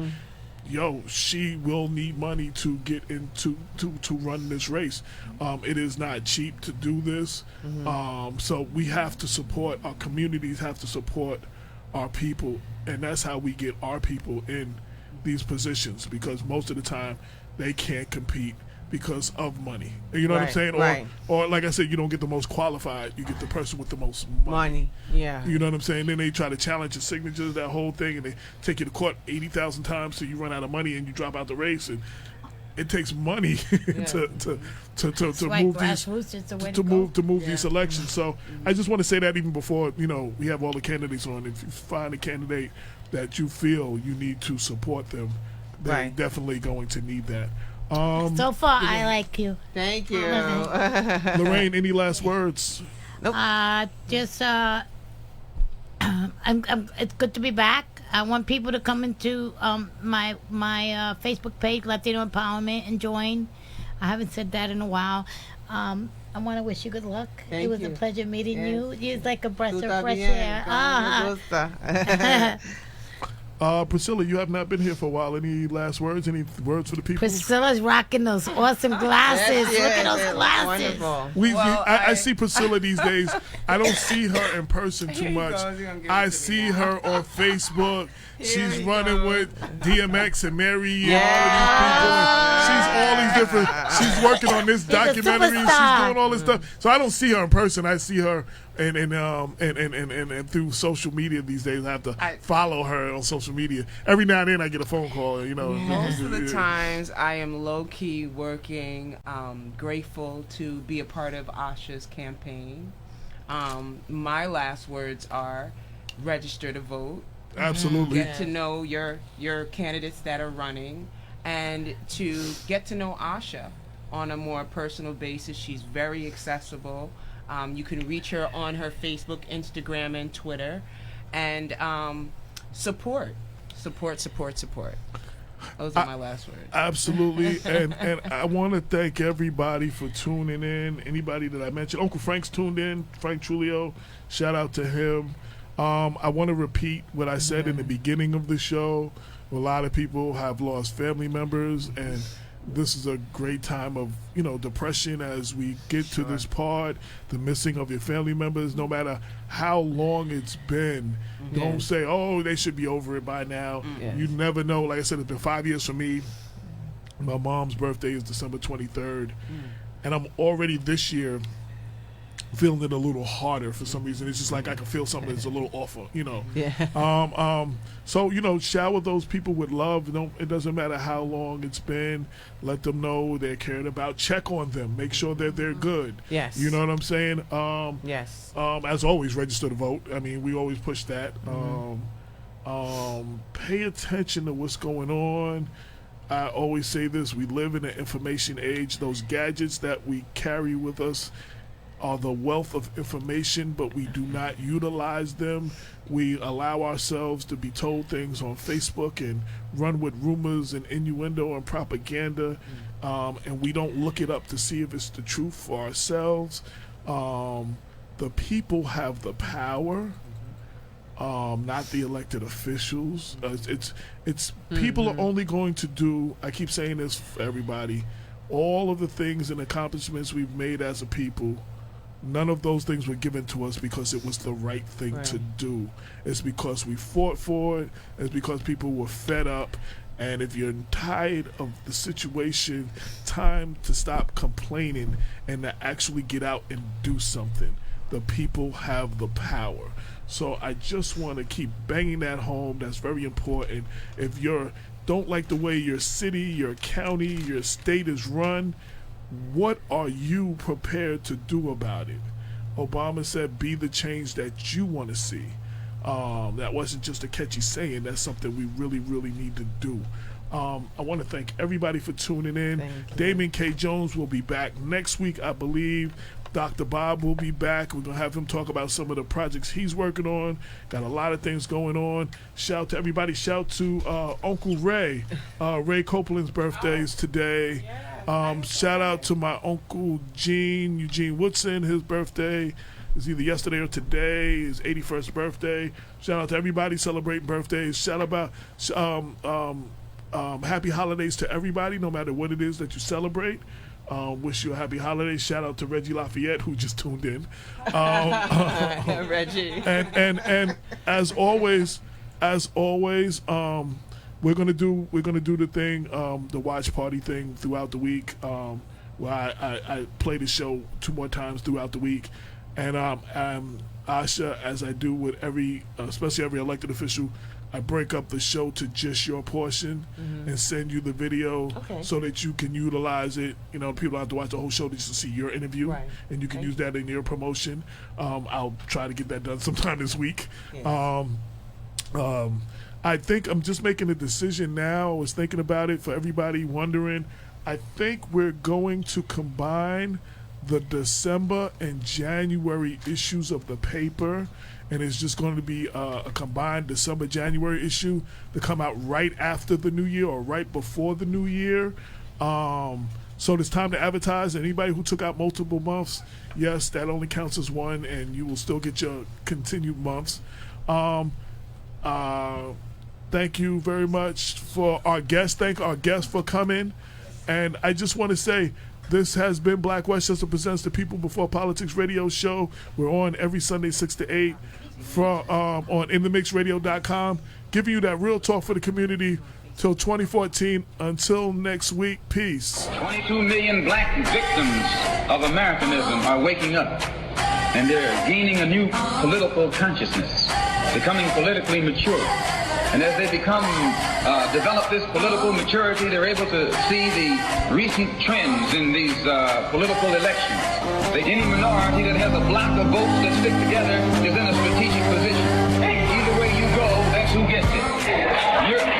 she will need money to get into to run this race. It is not cheap to do this. So we have to support our communities, have to support our people, and that's how we get our people in these positions, because most of the time they can't compete because of money. You know what I'm saying? Or like I said, you don't get the most qualified, you get the person with the most money. You know what I'm saying? Then they try to challenge your signatures, that whole thing, and they take you to court 80,000 times till you run out of money and you drop out the race. And it takes money to move these elections. So I just want to say that even before we have all the candidates on, if you find a candidate that you feel you need to support them, they're definitely going to need that. So far, I like you. Thank you. Lorraine, any last words? Nope. It's good to be back. I want people to come into my Facebook page, Latino Empowerment, and join. I haven't said that in a while. I want to wish you good luck. It was a pleasure meeting you. You're like a breath of fresh air. Priscilla, you have not been here for a while. Any last words? Any words for the people? Priscilla's rocking those awesome glasses. Look at those glasses. I see Priscilla these days. I don't see her in person too much. I see her on Facebook. She's running with DMX and Mary and all these people. And she's all these different. She's working on this documentary. She's doing all this stuff. So I don't see her in person. I see her and through social media these days. I have to follow her on social media. Every now and then I get a phone call. Most of the times I am low key working. Grateful to be a part of Asha's campaign. My last words are: register to vote. Absolutely. Get to know your candidates that are running, and to get to know Asha on a more personal basis. She's very accessible. You can reach her on her Facebook, Instagram, and Twitter. And support. Those are my last words. Absolutely. and I want to thank everybody for tuning in. Anybody that I mentioned. Uncle Frank's tuned in. Frank Trulio. Shout out to him. I want to repeat what I said in the beginning of the show. A lot of people have lost family members, and this is a great time of depression as we get to this part, the missing of your family members. No matter how long it's been, don't say, they should be over it by now. You never know. Like I said, it's been 5 years for me. My mom's birthday is December 23rd, and I'm already this year feeling it a little harder for some reason. It's just like I can feel something that's a little awful, So, shower those people with love. It doesn't matter how long it's been. Let them know they're cared about. Check on them. Make sure that they're good. Yes. You know what I'm saying? Yes. As always, register to vote. I mean, we always push that. Pay attention to what's going on. I always say this. We live in an information age. Those gadgets that we carry with us are the wealth of information, but we do not utilize them. We allow ourselves to be told things on Facebook and run with rumors and innuendo and propaganda, and we don't look it up to see if it's the truth for ourselves. The people have the power, not the elected officials. It's people are only going to do, I keep saying this for everybody, all of the things and accomplishments we've made as a people. None of those things were given to us because it was the right thing to do. It's because we fought for it. It's because people were fed up. And if you're tired of the situation, time to stop complaining and to actually get out and do something. The people have the power. So I just want to keep banging that home. That's very important. If you don't like the way your city, your county, your state is run, what are you prepared to do about it? Obama said, be the change that you want to see. That wasn't just a catchy saying. That's something we really, really need to do. I want to thank everybody for tuning in. Damon K. Jones will be back next week, I believe. Dr. Bob will be back. We're going to have him talk about some of the projects he's working on. Got a lot of things going on. Shout to everybody. Shout to Uncle Ray. Ray Copeland's birthday is today. Shout out to my Uncle Eugene Woodson. His birthday is either yesterday or today. His 81st birthday. Shout out to everybody celebrating birthdays. Shout out happy holidays to everybody, no matter what it is that you celebrate. Wish you a happy holiday. Shout out to Reggie Lafayette, who just tuned in. Reggie. And as always, we're gonna do the thing, the watch party thing throughout the week. Where I play the show 2 more times throughout the week, and Asha, as I do with especially every elected official, I break up the show to just your portion and send you the video so that you can utilize it. You know, people don't have to watch the whole show just to see your interview, and you can use that in your promotion. I'll try to get that done sometime this week. Yes. I think I'm just making a decision now. I was thinking about it for everybody wondering. I think we're going to combine the December and January issues of the paper, and it's just going to be a combined December-January issue to come out right after the new year or right before the new year. So it's time to advertise. Anybody who took out multiple months, yes, that only counts as one, and you will still get your continued months. Thank you very much for our guests. Thank our guests for coming. And I just want to say, this has been Black Westchester Presents the People Before Politics radio show. We're on every Sunday 6 to 8 on inthemixradio.com, giving you that real talk for the community till 2014. Until next week, peace. 22 million black victims of Americanism are waking up, and they're gaining a new political consciousness, becoming politically mature. And as they develop this political maturity, they're able to see the recent trends in these political elections. Any minority that has a block of votes that stick together is in a strategic position. Either way you go, that's who gets it.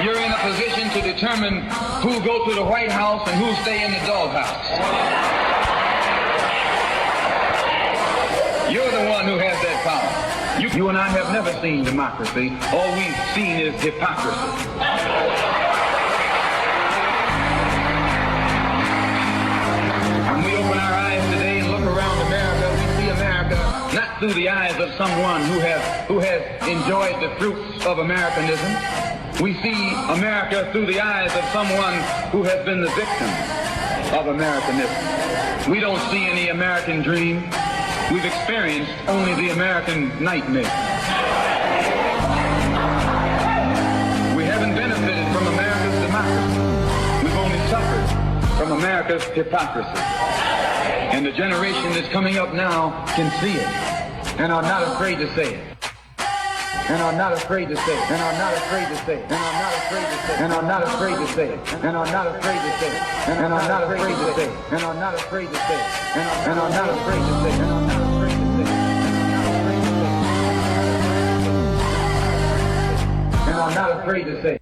You're in a position to determine who go to the White House and who stay in the doghouse. You're the one who has that power. You and I have never seen democracy. All we've seen is hypocrisy. When we open our eyes today and look around America, we see America not through the eyes of someone who has enjoyed the fruits of Americanism. We see America through the eyes of someone who has been the victim of Americanism. We don't see any American dream. We've experienced only the American nightmare. We haven't benefited from America's democracy. We've only suffered from America's hypocrisy. And the generation that's coming up now can see it and are not afraid to say it. And are not afraid to say it. And are not afraid to say it. And are not afraid to say it. And are not afraid to say it. And are not afraid to say it. And are not afraid to say it. And are not afraid to say it. And are not afraid to say it. And are not afraid to say it. And I'm not afraid to say.